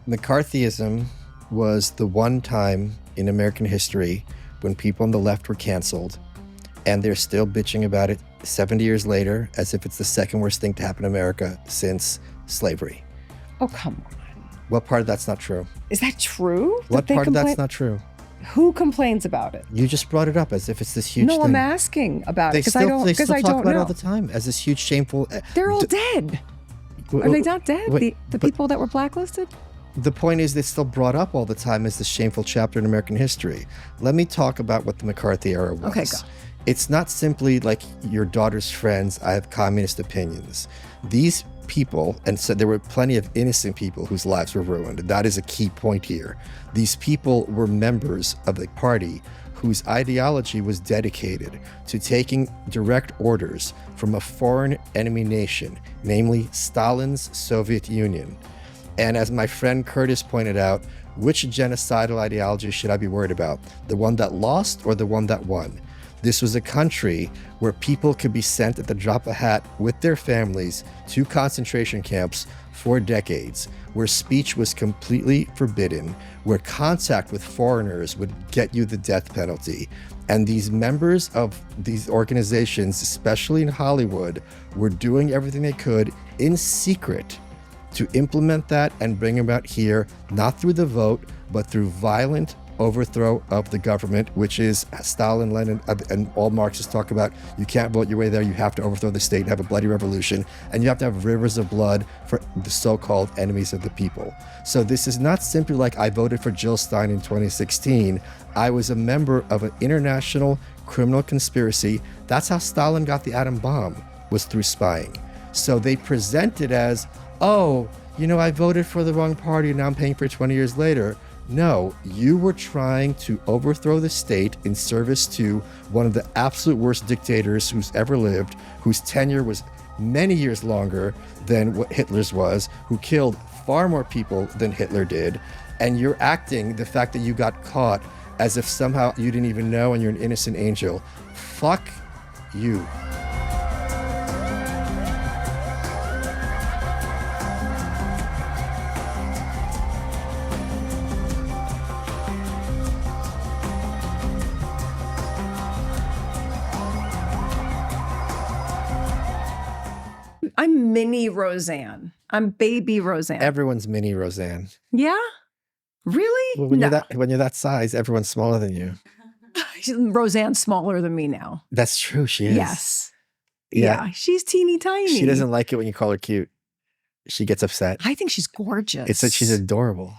McCarthyism was the one time in American history when people on the left were canceled, and they're still bitching about it 70 years later as if it's the second worst thing to happen in America since slavery. Oh, come on. What part of that's not true? Is that true? What part of that's not true? Who complains about it? You just brought it up as if it's this huge thing. No, I'm asking about it because I don't talk about it know. all the time as this huge shameful. They're all dead. Are they not dead? The people that were blacklisted? The point is, it's still brought up all the time as this shameful chapter in American history. Let me talk about what the McCarthy era was. Okay, go. It's not simply like your daughter's friends, I have communist opinions. These people, and so there were plenty of innocent people whose lives were ruined. That is a key point here. These people were members of the party whose ideology was dedicated to taking direct orders from a foreign enemy nation, namely Stalin's Soviet Union. And as my friend Curtis pointed out, which genocidal ideology should I be worried about? The one that lost or the one that won? This was a country where people could be sent at the drop of a hat with their families to concentration camps for decades, where speech was completely forbidden, where contact with foreigners would get you the death penalty. And these members of these organizations, especially in Hollywood, were doing everything they could in secret to implement that and bring about here, not through the vote, but through violent overthrow of the government, which is Stalin, Lenin, and all Marxists talk about. You can't vote your way there. You have to overthrow the state and have a bloody revolution. And you have to have rivers of blood for the so-called enemies of the people. So this is not simply like I voted for Jill Stein in 2016. I was a member of an international criminal conspiracy. That's how Stalin got the atom bomb, was through spying. So they present it as, oh, I voted for the wrong party and now I'm paying for it 20 years later. No, you were trying to overthrow the state in service to one of the absolute worst dictators who's ever lived, whose tenure was many years longer than what Hitler's was, who killed far more people than Hitler did. And you're acting the fact that you got caught as if somehow you didn't even know and you're an innocent angel. Fuck you. I'm mini Roseanne. I'm baby Roseanne. Everyone's mini Roseanne. Yeah? Really? Well, when you're that size, everyone's smaller than you. Roseanne's smaller than me now. That's true. She is. Yes. Yeah. She's teeny tiny. She doesn't like it when you call her cute. She gets upset. I think she's gorgeous. It's that she's adorable.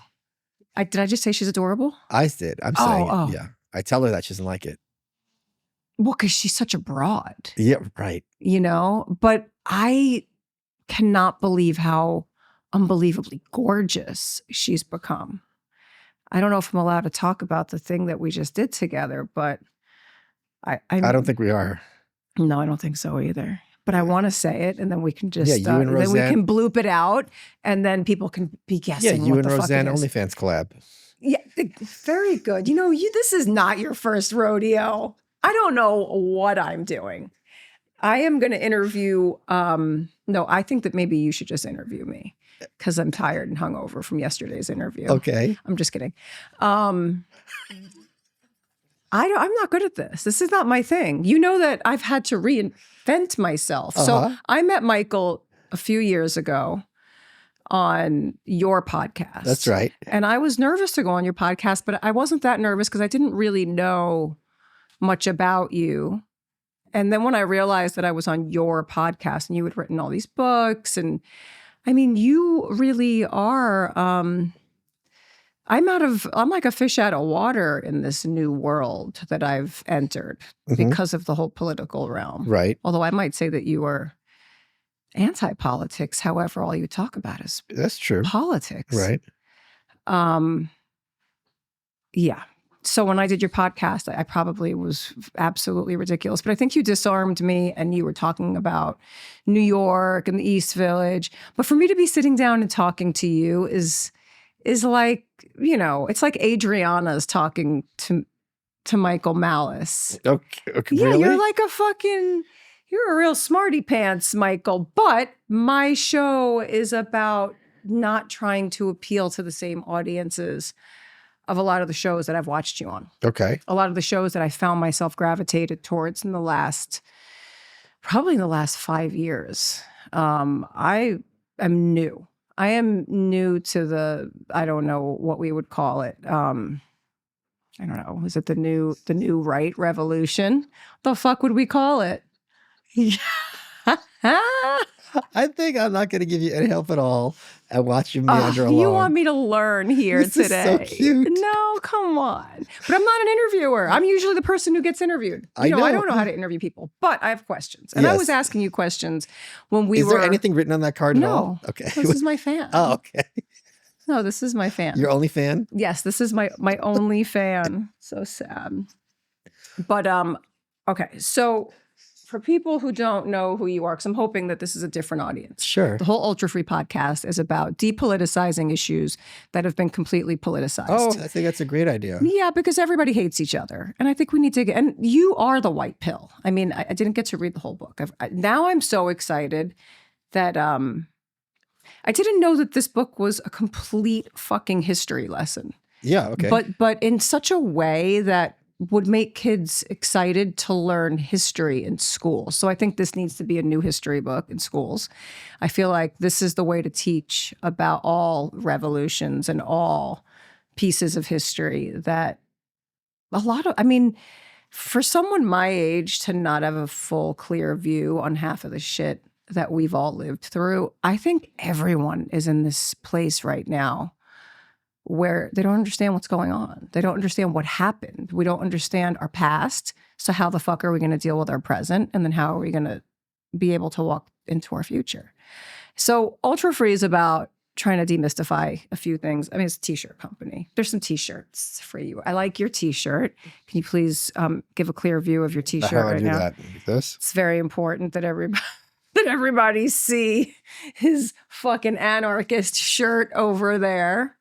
Did I just say she's adorable? I did. I'm saying it. Yeah. I tell her that she doesn't like it. Well, because she's such a broad. Yeah, right. But I cannot believe how unbelievably gorgeous she's become. I don't know if I'm allowed to talk about the thing that we just did together, but I don't think we are. No, I don't think so either. But I want to say it, and then we can just you and Roseanne, then we can bloop it out, and then people can be guessing. Yeah, you what and the Roseanne fuck it is. OnlyFans collab. Yeah, very good. This is not your first rodeo. I don't know what I'm doing. I am going to interview. No, I think that maybe you should just interview me because I'm tired and hungover from yesterday's interview. Okay. I'm just kidding. I'm not good at this. This is not my thing. You know that I've had to reinvent myself. So I met Michael a few years ago on your podcast. That's right. And I was nervous to go on your podcast, but I wasn't that nervous because I didn't really know much about you. And then when I realized that I was on your podcast and you had written all these books, and I mean, you really are, I'm like a fish out of water in this new world that I've entered because of the whole political realm. Right. Although I might say that you are anti-politics. However, all you talk about is that's true. Politics. Right. Yeah. So when I did your podcast, I probably was absolutely ridiculous, but I think you disarmed me and you were talking about New York and the East Village. But for me to be sitting down and talking to you is like, it's like Adriana's talking to Michael Malice. Okay, yeah, really? You're a real smarty pants, Michael. But my show is about not trying to appeal to the same audiences of a lot of the shows that I've watched you on. Okay. A lot of the shows that I found myself gravitated towards in the last 5 years. I am new. I am new to the, I don't know what we would call it. I don't know. Is it the new right revolution? The fuck would we call it? I think I'm not going to give you any help at all and watch you meander along. You want me to learn here This today? is so cute. No, come on. But I'm not an interviewer. I'm usually the person who gets interviewed. I don't know how to interview people, but I have questions. And I was asking you questions when we were. Is there anything written on that card at all? Okay. This is my fan. Oh, okay. No, this is my fan. Your only fan? Yes, this is my only fan. So sad. But okay. So for people who don't know who you are, because I'm hoping that this is a different audience. Sure. The whole Ultra Free podcast is about depoliticizing issues that have been completely politicized. Oh, I think that's a great idea. Yeah, because everybody hates each other. And I think we need to and you are the white pill. I mean, I didn't get to read the whole book. Now I'm so excited that I didn't know that this book was a complete fucking history lesson. Yeah, okay. But in such a way that would make kids excited to learn history in school. So I think this needs to be a new history book in schools. I feel like this is the way to teach about all revolutions and all pieces of history that for someone my age to not have a full, clear view on half of the shit that we've all lived through, I think everyone is in this place right now where they don't understand what's going on. They don't understand what happened. We don't understand our past. So how the fuck are we going to deal with our present? And then how are we going to be able to walk into our future? So Ultra Free is about trying to demystify a few things. I mean, it's a t-shirt company. There's some t-shirts for you. I like your t-shirt. Can you please give a clear view of your t-shirt right now? How do that? Like this? It's very important that everybody see his fucking anarchist shirt over there.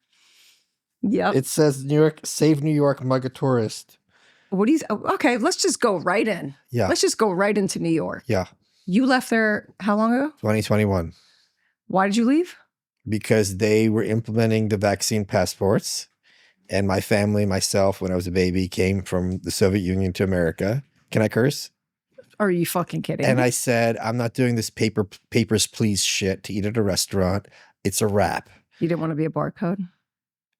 Yep. It says New York, save New York, mug a tourist. Okay, let's just go right in. Yeah. Let's just go right into New York. Yeah. You left there how long ago? 2021. Why did you leave? Because they were implementing the vaccine passports. And my family, myself, when I was a baby, came from the Soviet Union to America. Can I curse? Are you fucking kidding? And I said, I'm not doing this papers, please shit to eat at a restaurant. It's a wrap. You didn't want to be a barcode?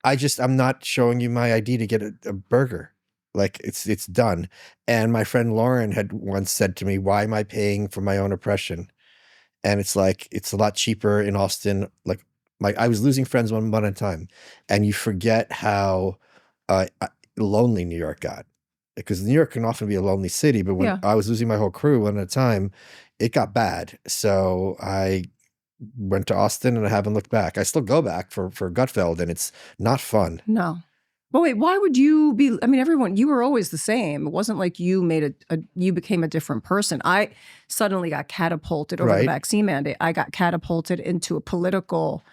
I'm not showing you my ID to get a burger. Like it's done. And my friend Lauren had once said to me, why am I paying for my own oppression? And it's like, it's a lot cheaper in Austin. Like I was losing friends one at a time, and you forget how lonely New York got, because New York can often be a lonely city. But when I was losing my whole crew one at a time, it got bad. So I went to Austin and I haven't looked back. I still go back for Gutfeld, and it's not fun. No. But wait, why would you be? I mean, you were always the same. It wasn't like you you became a different person. I suddenly got catapulted over the vaccine mandate. I got catapulted into a political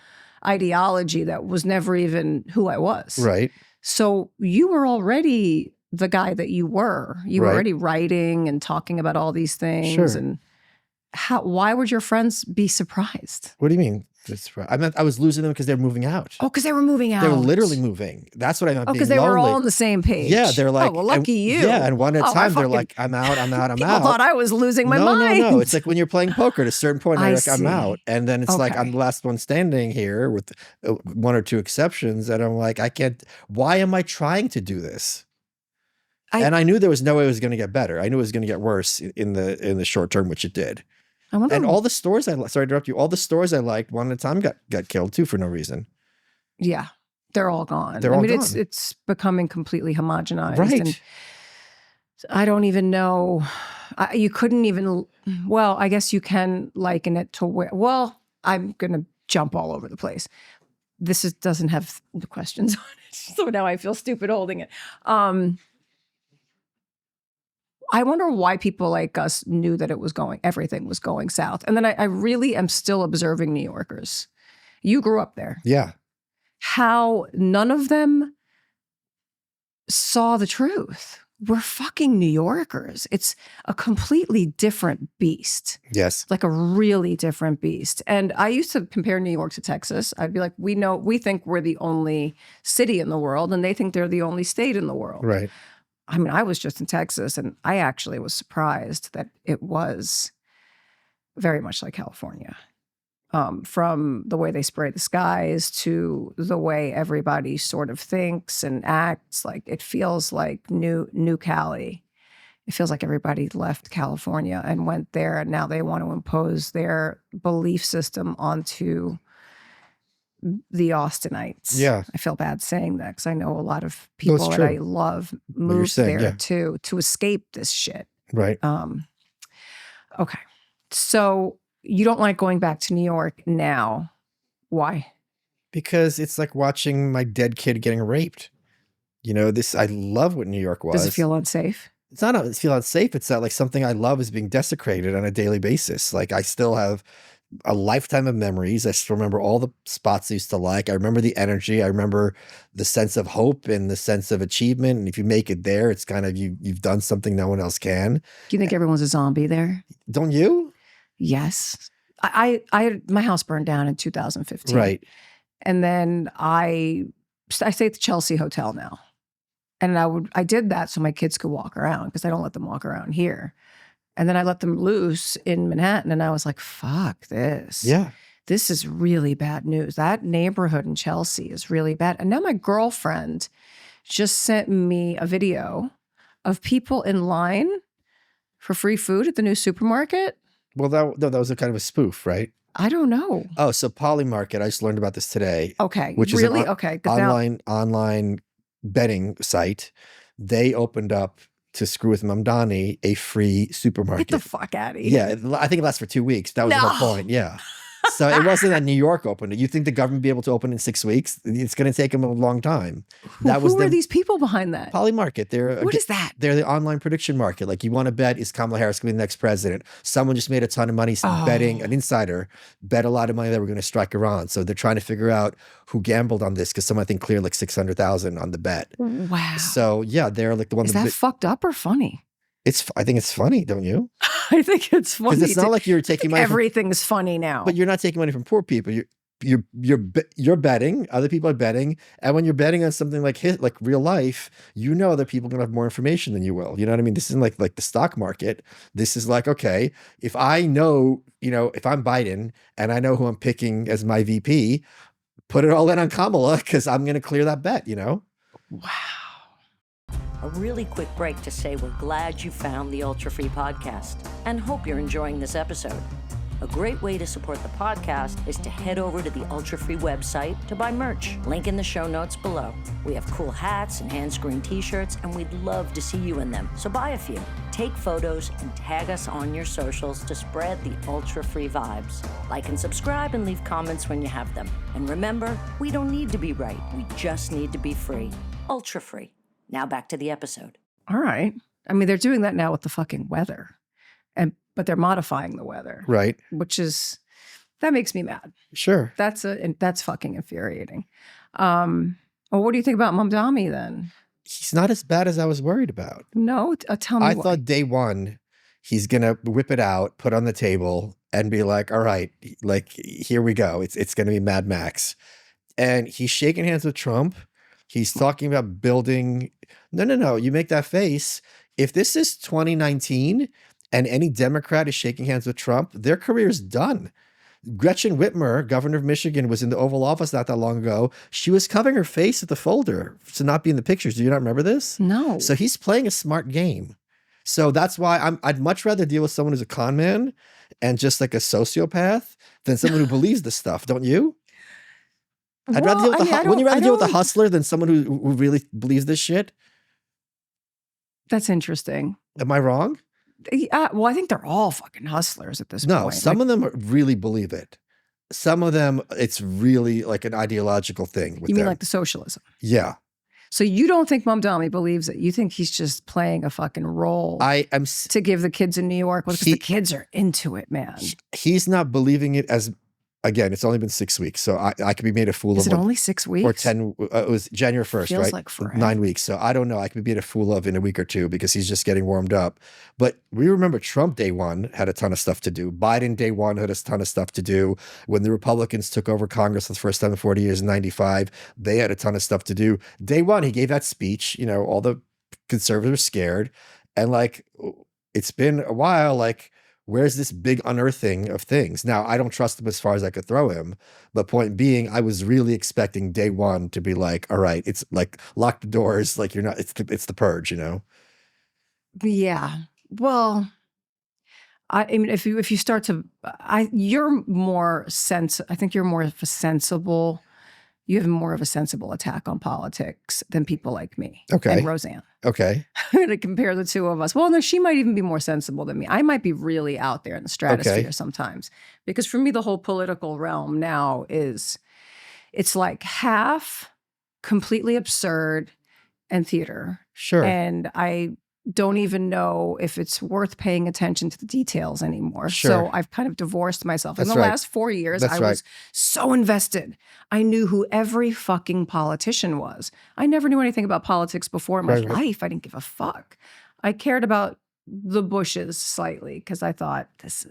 ideology that was never even who I was. Right. So you were already the guy that you were. You were already writing and talking about all these things. Sure. And why would your friends be surprised? What do you mean? I meant I was losing them because they're moving out. Oh, because they were moving out. They were literally moving. That's what I meant. Oh, because they were all on the same page. Yeah, they're like, oh, well, lucky you. Yeah, and one at a time, they're like, I'm out. People thought I was losing my mind. No. It's like when you're playing poker at a certain point, they're like, I'm out. And then it's like, I'm the last one standing here with one or two exceptions. And I'm like, I can't, why am I trying to do this? And I knew there was no way it was going to get better. I knew it was going to get worse in the short term, which it did. And all the stores sorry to interrupt you, all the stores I liked one at a time got killed too for no reason. Yeah. They're all gone. They're all gone. It's becoming completely homogenized. Right. And I don't even know. You couldn't even, well, I guess you can liken it to where, well, I'm going to jump all over the place. This doesn't have the questions on it. So now I feel stupid holding it. I wonder why people like us knew that everything was going south. And then I really am still observing New Yorkers. You grew up there. Yeah. How none of them saw the truth. we're fucking New Yorkers. It's a completely different beast. Yes. Like a really different beast. And I used to compare New York to Texas. I'd be like, we think we're the only city in the world, and they think they're the only state in the world. Right. I mean, I was just in Texas, and I actually was surprised that it was very much like California. From the way they spray the skies to the way everybody sort of thinks and acts. Like, it feels like new Cali. It feels like everybody left California and went there, and now they want to impose their belief system onto the Austinites. Yeah. I feel bad saying that because I know a lot of people that I love moved there too to escape this shit. Right. Okay. So you don't like going back to New York now. Why? Because it's like watching my dead kid getting raped. You know, I love what New York was. Does it feel unsafe? It's not feel unsafe. It's that like something I love is being desecrated on a daily basis. Like I still have a lifetime of memories. I still remember all the spots I used to like. I remember the energy. I remember the sense of hope and the sense of achievement. And if you make it there, it's kind of, you've done something no one else can. Do you think everyone's a zombie there? Don't you? Yes. My house burned down in 2015. Right. And then I stay at the Chelsea Hotel now. And I did that so my kids could walk around because I don't let them walk around here. And then I let them loose in Manhattan, and I was like, fuck this. Yeah. This is really bad news. That neighborhood in Chelsea is really bad. And now my girlfriend just sent me a video of people in line for free food at the new supermarket. Well, that was a kind of a spoof, right? I don't know. Oh, so Polymarket, I just learned about this today. Okay. Which is really? an Okay. online betting site. They opened up to screw with Mamdani a free supermarket. Get the fuck out of here. Yeah, I think it lasts for 2 weeks. That was the whole point. Yeah. So it wasn't that New York opened it. You think the government would be able to open in 6 weeks? It's going to take them a long time. Who are these people behind that? Polymarket. What is that? They're the online prediction market. Like you want to bet, is Kamala Harris going to be the next president? Someone just made a ton of money betting, an insider, bet a lot of money that we're going to strike Iran. So they're trying to figure out who gambled on this because someone I think cleared like 600,000 on the bet. Wow. So yeah, they're like the one. Is that fucked up or funny? I think it's funny, don't you? I think it's funny. Because it's not like you're taking money. Everything's funny now. But you're not taking money from poor people. You're betting. Other people are betting, and when you're betting on something like real life, you know that people are gonna have more information than you will. You know what I mean? This isn't like the stock market. This is like, okay, if I know, if I'm Biden and I know who I'm picking as my VP, put it all in on Kamala because I'm gonna clear that bet. Wow. A really quick break to say we're glad you found the Ultra Free Podcast and hope you're enjoying this episode. A great way to support the podcast is to head over to the Ultra Free website to buy merch. Link in the show notes below. We have cool hats and hand-screened t-shirts, and we'd love to see you in them, so buy a few. Take photos and tag us on your socials to spread the Ultra Free vibes. Like and subscribe and leave comments when you have them. And remember, we don't need to be right. We just need to be free. Ultra Free. Now back to the episode. All right. I mean, they're doing that now with the fucking weather, but they're modifying the weather, Right. That makes me mad. Sure. That's fucking infuriating. Well, what do you think about Mamdani then? He's not as bad as I was worried about. No, tell me. I thought day one, he's gonna whip it out, put on the table, and be like, "All right, like here we go. It's gonna be Mad Max," and he's shaking hands with Trump. He's talking about building. No. You make that face. If this is 2019 and any Democrat is shaking hands with Trump, their career's done. Gretchen Whitmer, governor of Michigan, was in the Oval Office not that long ago. She was covering her face with the folder to not be in the pictures. Do you not remember this? No. So he's playing a smart game. So that's why I'd much rather deal with someone who's a con man and just like a sociopath than someone who believes this stuff. Don't you? Wouldn't you rather deal with a hustler than someone who really believes this shit? That's interesting. Am I wrong? Well, I think they're all fucking hustlers at this point. No, some of them really believe it. Some of them, it's really like an ideological thing. You mean like the socialism? Yeah. So you don't think Mamdani believes it? You think he's just playing a fucking role to give the kids in New York? Because the kids are into it, man. He's not believing it as again, it's only been 6 weeks, so I could be made a fool Is of. it only 6 weeks? Or 10, it was January 1st, Feels right? like forever. 9 weeks. So I don't know. I could be made a fool of in a week or two because he's just getting warmed up. But we remember Trump day one had a ton of stuff to do. Biden day one had a ton of stuff to do. When the Republicans took over Congress for the first time in 40 years in 95, they had a ton of stuff to do. Day one, he gave that speech, all the conservatives were scared. And like, it's been a while, like, where's this big unearthing of things? Now, I don't trust him as far as I could throw him. But point being, I was really expecting day one to be like, all right, it's like lock the doors. Like it's the purge, Yeah. Well, I mean, if you start to, you're more I think you're more of a sensible, you have more of a sensible attack on politics than people like me. Okay. And Roseanne. Okay. To compare the two of us. Well, no, she might even be more sensible than me. I might be really out there in the stratosphere sometimes. Because for me, the whole political realm now it's like half completely absurd and theater. Sure. And I don't even know if it's worth paying attention to the details anymore. Sure. So I've kind of divorced myself. That's in the right. last 4 years, That's I right. was so invested. I knew who every fucking politician was. I never knew anything about politics before in my life. I didn't give a fuck. I cared about the Bushes slightly because I thought, this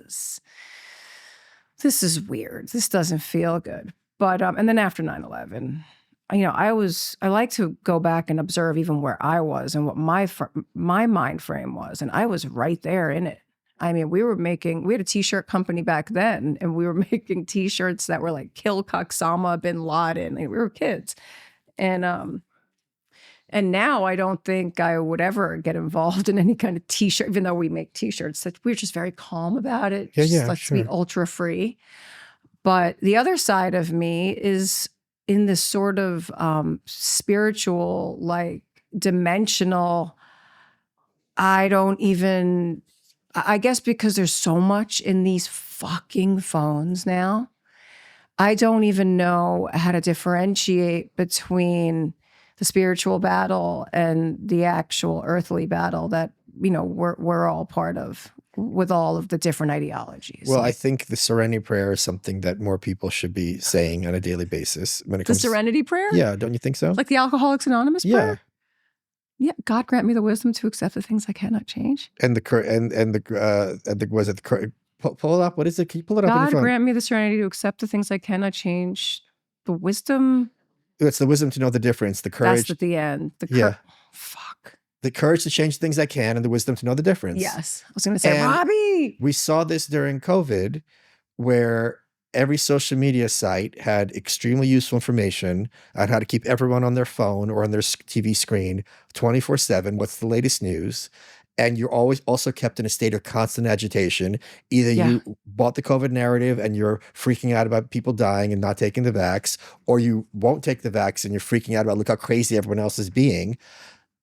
is weird. This doesn't feel good. But and then after 9/11, I like to go back and observe even where I was and what my mind frame was, and I was right there in it. I mean, we had a t-shirt company back then, and we were making t-shirts that were like "Kill Osama bin Laden." We were kids, and now I don't think I would ever get involved in any kind of t-shirt, even though we make t-shirts. That we're just very calm about it. Let's be ultra free. But the other side of me is in this sort of spiritual, like dimensional, I guess because there's so much in these fucking phones now, I don't even know how to differentiate between the spiritual battle and the actual earthly battle that, we're all part of with all of the different ideologies. Well, I think the Serenity Prayer is something that more people should be saying on a daily basis when it comes to the Serenity Prayer? Yeah, don't you think so? Like the Alcoholics Anonymous prayer? Yeah. God grant me the wisdom to accept the things I cannot change. And was it the pull it up? What is it? Can you pull it up? God grant me the serenity to accept the things I cannot change. The wisdom. It's the wisdom to know the difference. The courage. That's at the end. Fuck. The courage to change things I can, and the wisdom to know the difference. Yes. I was going to say, Robbie. We saw this during COVID, where every social media site had extremely useful information on how to keep everyone on their phone or on their TV screen 24/7. What's the latest news? And you're always also kept in a state of constant agitation. Either you bought the COVID narrative and you're freaking out about people dying and not taking the vax, or you won't take the vax and you're freaking out about look how crazy everyone else is being.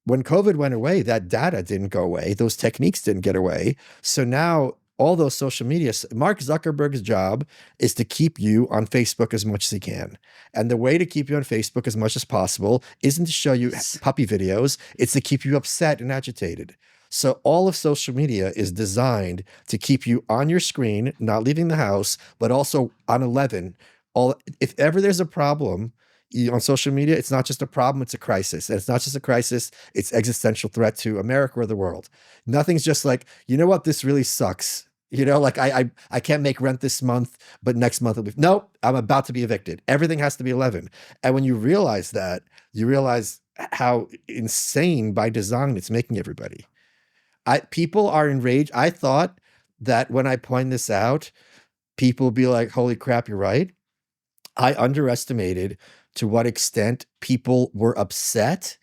When COVID went away, that data didn't go away. Those techniques didn't get away. So now all those social media, Mark Zuckerberg's job is to keep you on Facebook as much as he can. And the way to keep you on Facebook as much as possible isn't to show you puppy videos. It's to keep you upset and agitated. So all of social media is designed to keep you on your screen, not leaving the house, but also on 11. If ever there's a problem on social media, it's not just a problem, it's a crisis. And it's not just a crisis, it's existential threat to America or the world. Nothing's just like, you know what, this really sucks. Like I can't make rent this month, but next month it'll be, nope, I'm about to be evicted. Everything has to be 11. And when you realize that, you realize how insane by design it's making everybody. People are enraged. I thought that when I point this out, people will be like, holy crap, you're right. I underestimated to what extent people were upset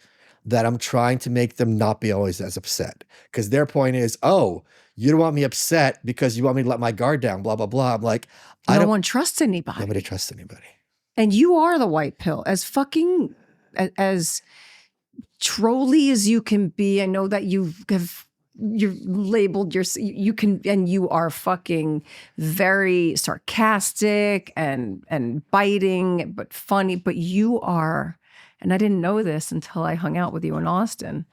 that I'm trying to make them not be always as upset. Because their point is, oh, you don't want me upset because you want me to let my guard down, blah, blah, blah. I'm like, no one trusts anybody. Nobody trusts anybody. And you are the white pill. As fucking, as trolly as you can be, I know that you're labeled you can, and you are fucking very sarcastic and biting, but funny, but you are, and I didn't know this until I hung out with you in Austin.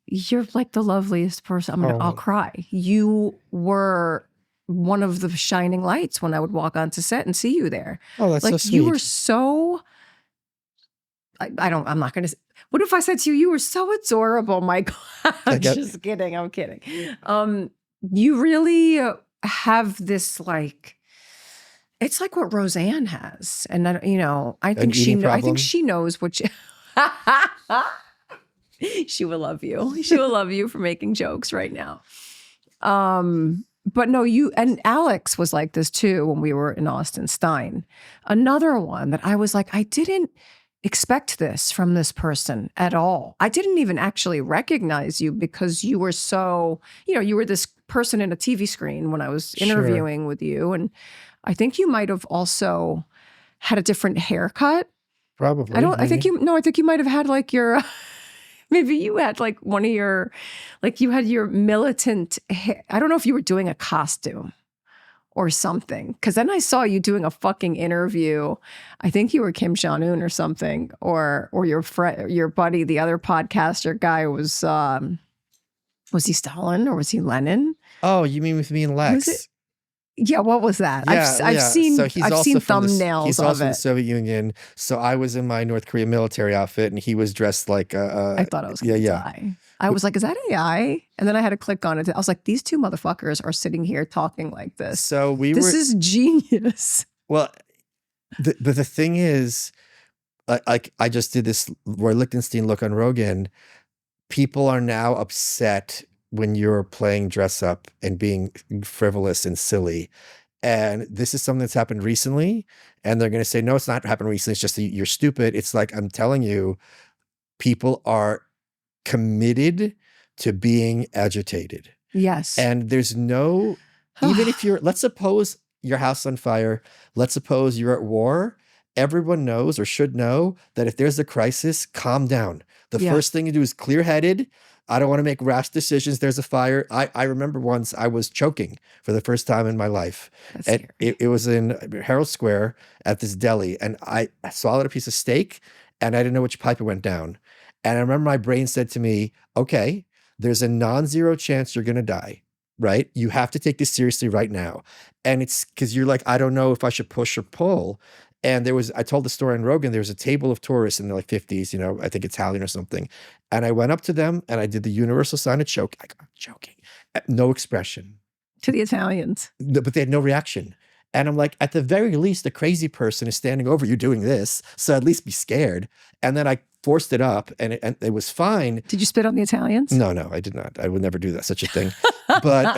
You're like the loveliest person. I'll cry. You were one of the shining lights when I would walk onto set and see you there. Oh, that's like so sweet. you were so, I'm not going to, what if I said to you, you were so adorable, Michael? I'm just kidding. I'm kidding. You really have this like, it's like what Roseanne has. And I think I think she knows what she will love you. She will love you for making jokes right now. But no, you and Alex was like this too when we were in Austin Stein. Another one that I was like, I didn't expect this from this person at all. I didn't even actually recognize you because you were so, you were this person in a TV screen when I was interviewing with you. And I think you might have also had a different haircut. Probably. I think you might have had like your, maybe you had like one of your, like you had your militant hair. I don't know if you were doing a costume or something. Cause then I saw you doing a fucking interview. I think you were Kim Jong-un or something, or your friend, your buddy, the other podcaster guy was he Stalin or was he Lenin? Oh, you mean with me and Lex? Yeah, what was that? Yeah, I've seen thumbnails he's of also it. in the Soviet Union. So I was in my North Korean military outfit, and he was dressed like I thought I was going to die. I was like, is that AI? And then I had to click on it. I was like, these two motherfuckers are sitting here talking like this. So this is genius. Well, but the thing is, like I just did this Roy Lichtenstein look on Rogan. People are now upset when you're playing dress up and being frivolous and silly. And this is something that's happened recently. And they're going to say, no, it's not happened recently. It's just that you're stupid. It's like, I'm telling you, people are committed to being agitated. Yes. And there's no, even if let's suppose your house on fire, let's suppose you're at war, everyone knows or should know that if there's a crisis, calm down. The first thing you do is clear-headed. I don't want to make rash decisions. There's a fire. I remember once I was choking for the first time in my life. That's and it was in Herald Square at this deli. And I swallowed a piece of steak and I didn't know which pipe it went down. And I remember my brain said to me, okay, there's a non-zero chance you're going to die, right? You have to take this seriously right now. And it's because you're like, I don't know if I should push or pull. And I told the story on Rogan, there was a table of tourists in the like 50s, I think Italian or something. And I went up to them and I did the universal sign of choke. I'm joking. No expression. To the Italians. But they had no reaction. And I'm like, at the very least, the crazy person is standing over you doing this. So at least be scared. And then I forced it up and it was fine. Did you spit on the Italians? No, I did not. I would never do that, such a thing. But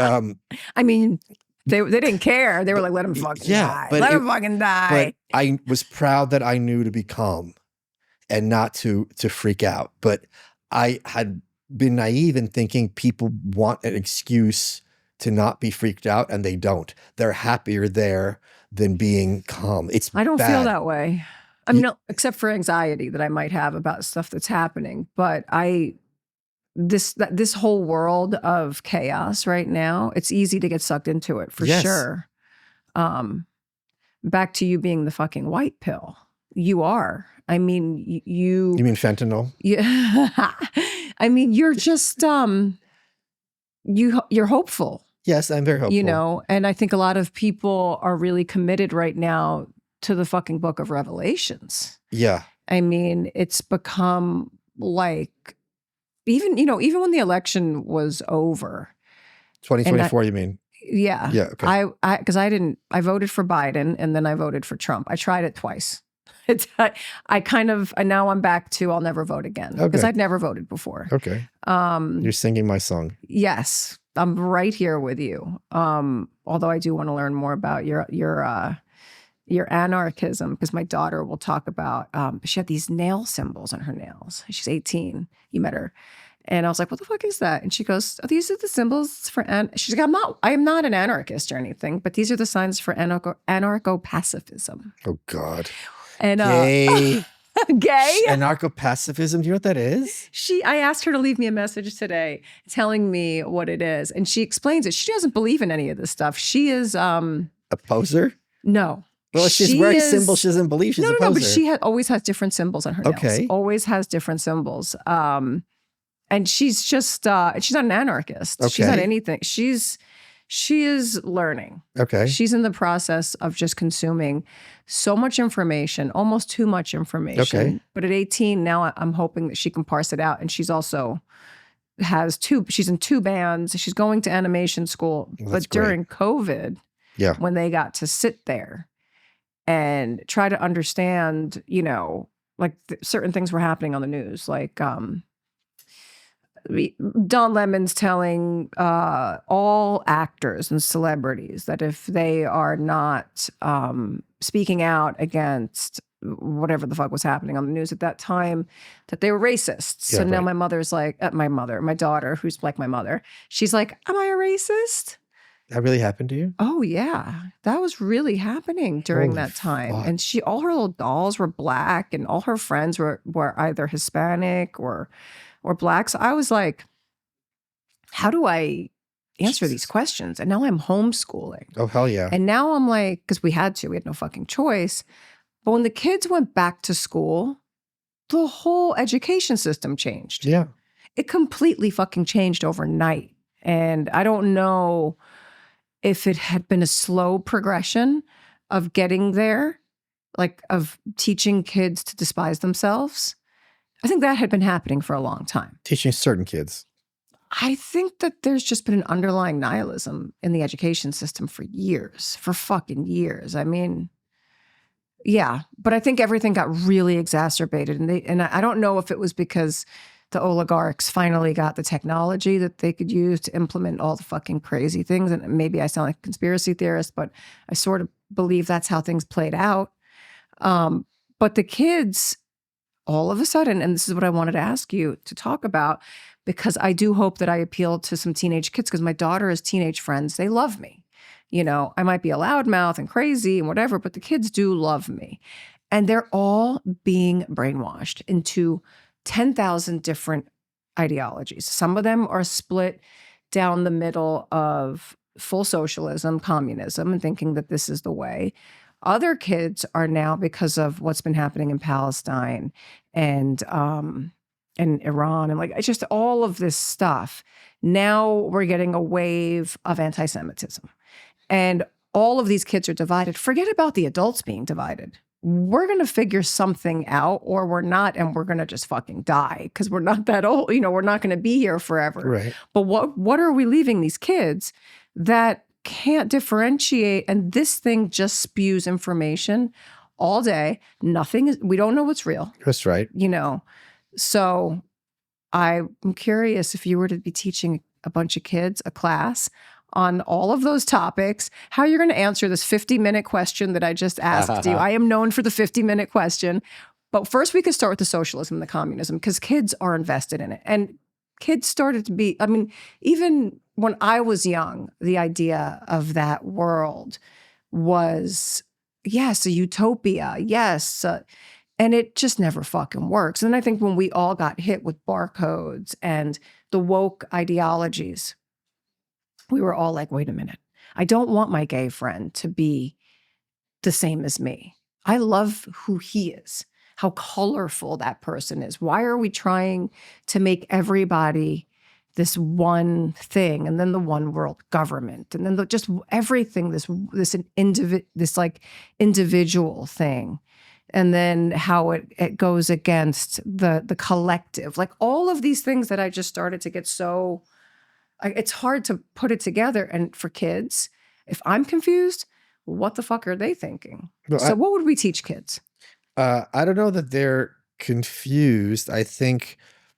I mean, they didn't care. They were like, let him fucking die. Let him fucking die. But I was proud that I knew to be calm and not to freak out. But I had been naive in thinking people want an excuse to not be freaked out, and they don't. They're happier there than being calm. I don't feel that way. I mean, except for anxiety that I might have about stuff that's happening. But this whole world of chaos right now, it's easy to get sucked into it for sure. Back to you being the fucking white pill. You are. I mean, you mean fentanyl? Yeah. I mean, you're just you're hopeful. Yes, I'm very hopeful. And I think a lot of people are really committed right now to the fucking book of Revelations. Yeah. I mean, it's become like, even when the election was over. 2024, you mean? Yeah. Yeah. Okay. Because I voted for Biden and then I voted for Trump. I tried it twice. Now I'm back to I'll never vote again because I'd never voted before. Okay. You're singing my song. Yes. I'm right here with you. Although I do want to learn more about your anarchism, because my daughter will talk about, she had these nail symbols on her nails. She's 18. You met her. And I was like, what the fuck is that? And she goes, oh, these are the symbols for, she's like, I am not an anarchist or anything, but these are the signs for anarcho-pacifism. Oh God. And gay. Gay? Anarcho-pacifism. Do you know what that is? I asked her to leave me a message today telling me what it is. And she explains it. She doesn't believe in any of this stuff. She is a poser? No. Well, she's wearing symbols she doesn't believe. She's a poser. No, but she always has different symbols on her nails. Okay. Always has different symbols. And she's just she's not an anarchist. Okay. She's not anything. She's She is learning. Okay. She's in the process of just consuming so much information, almost too much information. Okay. But at 18 now, I'm hoping that she can parse it out. And she's also she's in 2 bands. She's going to animation school. Well, but during COVID, when they got to sit there and try to understand, like certain things were happening on the news, like Don Lemon's telling all actors and celebrities that if they are not speaking out against whatever the fuck was happening on the news at that time, that they were racists. Yeah, so now right. my mother's like, my daughter, who's like my mother, she's like, am I a racist? That really happened to you? Oh yeah, that was really happening during Holy that time. fuck. And all her little dolls were black, and all her friends were either Hispanic or black. So I was like, how do I answer these questions? And now I'm homeschooling. Oh, hell yeah. And now I'm like, because we had no fucking choice. But when the kids went back to school, the whole education system changed. Yeah. It completely fucking changed overnight. And I don't know if it had been a slow progression of getting there, like of teaching kids to despise themselves. I think that had been happening for a long time. Teaching certain kids. I think that there's just been an underlying nihilism in the education system for fucking years. I mean, yeah, but I think everything got really exacerbated. And I don't know if it was because the oligarchs finally got the technology that they could use to implement all the fucking crazy things. And maybe I sound like a conspiracy theorist, but I sort of believe that's how things played out. But the kids, all of a sudden, and this is what I wanted to ask you to talk about, because I do hope that I appeal to some teenage kids, because my daughter has teenage friends. They love me. I might be a loudmouth and crazy and whatever, but the kids do love me. And they're all being brainwashed into 10,000 different ideologies. Some of them are split down the middle of full socialism, communism, and thinking that this is the way. Other kids are now, because of what's been happening in Palestine and Iran and like just all of this stuff, now we're getting a wave of anti-Semitism. And all of these kids are divided. Forget about the adults being divided. We're going to figure something out, or we're not, and we're going to just fucking die because we're not that old. We're not going to be here forever. Right. But what are we leaving these kids that can't differentiate? And this thing just spews information all day. We don't know what's real. That's right. So I'm curious, if you were to be teaching a bunch of kids a class on all of those topics, how you're going to answer this 50-minute question that I just asked you. I am known for the 50-minute question. But first we could start with the socialism and the communism, because kids are invested in it. And kids started to be, even when I was young, the idea of that world was, yes, a utopia, yes. And it just never fucking works. And I think when we all got hit with barcodes and the woke ideologies, we were all like, wait a minute. I don't want my gay friend to be the same as me. I love who he is, how colorful that person is. Why are we trying to make everybody this one thing, and then the one world government, and then just everything, this like individual thing, and then how it goes against the collective, like all of these things that I just started to get so. It's hard to put it together. And for kids, if I'm confused, what the fuck are they thinking? Well, what would we teach kids? I don't know that they're confused. I think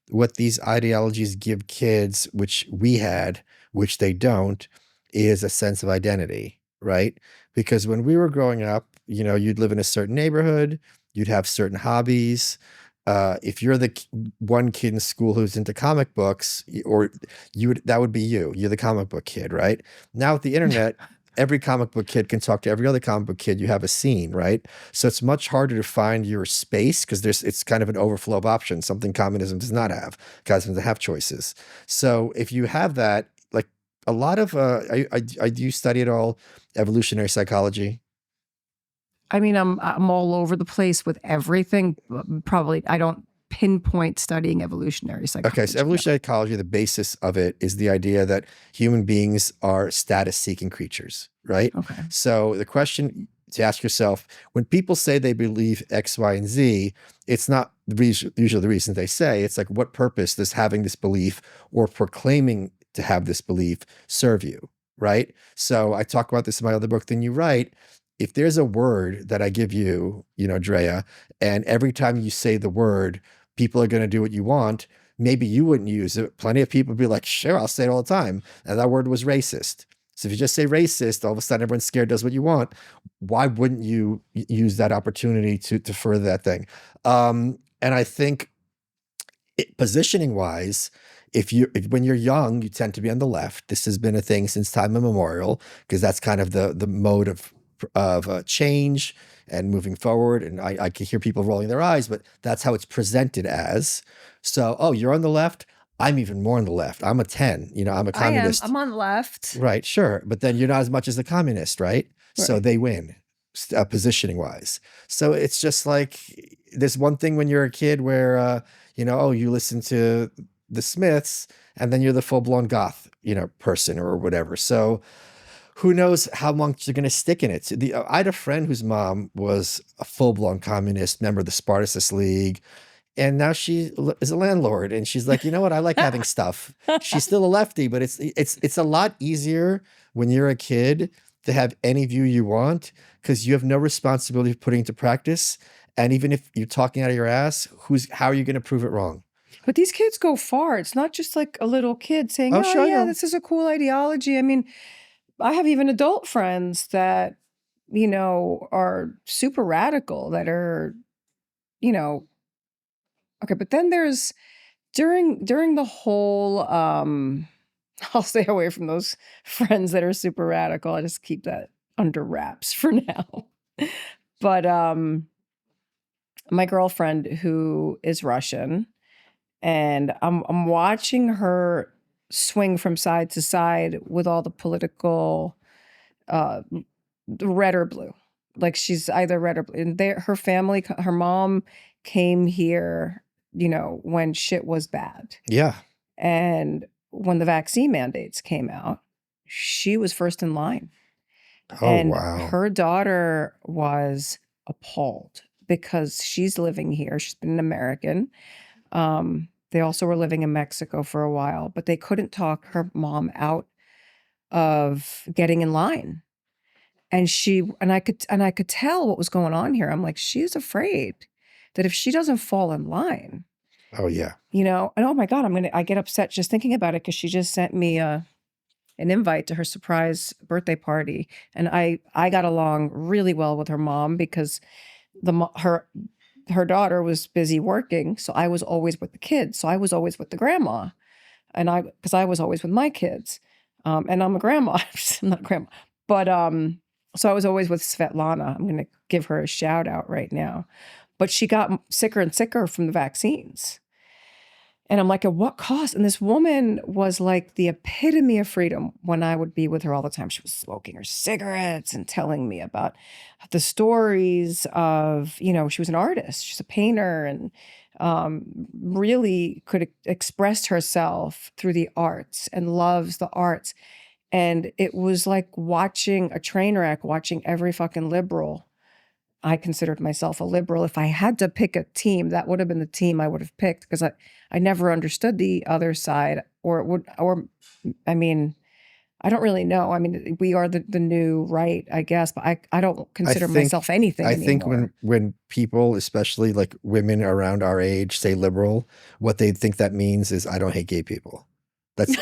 what these ideologies give kids, which we had, which they don't, is a sense of identity, right? Because when we were growing up, you'd live in a certain neighborhood, you'd have certain hobbies. If you're the one kid in school who's into comic books, that would be you. You're the comic book kid, right? Now with the internet, every comic book kid can talk to every other comic book kid. You have a scene, right? So it's much harder to find your space because it's kind of an overflow of options, something communism does not have. Communism doesn't have choices. So if you have that, like a lot of, do you study at all evolutionary psychology? I'm all over the place with everything. Probably I don't pinpoint studying evolutionary psychology. Okay, so evolutionary psychology, the basis of it is the idea that human beings are status-seeking creatures, right? Okay. So the question to ask yourself, when people say they believe X, Y, and Z, it's not usually the reason they say. It's like, what purpose does having this belief or proclaiming to have this belief serve you, right? So I talk about this in my other book, Then You Write. If there's a word that I give you, Drea, and every time you say the word, people are going to do what you want, maybe you wouldn't use it. Plenty of people would be like, sure, I'll say it all the time. And that word was racist. So if you just say racist, all of a sudden everyone's scared, does what you want. Why wouldn't you use that opportunity to further that thing? And I think positioning wise, when you're young, you tend to be on the left. This has been a thing since time immemorial, because that's kind of the mode of change and moving forward. And I can hear people rolling their eyes, but that's how it's presented as. So, oh, you're on the left. I'm even more on the left. I'm a 10. I'm a communist. I'm on the left. Right, sure. But then you're not as much as a communist, right? So they win, positioning wise. So it's just like, there's one thing when you're a kid where, you listen to the Smiths and then you're the full-blown goth, person or whatever. So who knows how much you're going to stick in it. I had a friend whose mom was a full-blown communist, member of the Spartacus League. And now she is a landlord, and she's like, you know what? I like having stuff. She's still a lefty, but it's a lot easier when you're a kid to have any view you want, because you have no responsibility for putting into practice. And even if you're talking out of your ass, how are you going to prove it wrong? But these kids go far. It's not just like a little kid saying, Oh, sure, yeah, this is a cool ideology. I mean, I have even adult friends that, are super radical, that are, okay, but then there's during the whole I'll stay away from those friends that are super radical. I just keep that under wraps for now. But my girlfriend, who is Russian, and I'm watching her swing from side to side with all the political red or blue. Like, she's either red or blue. And her family, her mom came here, when shit was bad. Yeah. And when the vaccine mandates came out, she was first in line. Oh, and wow. Her daughter was appalled because she's living here. She's been an American. They also were living in Mexico for a while, but they couldn't talk her mom out of getting in line. And I could tell what was going on here. I'm like, she's afraid that if she doesn't fall in line, oh yeah, and oh my God, I get upset just thinking about it, because she just sent me an invite to her surprise birthday party, and I got along really well with her mom, because her daughter was busy working, so I was always with the kids, so I was always with the grandma, and because I was always with my kids, and I'm a grandma. I'm not a grandma, but so I was always with Svetlana. I'm going to give her a shout out right now. But she got sicker and sicker from the vaccines. And I'm like, at what cost? And this woman was like the epitome of freedom when I would be with her all the time. She was smoking her cigarettes and telling me about the stories of, she was an artist. She's a painter, and really could express herself through the arts and loves the arts. And it was like watching a train wreck, watching every fucking liberal. I considered myself a liberal. If I had to pick a team, that would have been the team I would have picked, because I never understood the other side, I don't really know. I mean, we are the new right, I guess, but I don't consider myself anything anymore. Think when people, especially like women around our age, say liberal, what they think that means is, I don't hate gay people. That's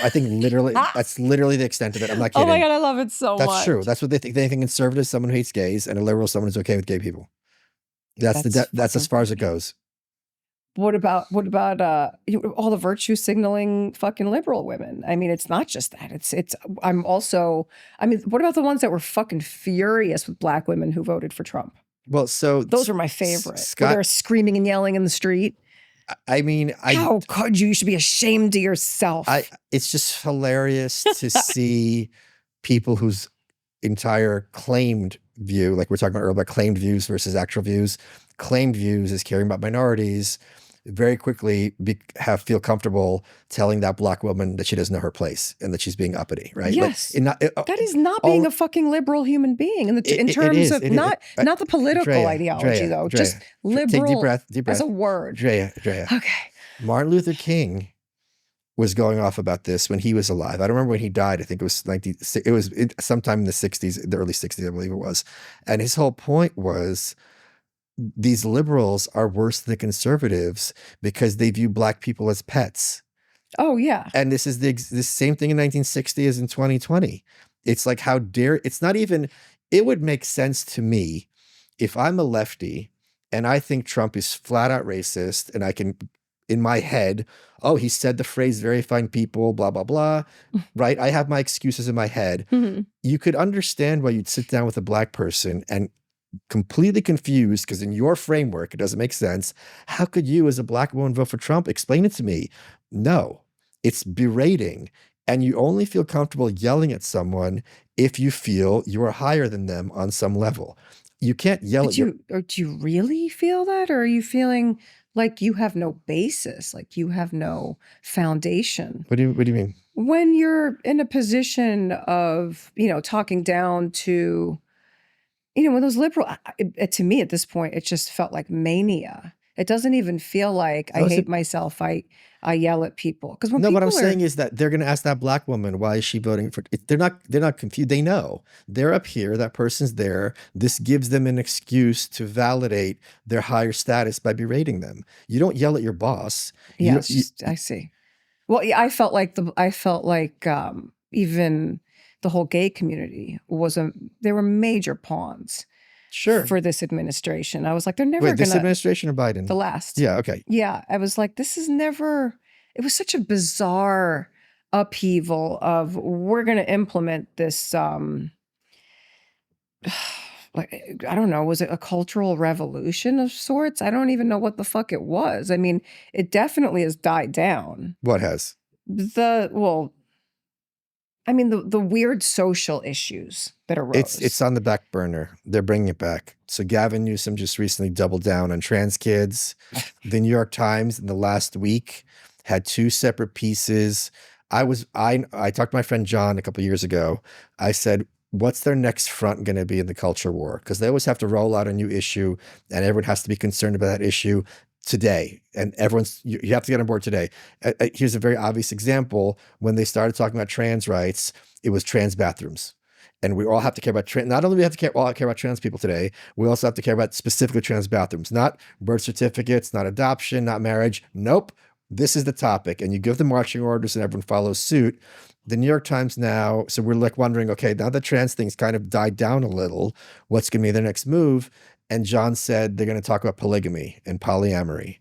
literally the extent of it. I'm not kidding. Oh my God, I love it so much. That's true. That's what they think. They think conservative is someone who hates gays, and a liberal is someone who's okay with gay people. That's as far as it goes. What about all the virtue signaling fucking liberal women? I mean, it's not just that. What about the ones that were fucking furious with black women who voted for Trump? Well, so those are my favorite. They're screaming and yelling in the street. I mean, how could you? You should be ashamed of yourself. It's just hilarious to see people whose entire claimed view, like we're talking about earlier about claimed views versus actual views. Claimed views is caring about minorities very quickly feel comfortable telling that black woman that she doesn't know her place and that she's being uppity, right? Yes. Like, that is not being a fucking liberal human being in terms of not the political ideology, though. Drea, just liberal take deep breath. as a word. Drea. Okay. Martin Luther King was going off about this when he was alive. I don't remember when he died. I think it was sometime in the 60s, the early 60s, I believe it was. And his whole point was these liberals are worse than the conservatives because they view black people as pets. Oh, yeah. And this is the same thing in 1960 as in 2020. It's like, how dare, it's not even, it would make sense to me if I'm a lefty and I think Trump is flat out racist and I can, in my head, oh, he said the phrase very fine people, blah, blah, blah, right? I have my excuses in my head. Mm-hmm. You could understand why you'd sit down with a black person and completely confused because in your framework, it doesn't make sense. How could you as a black woman vote for Trump? Explain it to me. No, it's berating. And you only feel comfortable yelling at someone if you feel you are higher than them on some level. You can't yell at you. Or do you really feel that? Or are you feeling like you have no basis, like you have no foundation? What do you mean? When you're in a position of, talking down to, when those liberal, to me at this point, it just felt like mania. It doesn't even feel like I hate myself. I yell at people because what I'm saying is that they're going to ask that black woman, why is she voting for? They're not confused. They know they're up here. That person's there. This gives them an excuse to validate their higher status by berating them. You don't yell at your boss. Yes, I see. Well, yeah, I felt like even the whole gay community they were major pawns. Sure. For this administration. I was like, they're never going to... this administration or Biden? The last. Yeah, okay. Yeah, I was like, this is never... It was such a bizarre upheaval of, we're going to implement this, I don't know, was it a cultural revolution of sorts? I don't even know what the fuck it was. I mean, it definitely has died down. What has? The weird social issues that arose. It's on the back burner. They're bringing it back. So Gavin Newsom just recently doubled down on trans kids. The New York Times in the last week had 2 separate pieces. I talked to my friend John a couple of years ago. I said, what's their next front going to be in the culture war? Because they always have to roll out a new issue and everyone has to be concerned about that issue today. And you have to get on board today. Here's a very obvious example. When they started talking about trans rights, it was trans bathrooms. And we all have to care about not only do we have to all care about trans people today, we also have to care about specifically trans bathrooms, not birth certificates, not adoption, not marriage. Nope. This is the topic. And you give the marching orders and everyone follows suit. The New York Times now, so we're like wondering, okay, now that trans things kind of died down a little, what's going to be their next move? And John said they're going to talk about polygamy and polyamory.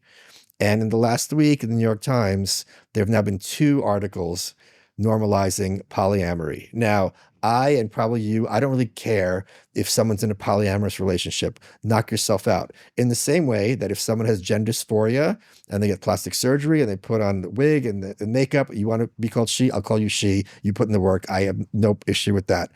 And in the last week in the New York Times, there have now been 2 articles normalizing polyamory. Now, I, and probably you, I don't really care if someone's in a polyamorous relationship. Knock yourself out. In the same way that if someone has gender dysphoria and they get plastic surgery and they put on the wig and the makeup, you want to be called she, I'll call you she. You put in the work. I have no issue with that.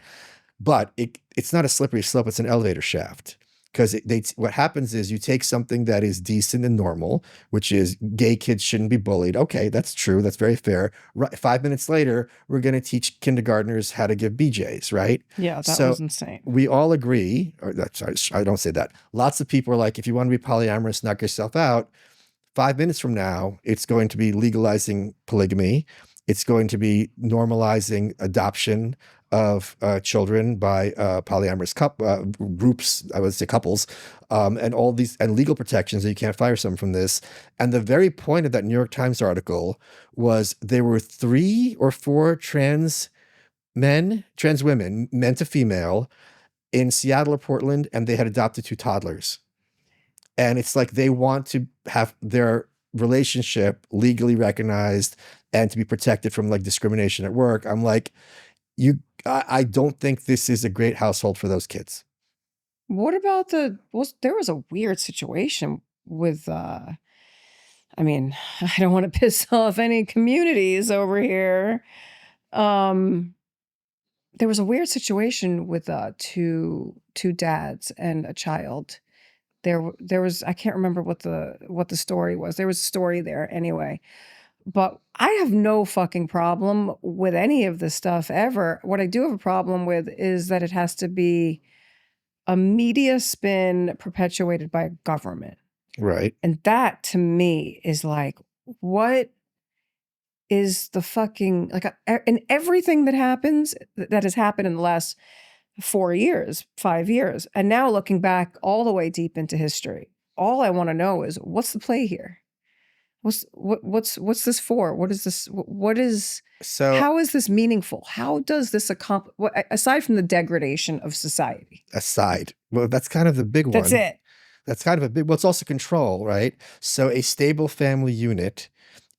But it's not a slippery slope. It's an elevator shaft. Because what happens is you take something that is decent and normal, which is gay kids shouldn't be bullied. Okay, that's true. That's very fair. 5 minutes later, we're going to teach kindergartners how to give BJs, right? Yeah, that was insane. We all agree, sorry, I don't say that. Lots of people are like, if you want to be polyamorous, knock yourself out. 5 minutes from now, it's going to be legalizing polygamy. It's going to be normalizing adoption of children by polyamorous groups, I would say couples, and all these and legal protections that you can't fire someone from this. And the very point of that New York Times article was there were 3 or 4 trans women, men to female, in Seattle or Portland, and they had adopted 2 toddlers. And it's like they want to have their relationship legally recognized and to be protected from like discrimination at work. I'm like, I don't think this is a great household for those kids. What about there was a weird situation with, I don't want to piss off any communities over here. There was a weird situation with 2 dads and a child There was, I can't remember what the story was. There was a story there anyway. But I have no fucking problem with any of this stuff ever. What I do have a problem with is that it has to be a media spin perpetuated by a government. Right. And that to me is like, what is the fucking, like, and everything that happens, that has happened in the last 4 years, 5 years, and now looking back all the way deep into history, all I want to know is what's the play here? What's this for? What is this? How is this meaningful? How does this accomplish, aside from the degradation of society? Well, that's kind of the big one. That's it. That's kind of a big, well, it's also control, right? So a stable family unit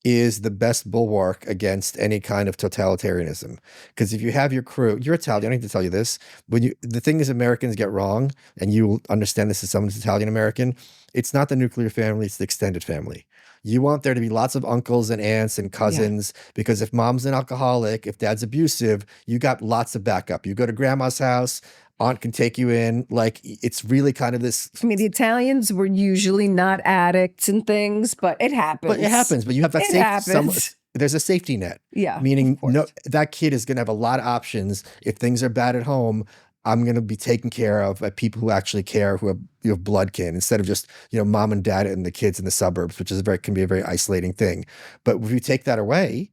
is the best bulwark against any kind of totalitarianism. Because if you have your crew, you're Italian, I don't need to tell you this, the thing is Americans get wrong, and you will understand this as someone who's Italian American, it's not the nuclear family, it's the extended family. You want there to be lots of uncles and aunts and cousins, because if mom's an alcoholic, if dad's abusive, you got lots of backup. You go to grandma's house, aunt can take you in. Like, it's really kind of this. I mean, the Italians were usually not addicts and things, but it happens. But it happens. But you have that safety. There's a safety net. Yeah. Meaning, no, that kid is going to have a lot of options. If things are bad at home, I'm going to be taken care of by people who actually care, who have blood kin, instead of just, mom and dad and the kids in the suburbs, which can be a very isolating thing. But if you take that away,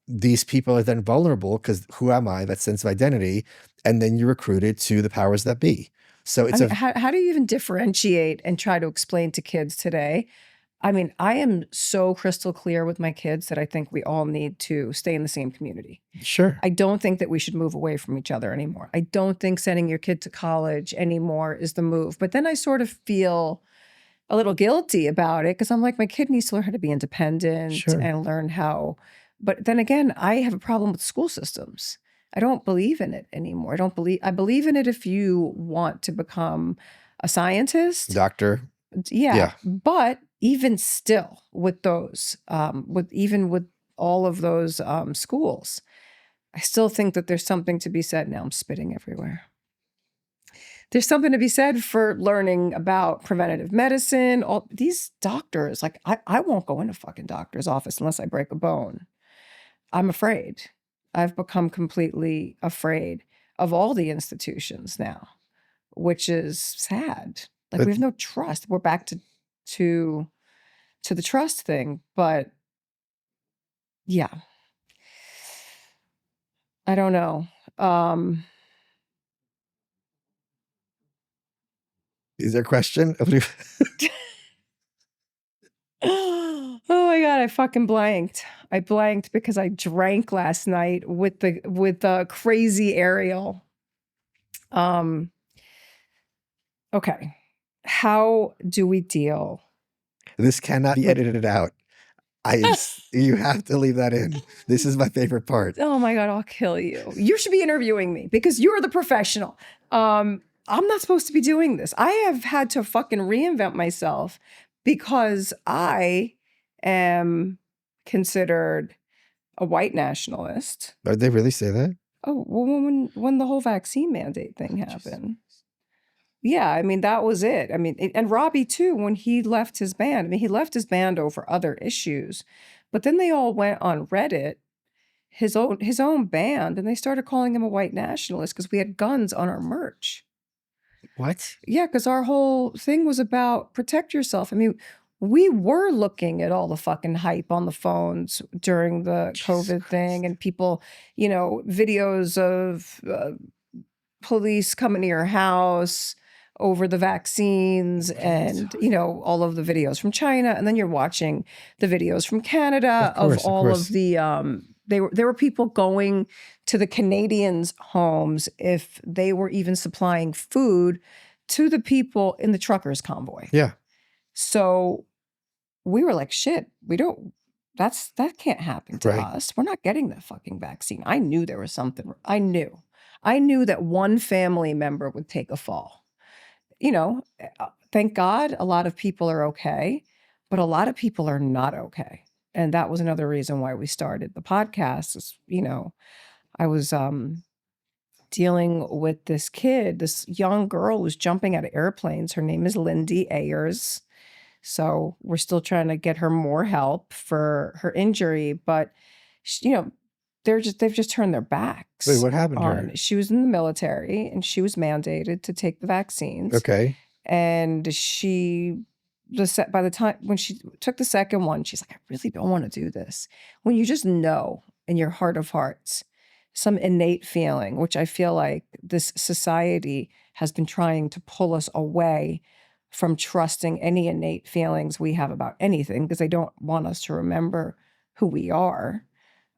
these people are then vulnerable, because who am I? That sense of identity. And then you're recruited to the powers that be. So it's how do you even differentiate and try to explain to kids today? I mean, I am so crystal clear with my kids that I think we all need to stay in the same community. Sure. I don't think that we should move away from each other anymore. I don't think sending your kid to college anymore is the move. But then I sort of feel a little guilty about it, because I'm like, my kid needs to learn how to be independent and learn how. But then again, I have a problem with school systems. I don't believe in it anymore. I believe in it if you want to become a scientist. Doctor. Yeah. But even still with those, with all of those schools, I still think that there's something to be said. Now I'm spitting everywhere. There's something to be said for learning about preventative medicine. All these doctors, like, I won't go in a fucking doctor's office unless I break a bone. I'm afraid. I've become completely afraid of all the institutions now, which is sad. Like, we have no trust. We're back to the trust thing. But yeah, I don't know. Is there a question? Oh my God, I fucking blanked. I blanked because I drank last night with the crazy Ariel. Okay. How do we deal? This cannot be edited out. You have to leave that in. This is my favorite part. Oh my God, I'll kill you. You should be interviewing me because you're the professional. I'm not supposed to be doing this. I have had to fucking reinvent myself because I am considered a white nationalist. Did they really say that? Oh, well, when the whole vaccine mandate thing happened. Yeah, I mean, that was it. I mean, and Robbie too, when he left his band. I mean, he left his band over other issues, but then they all went on Reddit, his own band, and they started calling him a white nationalist because we had guns on our merch. What? Yeah, because our whole thing was about protect yourself. I mean, we were looking at all the fucking hype on the phones during the COVID thing, and people, videos of police coming to your house over the vaccines, and all of the videos from China, and then you're watching the videos from Canada of all of the there were people going to the Canadians' homes if they were even supplying food to the people in the truckers' convoy. Yeah. So we were like, shit, that can't happen to us. We're not getting that fucking vaccine. I knew there was something. I knew that one family member would take a fall. Thank God a lot of people are okay, but a lot of people are not okay. And that was another reason why we started the podcast. I was dealing with this kid, this young girl who's jumping out of airplanes. Her name is Lindy Ayers. So we're still trying to get her more help for her injury, but she, they've just turned their backs. Wait, what happened to her? She was in the military and she was mandated to take the vaccines. Okay. And by the time when she took the second one, she's like, I really don't want to do this. When you just know in your heart of hearts, some innate feeling, which I feel like this society has been trying to pull us away from trusting any innate feelings we have about anything, because they don't want us to remember who we are.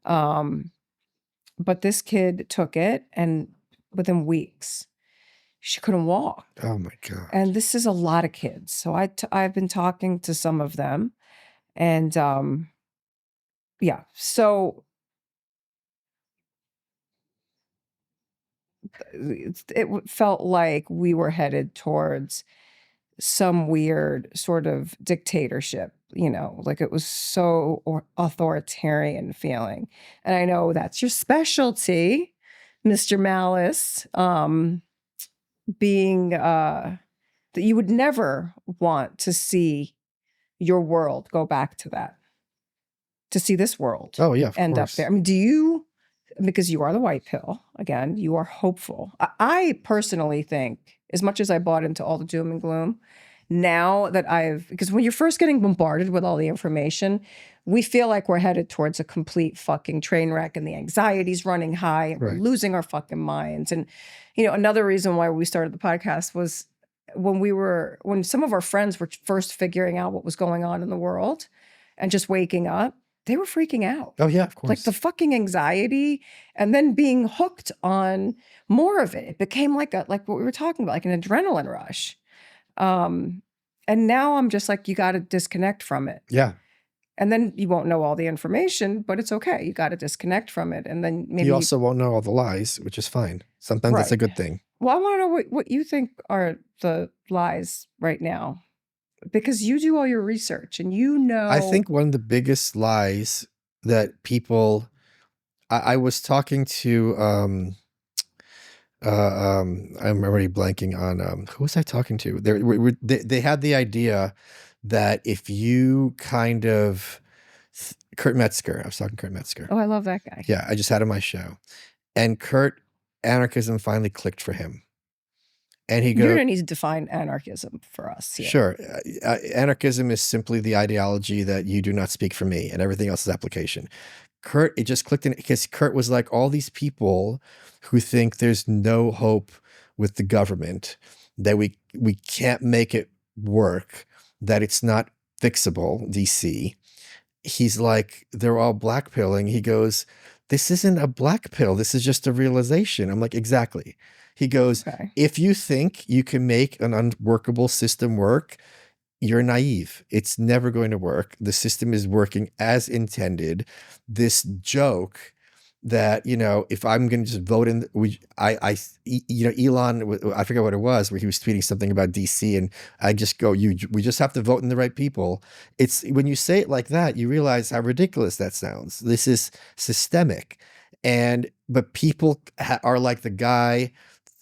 But this kid took it, and within weeks, she couldn't walk. Oh my God. And this is a lot of kids. So I've been talking to some of them, and yeah, so it felt like we were headed towards some weird sort of dictatorship, like it was so authoritarian feeling. And I know that's your specialty, Mr. Malice, being that you would never want to see your world go back to that, to see this world end up there. I mean, do you, because you are the white pill, again, you are hopeful. I personally think, as much as I bought into all the doom and gloom, now that because when you're first getting bombarded with all the information, we feel like we're headed towards a complete fucking train wreck, and the anxiety's running high, and we're losing our fucking minds. And, another reason why we started the podcast was when some of our friends were first figuring out what was going on in the world and just waking up, they were freaking out. Oh yeah, of course. Like the fucking anxiety, and then being hooked on more of it. It became like what we were talking about, like an adrenaline rush. And now I'm just like, you got to disconnect from it. Yeah. And then you won't know all the information, but it's okay. You got to disconnect from it. And then maybe you also won't know all the lies, which is fine. Sometimes that's a good thing. Well, I want to know what you think are the lies right now, because you do all your research and I think one of the biggest lies that people, I was talking to, I'm already blanking on, who was I talking to? They had the idea that if you kind of, Kurt Metzger, I was talking to Kurt Metzger. Oh, I love that guy. Yeah, I just had him on my show. And Kurt, anarchism finally clicked for him. And he goes, you're going to need to define anarchism for us. Yeah. Sure. Anarchism is simply the ideology that you do not speak for me, and everything else is application. Kurt, it just clicked in, because Kurt was like, all these people who think there's no hope with the government, that we can't make it work, that it's not fixable, DC. He's like, they're all black pilling. He goes, this isn't a black pill. This is just a realization. I'm like, exactly. He goes, if you think you can make an unworkable system work, you're naive. It's never going to work. The system is working as intended. This joke that, if I'm going to just vote in, Elon, I forget what it was, where he was tweeting something about DC, and I just go, we just have to vote in the right people. It's when you say it like that, you realize how ridiculous that sounds. This is systemic. But people are like the guy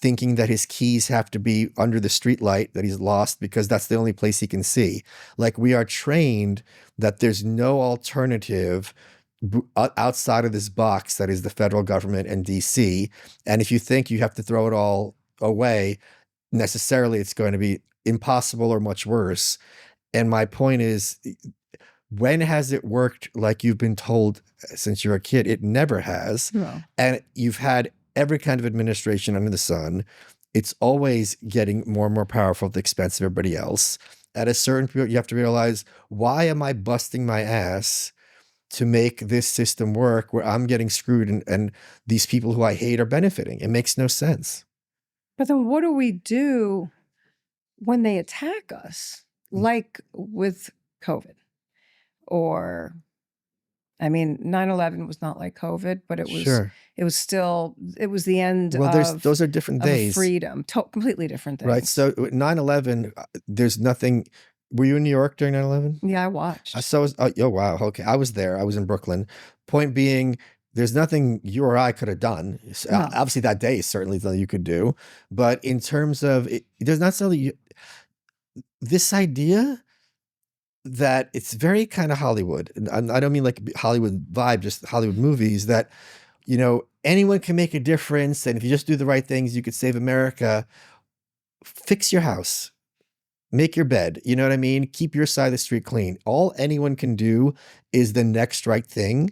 thinking that his keys have to be under the street light that he's lost because that's the only place he can see. Like, we are trained that there's no alternative outside of this box that is the federal government and DC. And if you think you have to throw it all away, necessarily it's going to be impossible or much worse. And my point is, when has it worked like you've been told since you're a kid? It never has. No. And you've had every kind of administration under the sun. It's always getting more and more powerful at the expense of everybody else. At a certain point, you have to realize, why am I busting my ass to make this system work where I'm getting screwed and these people who I hate are benefiting? It makes no sense. But then what do we do when they attack us? Like with COVID, or, 9/11 was not like COVID, but it was, it was still, it was the end of, those are different days. Freedom, completely different things. Right. So 9/11, there's nothing. Were you in New York during 9/11? Yeah, I watched. Oh, wow. Okay. I was there. I was in Brooklyn. Point being, There's nothing you or I could have done. No. Obviously, that day is certainly something you could do. But in terms of it, there's not something this idea that it's very kind of Hollywood. And I don't mean like Hollywood vibe, just Hollywood movies that, anyone can make a difference. And if you just do the right things, you could save America. Fix your house. Make your bed. You know what I mean? Keep your side of the street clean. All anyone can do is the next right thing.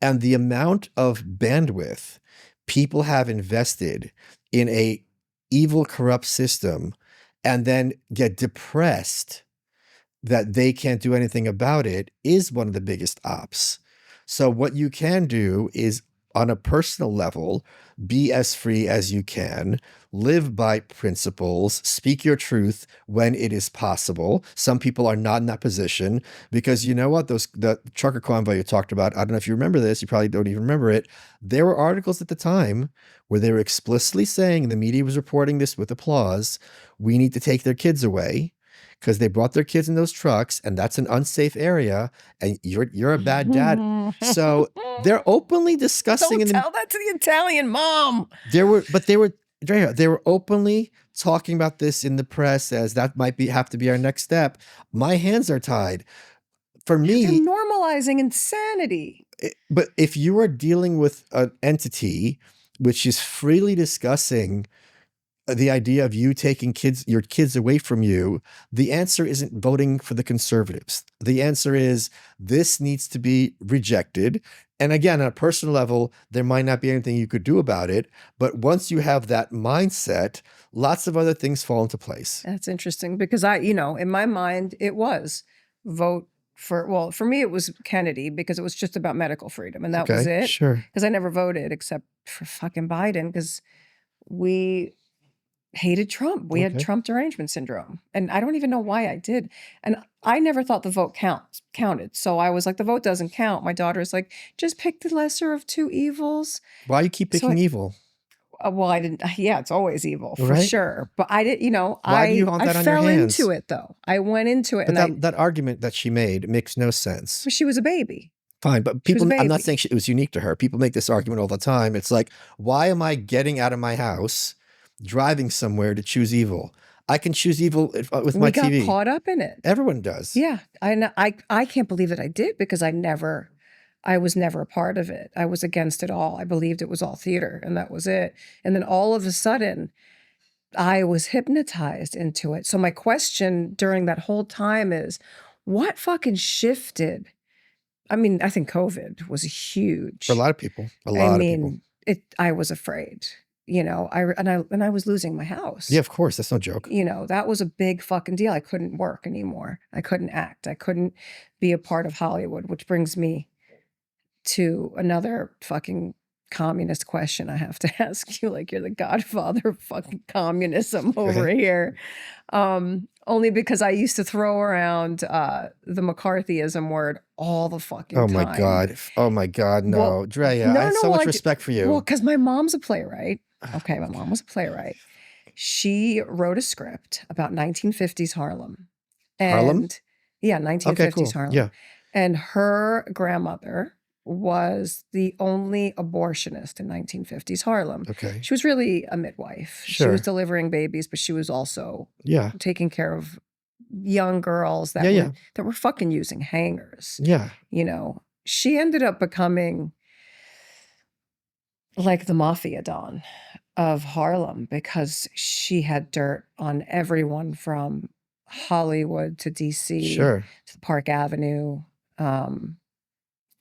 And the amount of bandwidth people have invested in a evil, corrupt system and then get depressed that they can't do anything about it is one of the biggest ops. So what you can do is, on a personal level, be as free as you can, live by principles, speak your truth when it is possible. Some people are not in that position because you know what? The trucker convoy you talked about, I don't know if you remember this, you probably don't even remember it. There were articles at the time where they were explicitly saying, the media was reporting this with applause, we need to take their kids away because they brought their kids in those trucks and that's an unsafe area and you're a bad dad. So they're openly discussing. Don't tell that to the Italian mom. They were openly talking about this in the press as that might have to be our next step. My hands are tied. For me, they're normalizing insanity. But if you are dealing with an entity which is freely discussing the idea of you taking your kids away from you, the answer isn't voting for the conservatives. The answer is this needs to be rejected. And again, on a personal level, there might not be anything you could do about it. But once you have that mindset, lots of other things fall into place. That's interesting because in my mind, it was vote for me, it was Kennedy because it was just about medical freedom. And that was it. Sure. Because I never voted except for fucking Biden because we hated Trump. We had Trump derangement syndrome. And I don't even know why I did. And I never thought the vote counted. So I was like, the vote doesn't count. My daughter's like, just pick the lesser of two evils. Why you keep picking evil? Well, I didn't. Yeah, it's always evil for right? sure. But I didn't, Why do you want that on your hands? I fell into it though. I went into it. But that argument that she made makes no sense. She was a baby. Fine, but people, I'm not saying it was unique to her. People make this argument all the time. It's like, why am I getting out of my house, driving somewhere to choose evil? I can choose evil with my TV. We got caught up in it. Everyone does. Yeah. I can't believe that I did because I was never a part of it. I was against it all. I believed it was all theater and that was it. And then all of a sudden, I was hypnotized into it. So my question during that whole time is, what fucking shifted? I mean, I think COVID was huge. For a lot of people. I mean, I was afraid. I was losing my house. Yeah, of course. That's no joke. That was a big fucking deal. I couldn't work anymore. I couldn't act. I couldn't be a part of Hollywood, which brings me to another fucking communist question I have to ask you. Like, you're the godfather of fucking communism over here. Only because I used to throw around the McCarthyism word all the fucking time. Oh my God. No. Well, Drea, I have so much respect for you. Well, because my mom's a playwright. Okay, my mom was a playwright. She wrote a script about 1950s Harlem. Harlem? Yeah, 1950s okay, cool. Harlem. Yeah. And her grandmother was the only abortionist in 1950s Harlem. Okay. She was really a midwife. Sure. She was delivering babies, but she was also taking care of young girls that were fucking using hangers. Yeah. She ended up becoming like the mafia don of Harlem because she had dirt on everyone from Hollywood to DC to the Park Avenue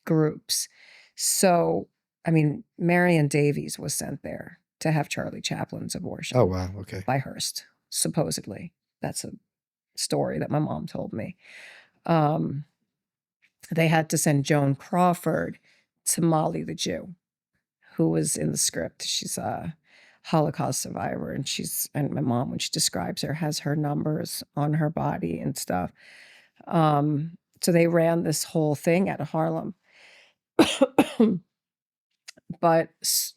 groups. So, I mean, Marion Davies was sent there to have Charlie Chaplin's abortion. Oh, wow. Okay. By Hearst, supposedly. That's a story that my mom told me. They had to send Joan Crawford to Molly the Jew, who was in the script. She's a Holocaust survivor, and my mom, when she describes her, has her numbers on her body and stuff. So they ran this whole thing out of Harlem. But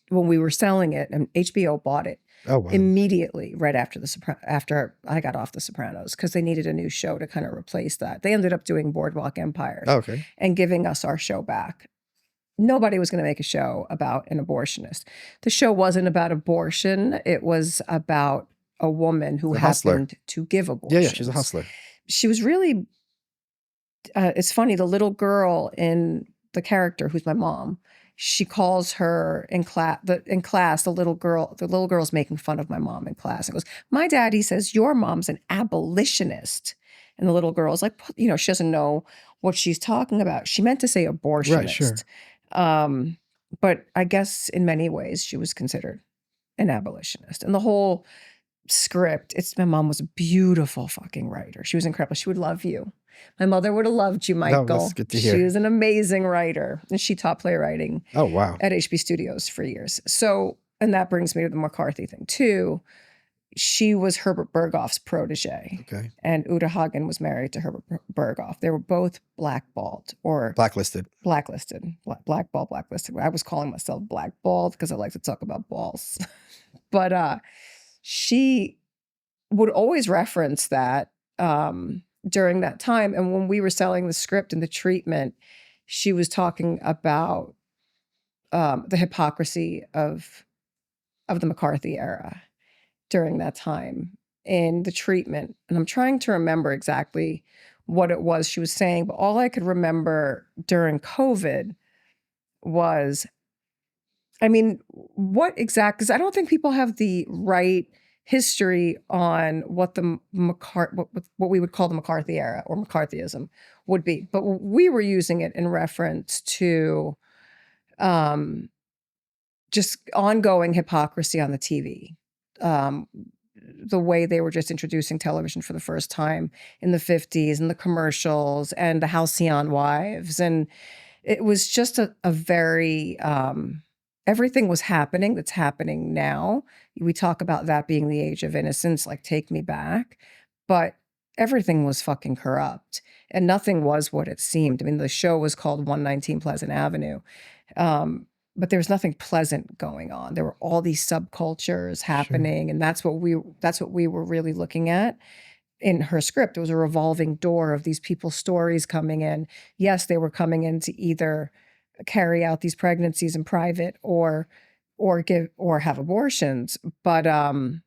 when we were selling it, and HBO bought it immediately right after I got off The Sopranos, because they needed a new show to kind of replace that. They ended up doing Boardwalk Empire and giving us our show back. nobody was going to make a show about an abortionist. The show wasn't about abortion. It was about a woman who happened to give abortions. Yeah, she's a hustler. She was really, it's funny, the little girl in the character, who's my mom, she calls her in class, the little girl's making fun of my mom in class and goes, my daddy says your mom's an abolitionist. And the little girl's like, she doesn't know what she's talking about. She meant to say abortionist. Right, sure. But I guess in many ways she was considered an abolitionist. And the whole script, my mom was a beautiful fucking writer. She was incredible. She would love you. My mother would have loved you, Michael. That's good to hear. She was an amazing writer. And she taught playwriting at HB Studios for years. So, and that brings me to the McCarthy thing too. She was Herbert Berghoff's protege. Okay. And Uta Hagen was married to Herbert Berghoff. They were both blackballed or blacklisted. Blacklisted. Blacklisted. I was calling myself blackballed because I like to talk about balls. But she would always reference that during that time. And when we were selling the script and the treatment, she was talking about the hypocrisy of the McCarthy era during that time in the treatment. And I'm trying to remember exactly what it was she was saying, but all I could remember during COVID was, what exact, because I don't think people have the right history on what what we would call the McCarthy era or McCarthyism would be. But we were using it in reference to just ongoing hypocrisy on the TV. The way they were just introducing television for the first time in the 50s and the commercials and the halcyon wives. And it was just a very, everything was happening that's happening now. We talk about that being the age of innocence, like Take Me Back, but everything was fucking corrupt and nothing was what it seemed. The show was called 119 Pleasant Avenue. But there was nothing pleasant going on. There were all these subcultures happening, and that's what we were really looking at in her script. It was a revolving door of these people's stories coming in. Yes, they were coming in to either carry out these pregnancies in private or have abortions, but and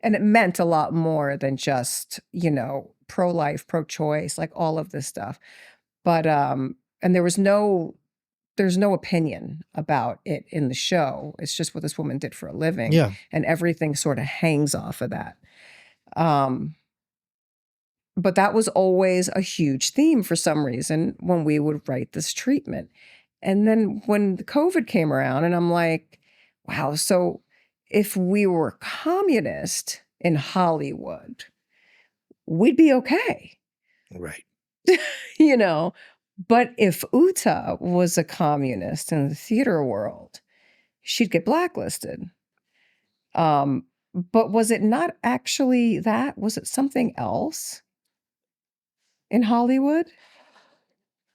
it meant a lot more than just pro-life, pro-choice, like all of this stuff. But and there's no opinion about it in the show. It's just what this woman did for a living. Yeah. And everything sort of hangs off of that. But that was always a huge theme for some reason when we would write this treatment. And then when COVID came around and I'm like, wow, so if we were communist in Hollywood, we'd be okay. Right. But if Uta was a communist in the theater world, she'd get blacklisted. But was it not actually that? Was it something else in Hollywood?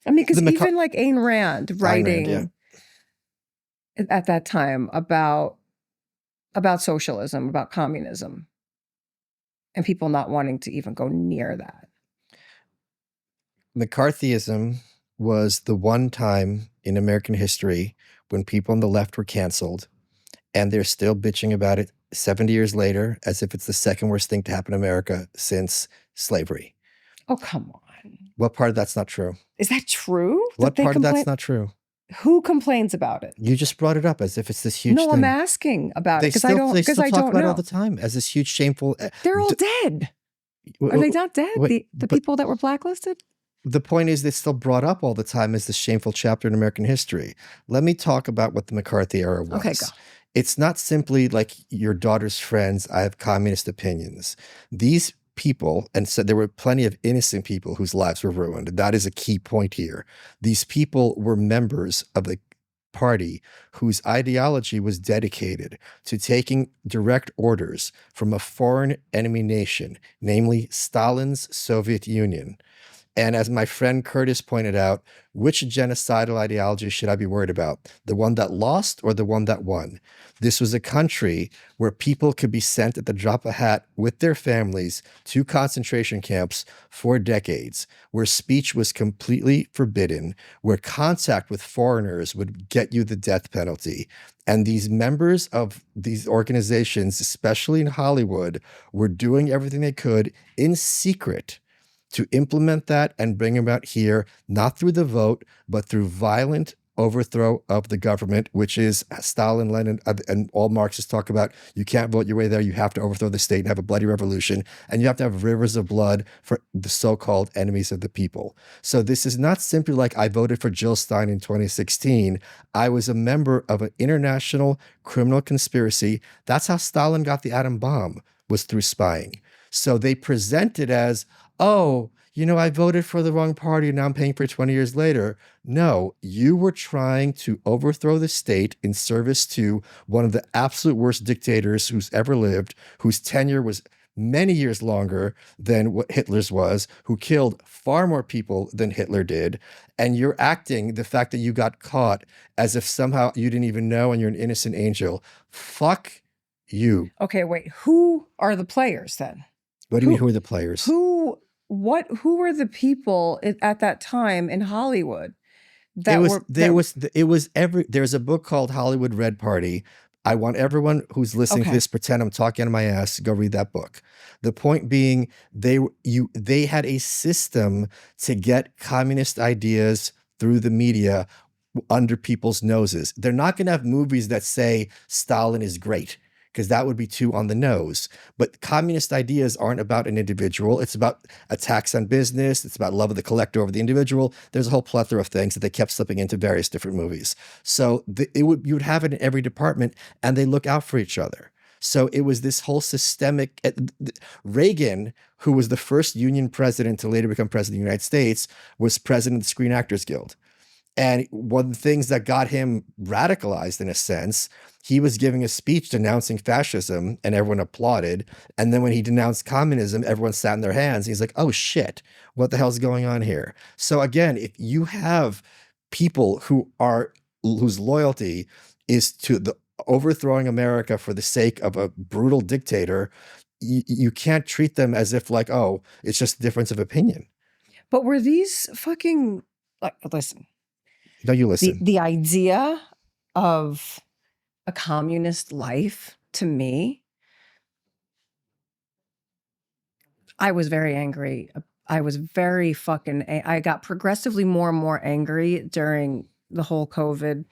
Because even like Ayn Rand writing at that time about socialism, about communism, and people not wanting to even go near that. McCarthyism was the one time in American history when people on the left were canceled, and they're still bitching about it 70 years later as if it's the second worst thing to happen in America since slavery. Oh, come on. What part of that's not true? Is that true? What part of that's not true? Who complains about it? You just brought it up as if it's this huge thing. No, I'm asking about it because I don't talk about know. it all the time as this huge shameful. They're all dead. Are they not dead? The people that were blacklisted? The point is, it's still brought up all the time as this shameful chapter in American history. Let me talk about what the McCarthy era was. Okay, go. It's not simply like your daughter's friends, I have communist opinions. These people, and so there were plenty of innocent people whose lives were ruined. That is a key point here. These people were members of the party whose ideology was dedicated to taking direct orders from a foreign enemy nation, namely Stalin's Soviet Union, And as my friend Curtis pointed out, which genocidal ideology should I be worried about? The one that lost or the one that won? This was a country where people could be sent at the drop of a hat with their families to concentration camps for decades, where speech was completely forbidden, where contact with foreigners would get you the death penalty. And these members of these organizations, especially in Hollywood, were doing everything they could in secret to implement that and bring about here, not through the vote, but through violent overthrow of the government, which is Stalin, Lenin, and all Marxists talk about. You can't vote your way there. You have to overthrow the state and have a bloody revolution. And you have to have rivers of blood for the so-called enemies of the people. So this is not simply like I voted for Jill Stein in 2016. I was a member of an international criminal conspiracy. That's how Stalin got the atom bomb, was through spying. So they present it as, oh, you know, I voted for the wrong party and now I'm paying for it 20 years later. No, you were trying to overthrow the state in service to one of the absolute worst dictators who's ever lived, whose tenure was many years longer than what Hitler's was, who killed far more people than Hitler did. And you're acting the fact that you got caught as if somehow you didn't even know and you're an innocent angel. Fuck you. Okay, wait. Who are the players then? What do you mean, who are the players? Who were the people at that time in Hollywood there's a book called Hollywood Red Party. I want everyone who's listening to this pretend I'm talking out of my ass, go read that book. The point being, they had a system to get communist ideas through the media under people's noses. They're not going to have movies that say Stalin is great, because that would be too on the nose. But communist ideas aren't about an individual. It's about attacks on business. It's about love of the collector over the individual. There's a whole plethora of things that they kept slipping into various different movies. So you would have it in every department, and they look out for each other. So it was this whole systemic. Reagan, who was the first union president to later become president of the United States, was president of the Screen Actors Guild. And one of the things that got him radicalized, in a sense, he was giving a speech denouncing fascism and everyone applauded. And then when he denounced communism, everyone sat in their hands. He's like, oh shit, what the hell's going on here? So again, if you have people whose loyalty is to the overthrowing America for the sake of a brutal dictator, you can't treat them as if like, oh, it's just a difference of opinion. But were these fucking, like, listen. No, you listen. The idea of a communist life, to me, I was very angry. I was very fucking, I got progressively more and more angry during the whole COVID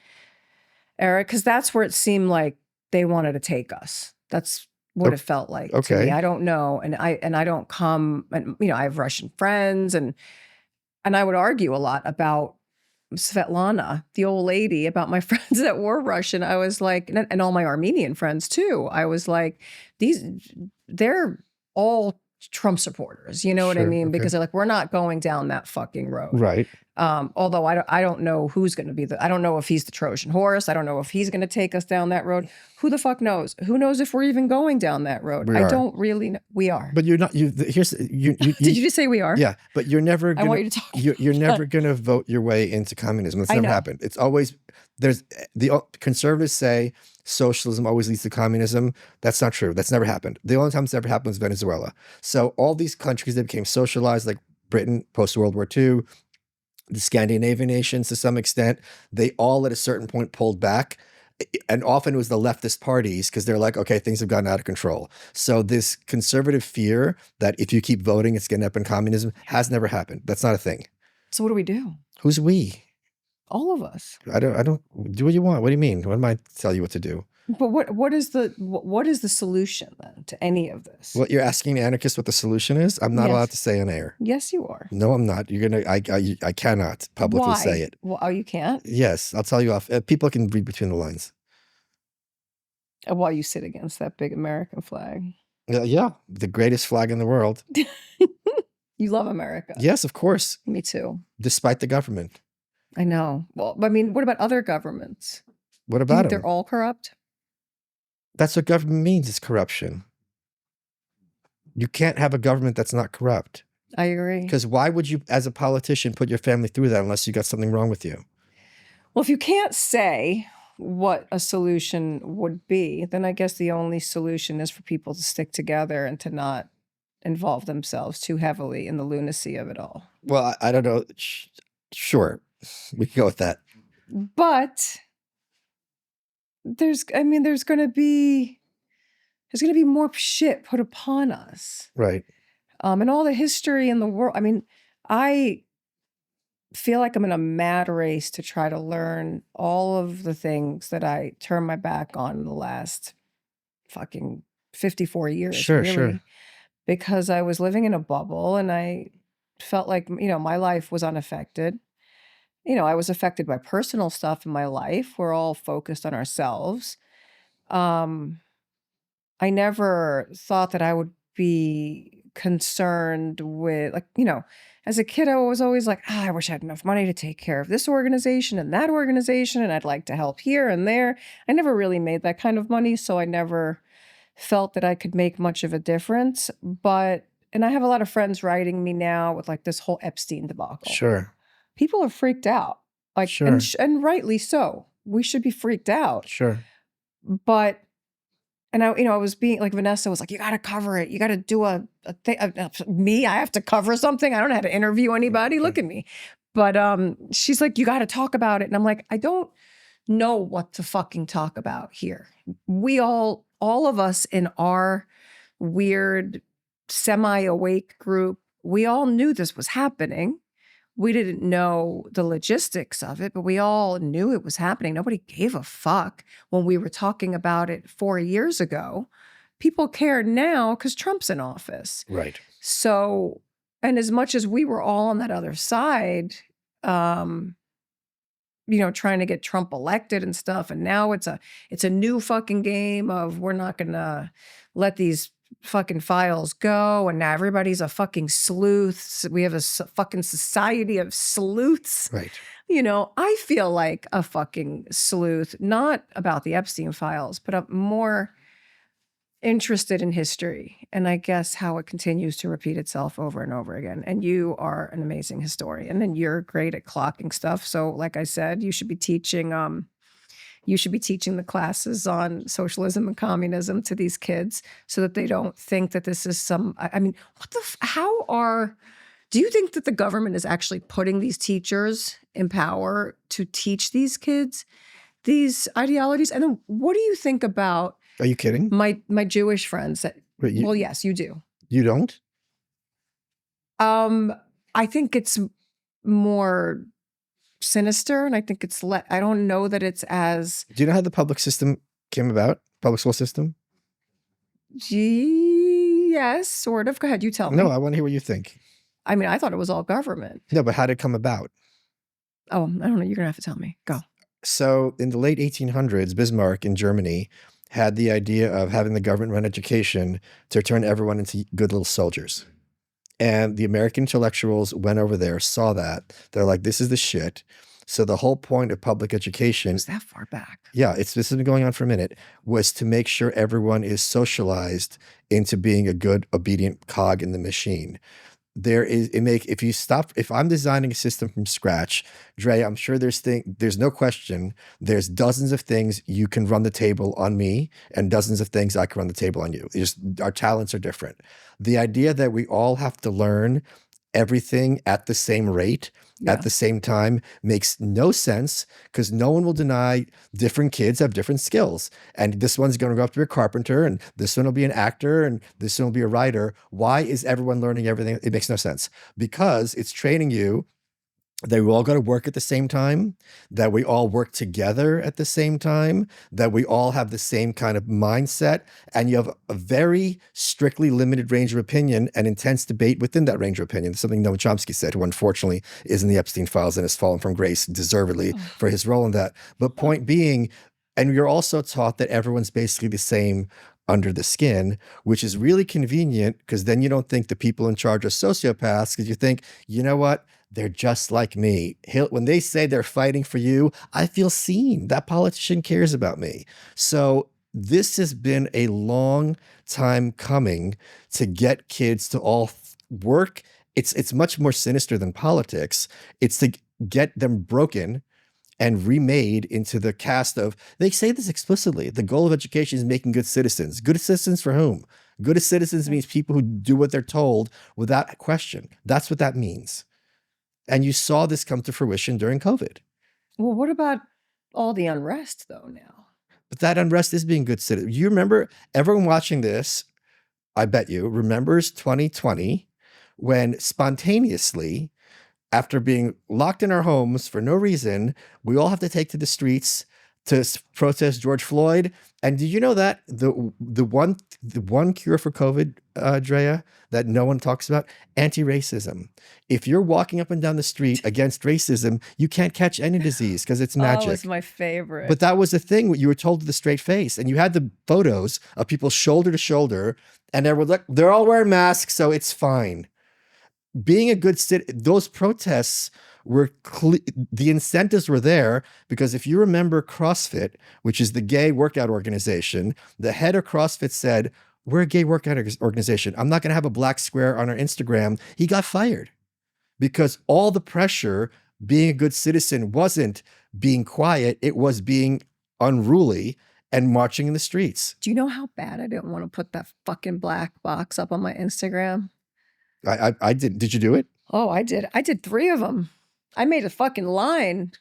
era, because that's where it seemed like they wanted to take us. That's what it felt like to me. I don't know. And I don't come, and you know, I have Russian friends, and I would argue a lot about Svetlana, the old lady, about my friends that were Russian. I was like, and all my Armenian friends too. I was like, they're all Trump supporters. You know what I mean? Because they're like, we're not going down that fucking road. Right. Although I don't know who's going to be I don't know if he's the Trojan horse. I don't know if he's going to take us down that road. Who the fuck knows? Who knows if we're even going down that road? I don't really know. We are. But you're not, Did you just say we are? Yeah, but you're never going I want you to talk. You're never going to vote your way into communism. That's never happened. It's always, the conservatives say socialism always leads to communism. That's not true. That's never happened. The only time it's ever happened was Venezuela. So all these countries that became socialized, like Britain post-World War II, the Scandinavian nations to some extent, they all at a certain point pulled back. And often it was the leftist parties, because they're like, okay, things have gotten out of control. So this conservative fear that if you keep voting, it's going to end up in communism has never happened. That's not a thing. So what do we do? Who's we? All of us. I don't do what you want. What do you mean? What am I to tell you what to do? But what is the solution then to any of this? Well, you're asking an anarchist what the solution is? I'm not allowed to say on air. Yes, you are. No, I'm not. I cannot publicly say it. Well, oh, you can't? Yes, I'll tell you off. People can read between the lines. While you sit against that big American flag. Yeah, the greatest flag in the world. You love America. Yes, of course. Me too. Despite the government. I know. Well, I mean, what about other governments? What about them? They're all corrupt? That's what government means, is corruption. You can't have a government that's not corrupt. I agree. Because why would you, as a politician, put your family through that unless you got something wrong with you? Well, if you can't say what a solution would be, then I guess the only solution is for people to stick together and to not involve themselves too heavily in the lunacy of it all. Well, I don't know. Sure, we can go with that. But there's going to be more shit put upon us. Right. And all the history in the world. I mean, I feel like I'm in a mad race to try to learn all of the things that I turned my back on in the last fucking 54 years. Sure, really, sure. Because I was living in a bubble and I felt like, my life was unaffected. I was affected by personal stuff in my life. We're all focused on ourselves. I never thought that I would be concerned with, as a kid, I was always like, I wish I had enough money to take care of this organization and that organization, and I'd like to help here and there. I never really made that kind of money, so I never felt that I could make much of a difference. And I have a lot of friends writing me now with this whole Epstein debacle. Sure. People are freaked out, Sure. and rightly so. We should be freaked out. Sure. But, and I was being Vanessa was like, you got to cover it. You got to do a thing. Me, I have to cover something. I don't know how to interview anybody. Look at me. But she's like, you got to talk about it. And I'm like, I don't know what to fucking talk about here. We all of us in our weird semi-awake group, we all knew this was happening. We didn't know the logistics of it, but we all knew it was happening. Nobody gave a fuck when we were talking about it 4 years ago. People care now because Trump's in office. Right. So, and as much as we were all on that other side, trying to get Trump elected and stuff, and now it's a new fucking game of we're not gonna let these fucking files go, and now everybody's a fucking sleuth. We have a fucking society of sleuths. Right. I feel like a fucking sleuth, not about the Epstein files, but I'm more interested in history, and I guess how it continues to repeat itself over and over again. And you are an amazing historian, and you're great at clocking stuff. So, like I said, you should be teaching the classes on socialism and communism to these kids so that they don't think that this is some, do you think that the government is actually putting these teachers in power to teach these kids these ideologies? And then what do you think about, are you kidding? My Jewish friends that, well, yes, you do. You don't? I think it's more sinister, and I think it's I don't know that it's as. Do you know how the public system came about? Public school system? Yes, sort of. Go ahead, you tell me. No, I want to hear what you think. I mean, I thought it was all government. No, but how did it come about? Oh, I don't know. You're gonna have to tell me. Go. So in the late 1800s, Bismarck in Germany had the idea of having the government run education to turn everyone into good little soldiers. And the American intellectuals went over there, saw that. They're like, this is the shit. So the whole point of public education— was that far back? Yeah, this has been going on for a minute, was to make sure everyone is socialized into being a good, obedient cog in the machine. If I'm designing a system from scratch, Drea, I'm sure there's no question, there's dozens of things you can run the table on me and dozens of things I can run the table on you. Our talents are different. The idea that we all have to learn everything at the same rate, at the same time, makes no sense, because no one will deny different kids have different skills. And this one's going to grow up to be a carpenter, and this one will be an actor, and this one will be a writer. Why is everyone learning everything? It makes no sense, because it's training you that we all got to work at the same time, that we all work together at the same time, that we all have the same kind of mindset, and you have a very strictly limited range of opinion and intense debate within that range of opinion. That's something Noam Chomsky said, who unfortunately is in the Epstein files and has fallen from grace deservedly for his role in that. But point being, and you're also taught that everyone's basically the same under the skin, which is really convenient, because then you don't think the people in charge are sociopaths, because you think, you know what? They're just like me. When they say they're fighting for you, I feel seen. That politician cares about me. So this has been a long time coming to get kids to all work it's much more sinister than politics. It's to get them broken and remade into the cast of, they say this explicitly, the goal of education is making good citizens. Good citizens for whom? Good citizens means people who do what they're told without question. That's what that means. And you saw this come to fruition during COVID. Well, what about all the unrest though now? But that unrest is being good citizens. You remember, everyone watching this, I bet you, remembers 2020 when spontaneously, after being locked in our homes for no reason, we all have to take to the streets to protest George Floyd. And did you know that the one cure for COVID, Drea, that no one talks about? Anti-racism. If you're walking up and down the street against racism, you can't catch any disease because it's magic. Oh, it's my favorite. But that was the thing you were told with a straight face. And you had the photos of people shoulder to shoulder, and they were like, they're all wearing masks, so it's fine. Being a good those protests were the incentives were there because if you remember CrossFit, which is the gay workout organization, the head of CrossFit said, we're a gay workout organization. I'm not going to have a black square on our Instagram. He got fired because all the pressure being a good citizen wasn't being quiet. It was being unruly and marching in the streets. Do you know how bad I didn't want to put that fucking black box up on my Instagram? I did. Did you do it? Oh, I did. I did 3 of them. I made a fucking line.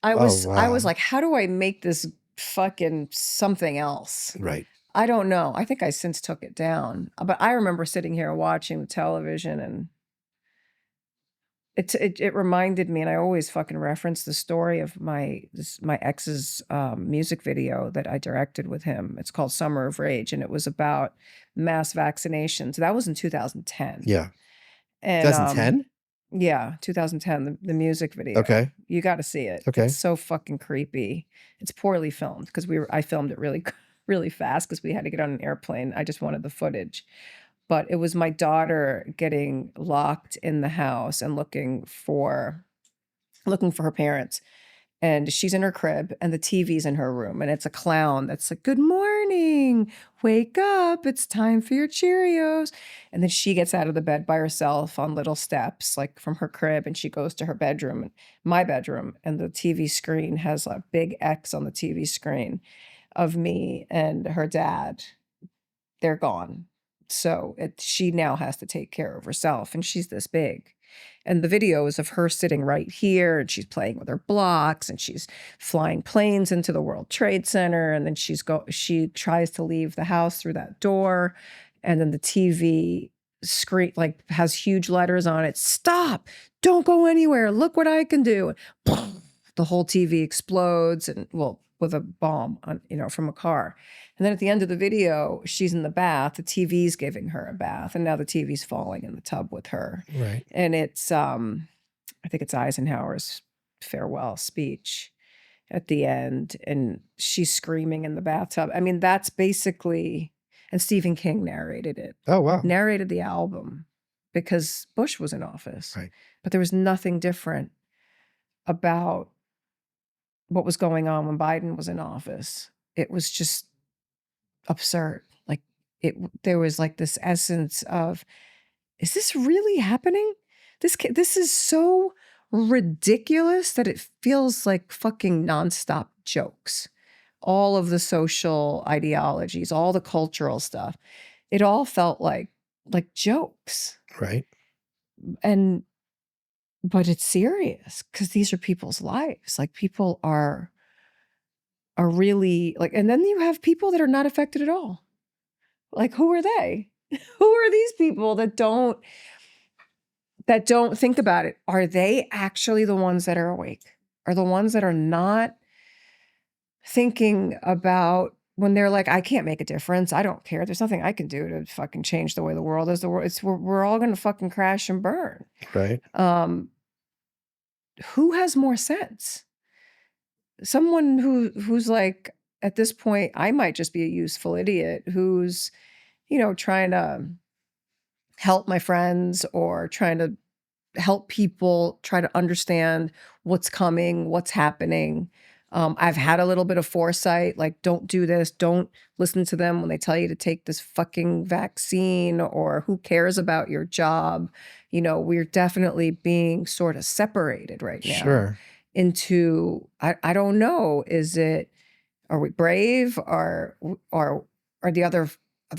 I was like, how do I make this fucking something else? Right. I don't know. I think I since took it down. But I remember sitting here watching the television, and it reminded me, and I always fucking reference the story of my ex's music video that I directed with him. It's called Summer of Rage, and it was about mass vaccinations. That was in 2010. Yeah. And, 2010? Yeah, 2010, the music video. Okay. You got to see it. Okay. It's so fucking creepy. It's poorly filmed because I filmed it really, really fast because we had to get on an airplane. I just wanted the footage. But it was my daughter getting locked in the house and looking for her parents. And she's in her crib and the TV's in her room, and it's a clown that's like, good morning, wake up, it's time for your Cheerios. And then she gets out of the bed by herself on little steps, like from her crib, and she goes to her bedroom, my bedroom, and the TV screen has a big X on the TV screen of me and her dad. They're gone. So she now has to take care of herself, and she's this big. And the video is of her sitting right here, and she's playing with her blocks, and she's flying planes into the World Trade Center. And then she tries to leave the house through that door. And then the TV screen like has huge letters on it. Stop, don't go anywhere. Look what I can do. The whole TV explodes, and with a bomb on, from a car. And then at the end of the video, she's in the bath. The TV's giving her a bath, and now the TV's falling in the tub with her. Right. And it's, I think it's Eisenhower's farewell speech at the end, and she's screaming in the bathtub. I mean, that's basically, and Stephen King narrated it. Oh, wow. Narrated the album because Bush was in office. Right. But there was nothing different about what was going on when Biden was in office. It was just absurd. Like there was like this essence of, is this really happening? This is so ridiculous that it feels like fucking nonstop jokes. All of the social ideologies, all the cultural stuff, it all felt like jokes. Right. But it's serious because these are people's lives. Like people are really like, and then you have people that are not affected at all. Like, who are they? Who are these people that don't think about it? Are they actually the ones that are awake? Are the ones that are not thinking about when they're like, I can't make a difference. I don't care. There's nothing I can do to fucking change the way the world is. We're all going to fucking crash and burn. Right. Who has more sense? Someone who's like, at this point, I might just be a useful idiot who's, trying to help my friends or trying to help people try to understand what's coming, what's happening. I've had a little bit of foresight, like, don't do this. Don't listen to them when they tell you to take this fucking vaccine, or who cares about your job? we're definitely being sort of separated right now Sure. into, I don't know, are we brave? Are the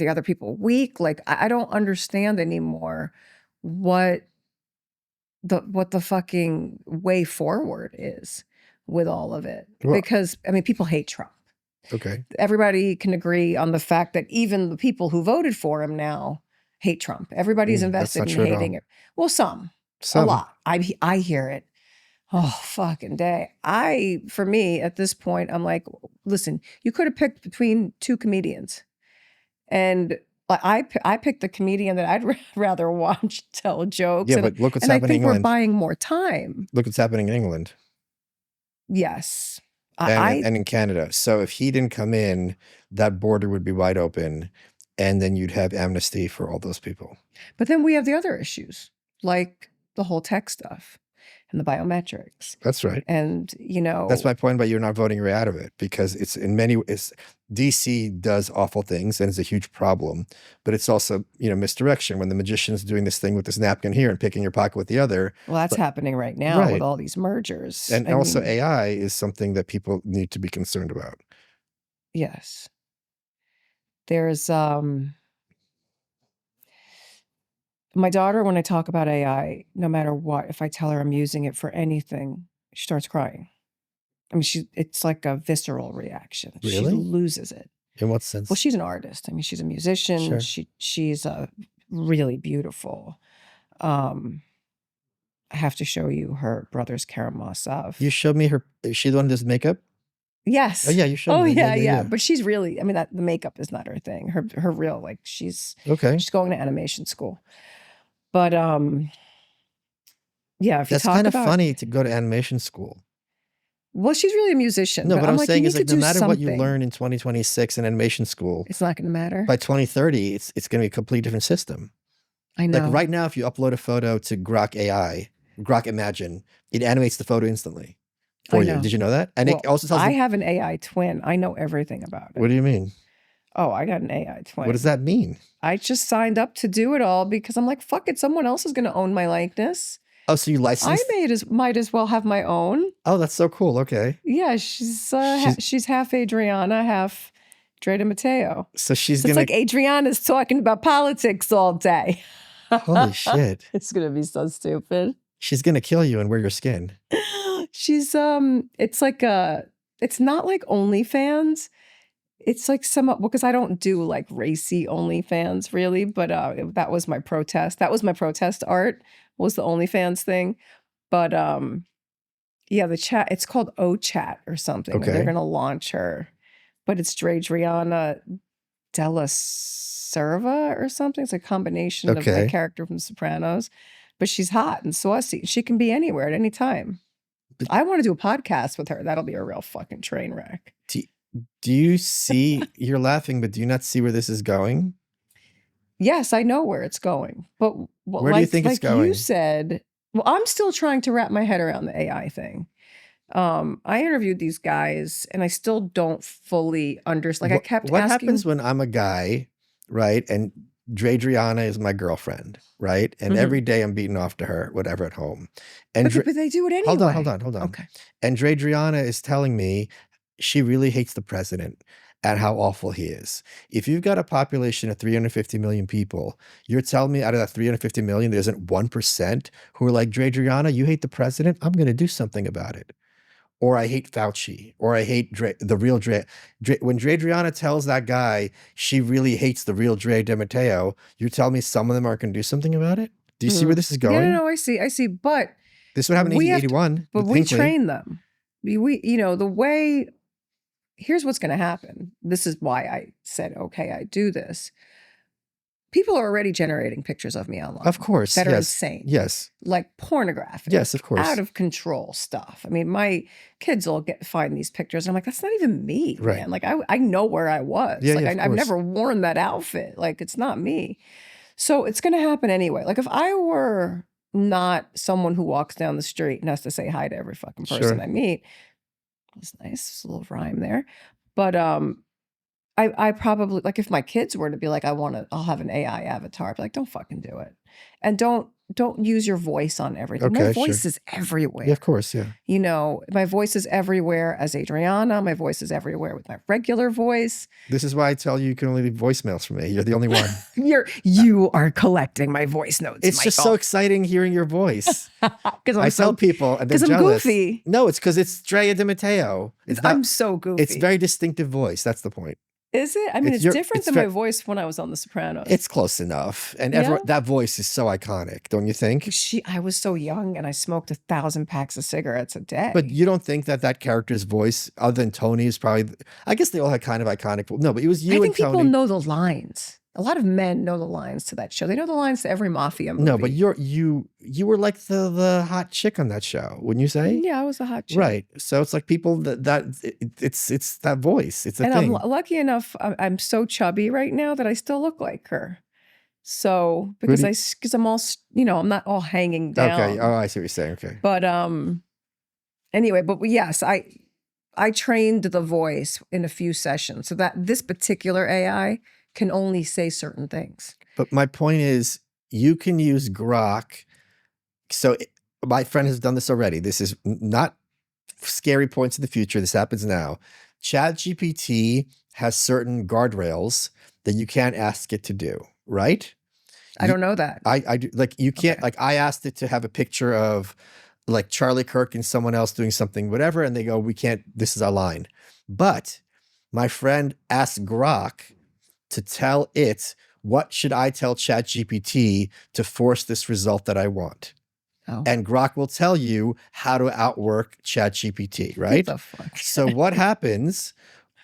other people weak? Like, I don't understand anymore what the fucking way forward is with all of it. Well- Because, I mean, people hate Trump. Okay. Everybody can agree on the fact that even the people who voted for him now hate Trump. Everybody's that's invested not in true at all. hating it. Well, some. Some. A lot. I hear it. Oh, fucking day. For me, at this point, I'm like, listen, you could have picked between two comedians. And I picked the comedian that I'd rather watch tell jokes. Yeah, but look what's and I happening think in we're England. buying more time. Look what's happening in England Yes. and in Canada. So if he didn't come in, that border would be wide open, and then you'd have amnesty for all those people. But then we have the other issues, like the whole tech stuff and the biometrics. That's right. And, That's my point about you're not voting your way out of it, because it's in many ways, DC does awful things and it's a huge problem, but it's also, misdirection when the magician's doing this thing with this napkin here and picking your pocket with the other. Well, that's happening right now Right. with all these mergers. And also AI is something that people need to be concerned about. Yes. There's, my daughter, when I talk about AI, no matter what, if I tell her I'm using it for anything, she starts crying. I mean, it's like a visceral reaction. She Really? loses it. In what sense? Well, she's an artist. I mean, she's a musician. Sure. She's really beautiful. I have to show you her brother's Karamazov. You showed me her. Is she the one who does makeup? Yes. Oh yeah, you showed Oh me. yeah. But she's really, I mean, the makeup is not her thing. Her real, like, she's Okay. going to animation school. But yeah, if you That's talk kind of about, funny to go to animation school. well, she's really a musician. No, but I'm like, saying you is need like to no do matter what you something. learn in 2026 in animation school, It's not going to matter. by 2030, it's going to be a completely different system. I know. Like right now, if you upload a photo to Grok AI, Grok Imagine, it animates the photo instantly for I you. know. Did you know that? And it Well, also tells I you, have an AI twin. I know everything about it. what do you mean? Oh, I got an AI twin. What does that mean? I just signed up to do it all because I'm like, fuck it, someone else is going to own my likeness. Oh, so you I licensed? might as well have my own. Oh, that's so cool. Okay. Yeah, she's half Adriana, half Drea Matteo. So she's So it's going like Adriana's talking about politics all day. holy shit. It's gonna be so stupid. She's going to kill you and wear your skin. She's it's like it's not like OnlyFans. It's like because I don't do like racy OnlyFans really, but that was my protest. That was my protest art, was the OnlyFans thing. But yeah, the chat, it's called O-Chat or something. Okay. They're gonna launch her. But it's Adriana Della Serva or something. It's a combination of Okay. the character from Sopranos. But she's hot and saucy. She can be anywhere at any time. I want to do a podcast with her. That'll be a real fucking train wreck. Do you see, you're laughing, but do you not see where this is going? Yes, I know where it's going. But Where do you think it's going? You said, well, I'm still trying to wrap my head around the AI thing. I interviewed these guys and I still don't fully understand. Like I kept What asking. happens when I'm a guy, right? And Adriana is my girlfriend, right? And every day I'm beating off to her, whatever, at home. And But they do it anyway. hold on. Okay. And Adriana is telling me she really hates the president and how awful he is. If you've got a population of 350 million people, you're telling me out of that 350 million, there isn't 1% who are like, Adriana, you hate the president? I'm going to do something about it. Or I hate Fauci, or I hate the real Drea. When Adriana tells that guy she really hates the real Drea de Matteo, you're telling me some of them aren't going to do something about it? Do you see where this is going? Yeah, no, I see. But This would happen in 1881. but we train them. The way, here's what's going to happen. This is why I said, okay, I do this. People are already generating pictures of me online. Of course. That are yes. insane. Yes. Like pornographic. Yes, of course. Out of control stuff. I mean, my kids will find these pictures and I'm like, that's not even me, Right. man. Like I know where I was. Yeah, like yeah, of I've course. never worn that outfit. Like it's not me. So it's going to happen anyway. Like if I were not someone who walks down the street and has to say hi to every fucking person Sure. I meet, it's nice. It's a little rhyme there. But I probably, like if my kids were to be like, I'll have an AI avatar, I'd be like, don't fucking do it. And don't don't use your voice on everything. Okay, My voice sure. is everywhere. Yeah, of course, yeah. You know, my voice is everywhere as Adriana. My voice is everywhere with my regular voice. This is why I tell you can only leave voicemails from me. You're the only one. You are collecting my voice notes. It's just so exciting hearing your voice. Because I tell people, and they're I'm jealous. goofy. No, it's because it's Drea de Matteo. I'm so goofy. It's very distinctive voice. That's the point. Is it? I mean, it's different than my voice when I was on The Sopranos. It's close enough. And that voice is so iconic, don't you think? I was so young and I smoked 1,000 packs of cigarettes a day. But you don't think that character's voice, other than Tony, is probably, I guess they all had kind of iconic. No, but it was you and Tony. I think people know the lines. A lot of men know the lines to that show. They know the lines to every mafia movie. No, but you were like the hot chick on that show, wouldn't you say? Yeah, I was a hot chick. Right. So it's like people it's that voice. It's a thing. And I'm lucky enough. I'm so chubby right now that I still look like her. So because I'm all, you know, I'm not all hanging down. Okay. Oh, I see what you're saying. Okay. But anyway, but yes, I trained the voice in a few sessions so that this particular AI can only say certain things. But my point is, you can use Grok. So my friend has done this already. This is not scary points in the future. This happens now. ChatGPT has certain guardrails that you can't ask it to do, right? I don't know that. I do, like, you can't, like, I asked it to have a picture of like Charlie Kirk and someone else doing something, whatever, and they go, we can't, this is our line. But my friend asked Grok to tell it, what should I tell ChatGPT to force this result that I want? Oh. And Grok will tell you how to outwork ChatGPT, right? What the fuck? So what happens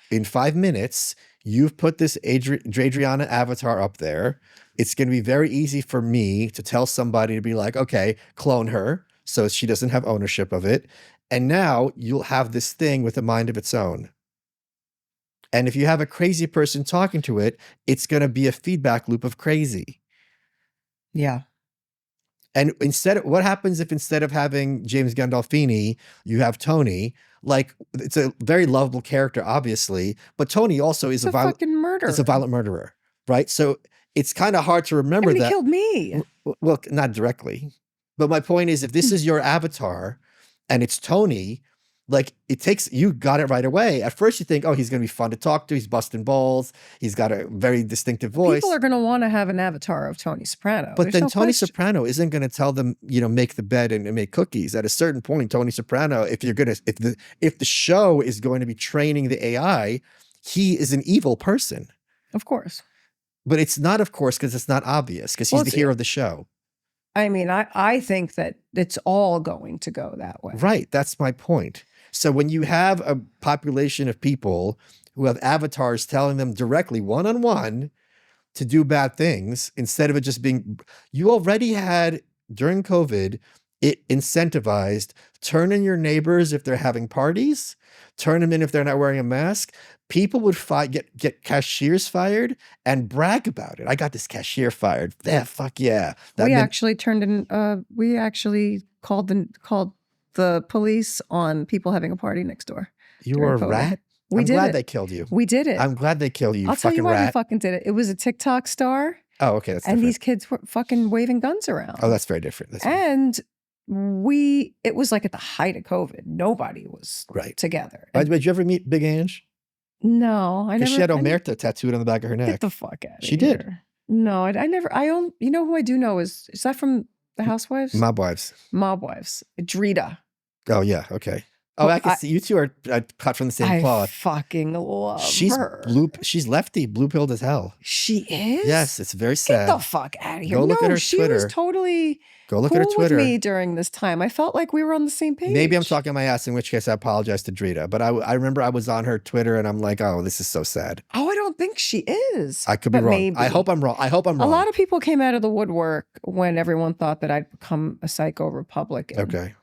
in 5 minutes, you've put this Adriana avatar up there. It's going to be very easy for me to tell somebody to be like, okay, clone her so she doesn't have ownership of it. And now you'll have this thing with a mind of its own. And if you have a crazy person talking to it, it's going to be a feedback loop of crazy. Yeah. And what happens if instead of having James Gandolfini, you have Tony? Like, it's a very lovable character, obviously, but Tony also is a violent fucking murderer. It's a violent murderer, right? So it's kind of hard to remember that. He killed me. Well, not directly. But my point is, if this is your avatar and it's Tony, like, you got it right away. At first you think, oh, he's going to be fun to talk to. He's busting balls. He's got a very distinctive voice. People are going to want to have an avatar of Tony Soprano. But then Tony Soprano isn't going to tell them, you know, make the bed and make cookies. At a certain point, Tony Soprano, if the show is going to be training the AI, he is an evil person. Of course. But it's not, of course, because it's not obvious, because he's the hero of the show. I mean, I think that it's all going to go that way. Right. That's my point. So when you have a population of people who have avatars telling them directly one-on-one to do bad things, instead of it just being, you already had during COVID, it incentivized turn in your neighbors if they're having parties, turn them in if they're not wearing a mask. People would get cashiers fired and brag about it. I got this cashier fired. Yeah, fuck yeah. We actually called the police on people having a party next door. You were a rat? I'm glad they killed you. We did it. I'm glad they killed you, I'll tell you why rat. we fucking did it. It was a TikTok star. Oh, okay. That's and different. These kids were fucking waving guns around. Oh, that's very different. It was like at the height of COVID. Nobody was together. Did you ever meet Big Ange? No, I never. She had Omerta tattooed on the back of her neck. Get the fuck out of here. She did. No, I never. You know who I do know is that from The Housewives? Mob Wives. Drea. Oh, yeah. Okay. Oh, I can see you two are cut from the same cloth. I fucking love her. She's lefty, blue-pilled as hell. She is? Yes, it's very sad. Get the fuck out of here. Go look at her she Twitter. Was totally Go look at her Twitter. With me during this time. I felt like we were on the same page. Maybe I'm talking my ass, in which case I apologize to Drea. But I remember I was on her Twitter and I'm like, oh, this is so sad. Oh, I don't think she is. I could be wrong. Maybe. I hope I'm wrong. A lot of people came out of the woodwork when everyone thought that I'd become a psycho Republican. Okay.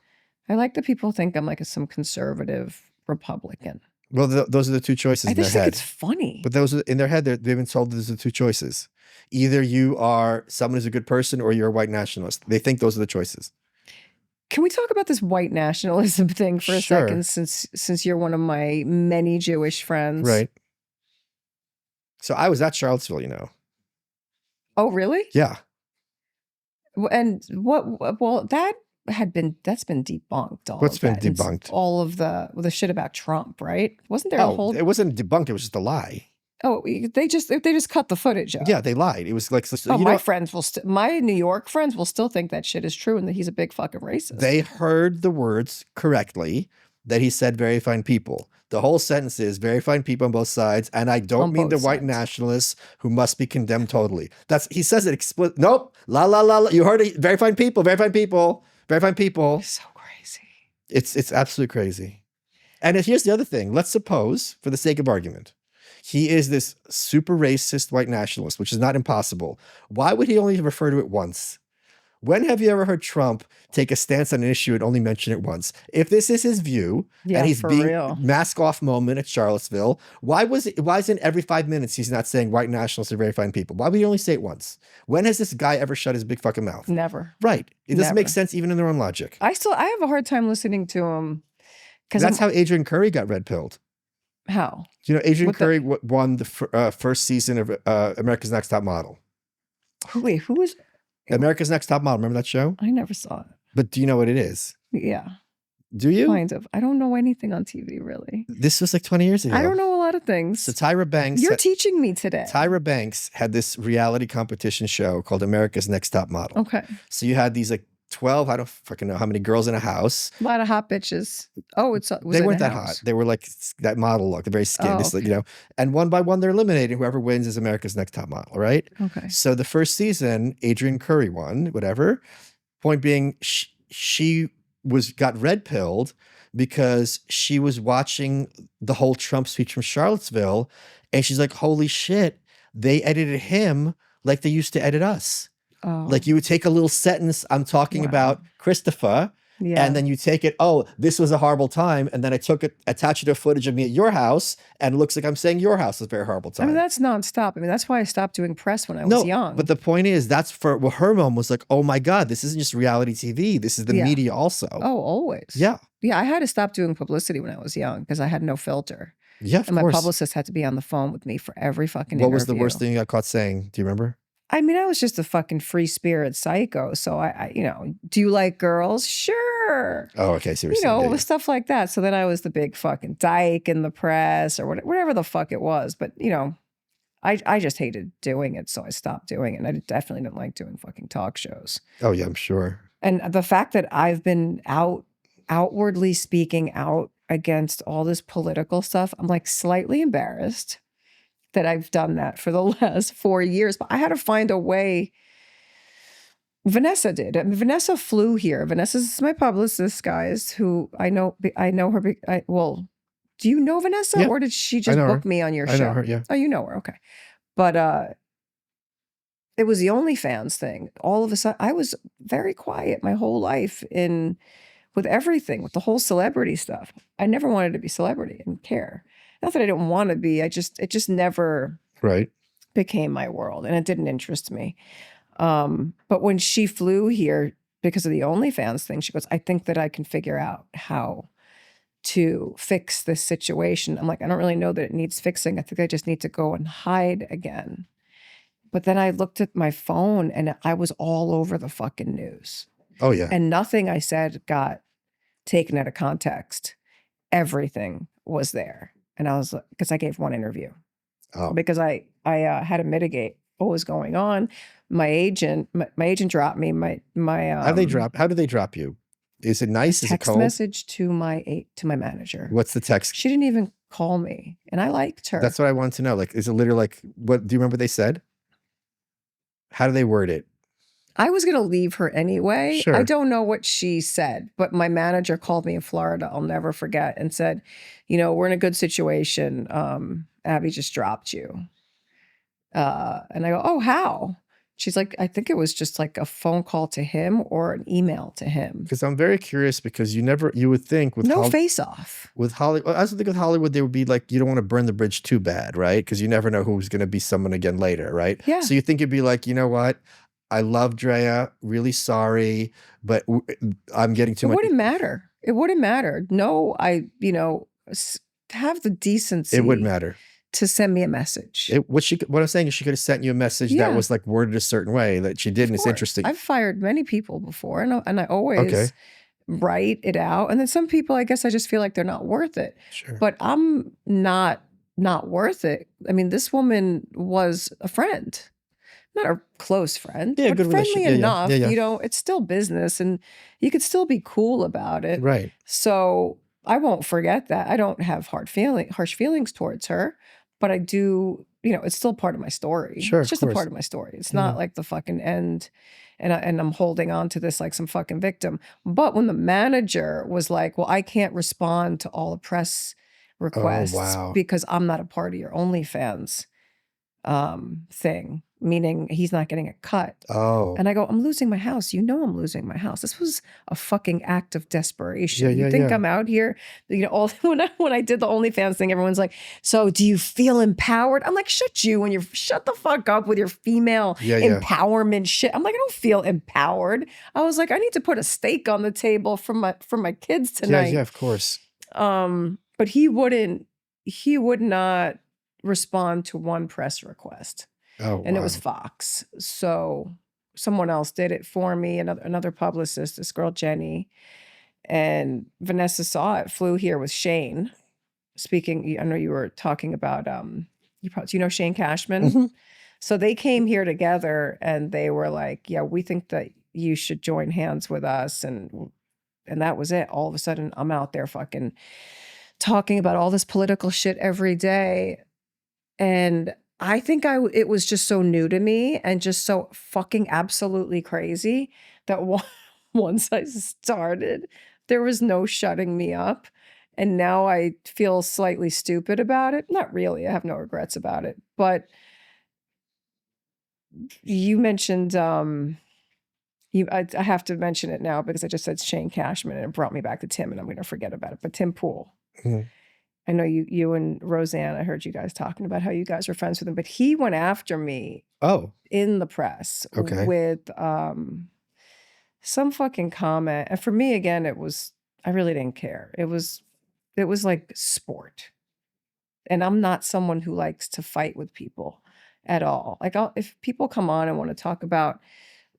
I like that people think I'm like some conservative Republican. Well, those are the two choices in their head. I think it's funny. But those are, in their head, they've been told those are the two choices. Either you are someone who's a good person or you're a white nationalist. They think those are the choices. Can we talk about this white nationalism thing for a second, since you're one of my many Jewish friends? Right. So I was at Charlottesville, you know. Oh, really? Yeah. And that's been debunked. What's been debunked? All of the shit about Trump, right? Wasn't there a whole? It wasn't debunked. It was just a lie. Oh, they just cut the footage out. Yeah, they lied. It was like, my New York friends will still think that shit is true and that he's a big fucking racist. They heard the words correctly that he said very fine people. The whole sentence is very fine people on both sides, and I don't mean the white nationalists who must be condemned totally. He says it explicitly. Nope. La la la la. You heard it. Very fine people. Very fine people. Very fine people. It's so crazy. It's absolutely crazy. And here's the other thing. Let's suppose, for the sake of argument, he is this super racist white nationalist, which is not impossible. Why would he only refer to it once? When have you ever heard Trump take a stance on an issue and only mention it once? If this is his view, and he's being mask off moment at Charlottesville, why isn't every 5 minutes he's not saying white nationalists are very fine people? Why would he only say it once? When has this guy ever shut his big fucking mouth? Never. Right. It doesn't make sense even in their own logic. I have a hard time listening to him. That's how Adrian Curry got red-pilled. How? Do you know Adrian Curry won the first season of America's Next Top Model? Wait, who was... America's Next Top Model. Remember that show? I never saw it. But do you know what it is? Yeah. Do you? Kind of. I don't know anything on TV, really. This was like 20 years ago. I don't know a lot of things. So Tyra Banks... You're teaching me today. Tyra Banks had this reality competition show called America's Next Top Model. Okay. So you had these like 12, I don't fucking know how many girls in a house. A lot of hot bitches. Oh, they weren't that hot. They were like that model look, the very skinny, and one by one they're eliminated. Whoever wins is America's Next Top Model, right? Okay. So the first season, Adrian Curry won, whatever. Point being, she got red pilled because she was watching the whole Trump speech from Charlottesville, and she's like, holy shit, they edited him like they used to edit us. Oh. Like you would take a little sentence, I'm talking about Christopher, and then you take it, this was a horrible time, and then I attached it to footage of me at your house, and it looks like I'm saying your house was a very horrible time. I mean, that's nonstop. I mean, that's why I stopped doing press when I was young. But the point is, her mom was like, oh my God, this isn't just reality TV. This is the media also. Oh, always. Yeah. Yeah, I had to stop doing publicity when I was young because I had no filter. Yeah, of course. My publicist had to be on the phone with me for every fucking interview. What was the worst thing you got caught saying? Do you remember? I mean, I was just a fucking free spirit psycho. So I do you like girls? Sure. Oh, okay. Seriously. Stuff like that. So then I was the big fucking dyke in the press or whatever the fuck it was. But, I just hated doing it. So I stopped doing it. And I definitely didn't like doing fucking talk shows. Oh, yeah, I'm sure. And the fact that I've been outwardly speaking out against all this political stuff, I'm like slightly embarrassed that I've done that for the last 4 years, but I had to find a way. Vanessa did. I mean, Vanessa flew here. Vanessa's my publicist, guys, who I know her. Do you know Vanessa, or did she just book me on your show? I know her, yeah. Oh, you know her, okay. But it was the OnlyFans thing. All of a sudden, I was very quiet my whole life with everything, with the whole celebrity stuff. I never wanted to be celebrity and care. Not that I didn't want to be. It just never became my world, and it didn't interest me. But when she flew here because of the OnlyFans thing, she goes, I think that I can figure out how to fix this situation. I'm like, I don't really know that it needs fixing. I think I just need to go and hide again. But then I looked at my phone and I was all over the fucking news. Oh, yeah. And nothing I said got taken out of context. Everything was there. And I was like, because I gave one interview. Oh. Because I had to mitigate what was going on. My agent dropped me. How do they drop you? Is it nice? Is it cold? Text message to my manager. What's the text? She didn't even call me, and I liked her. That's what I wanted to know. Like, is it literally like what? Do you remember what they said? How do they word it? I was going to leave her anyway. Sure. I don't know what she said, but my manager called me in Florida. I'll never forget, and said, we're in a good situation. Abby just dropped you. And I go, oh, how? She's like, I think it was just like a phone call to him or an email to him. Because I'm very curious, because you would think with face off. With Hollywood, I also think with Hollywood, they would be like, you don't want to burn the bridge too bad, right? Because you never know who's going to be someone again later, right? Yeah. So you think it'd be like, you know what? I love Drea, really sorry, but I'm getting too much. It wouldn't matter. It wouldn't matter. No, have the decency. It would matter. to send me a message. What I'm saying is she could have sent you a message that was like worded a certain way that she did, and it's interesting. I've fired many people before, and I always write it out. And then some people, I guess I just feel like they're not worth it. Sure. But I'm not worth it. I mean, this woman was a friend. Not a close friend, but good friendly enough. Yeah. You know, it's still business and you could still be cool about it. Right. So I won't forget that. I don't have harsh feelings towards her, but I do, you know, it's still part of my story. Sure, it's just a part of my story. It's not like the fucking end and I'm holding on to this like some fucking victim. But when the manager was like, well, I can't respond to all the press requests because I'm not a part of your OnlyFans thing, meaning he's not getting a cut. And I go, I'm losing my house. You know, I'm losing my house. This was a fucking act of desperation. You think I'm out here? You know, when I did the OnlyFans thing, everyone's like, so do you feel empowered? I'm like, shut the fuck up with your female empowerment shit. I'm like, I don't feel empowered. I was like, I need to put a steak on the table for my kids tonight. Yeah, of course. But he would not respond to one press request. And it was Fox. So someone else did it for me, another publicist, this girl Jenny. And Vanessa saw it, flew here with Shane. Speaking, I know you were talking about do you know Shane Cashman? Mm-hmm. So they came here together and they were like, yeah, we think that you should join hands with us. And that was it. All of a sudden I'm out there fucking talking about all this political shit every day. And I think it was just so new to me and just so fucking absolutely crazy that once I started, there was no shutting me up. And now I feel slightly stupid about it. Not really. I have no regrets about it. But you mentioned, I have to mention it now because I just said Shane Cashman and it brought me back to Tim and I'm going to forget about it. But Tim Pool. Mm-hmm. I know you and Roseanne, I heard you guys talking about how you guys were friends with him, but he went after me in the press with some fucking comment. And for me, again, I really didn't care. It was like sport. And I'm not someone who likes to fight with people at all. Like if people come on and want to talk about,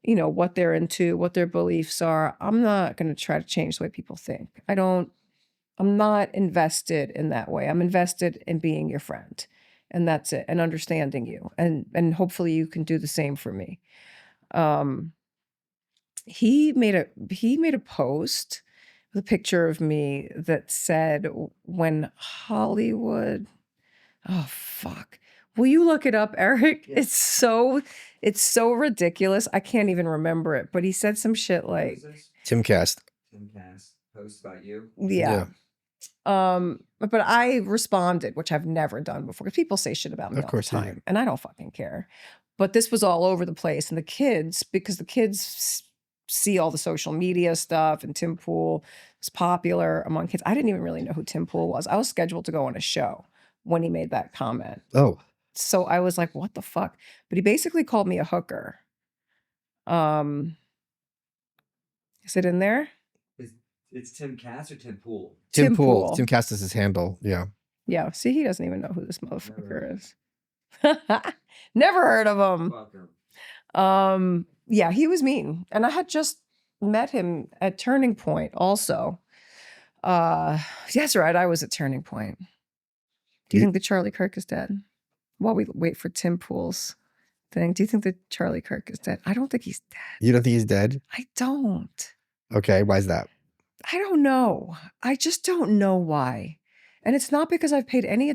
you know, what they're into, what their beliefs are, I'm not going to try to change the way people think. I'm not invested in that way. I'm invested in being your friend. And that's it. And understanding you. And hopefully you can do the same for me. He made a post with a picture of me that said, when Hollywood, oh fuck. Will you look it up, Eric? Yeah. It's so ridiculous. I can't even remember it. But he said some shit like Timcast post about you. Yeah. But I responded, which I've never done before. Because people say shit about me all the time, and I don't fucking care. But this was all over the place, and because the kids see all the social media stuff, and Tim Pool was popular among kids. I didn't even really know who Tim Pool was. I was scheduled to go on a show when he made that comment. Oh, so I was like, "What the fuck?" But he basically called me a hooker. Is it in there? It's Tim Cass or Tim Pool? Tim Pool. Tim Cass is his handle. Yeah. Yeah. See, he doesn't even know who this motherfucker is. Never heard of him. Yeah, he was mean. And I had just met him at Turning Point also. That's right. I was at Turning Point. Do you think that Charlie Kirk is dead? While we wait for Tim Pool's thing, do you think that Charlie Kirk is dead? I don't think he's dead. You don't think he's dead? I don't. Okay. Why is that? I don't know. I just don't know why. And it's not because I've paid no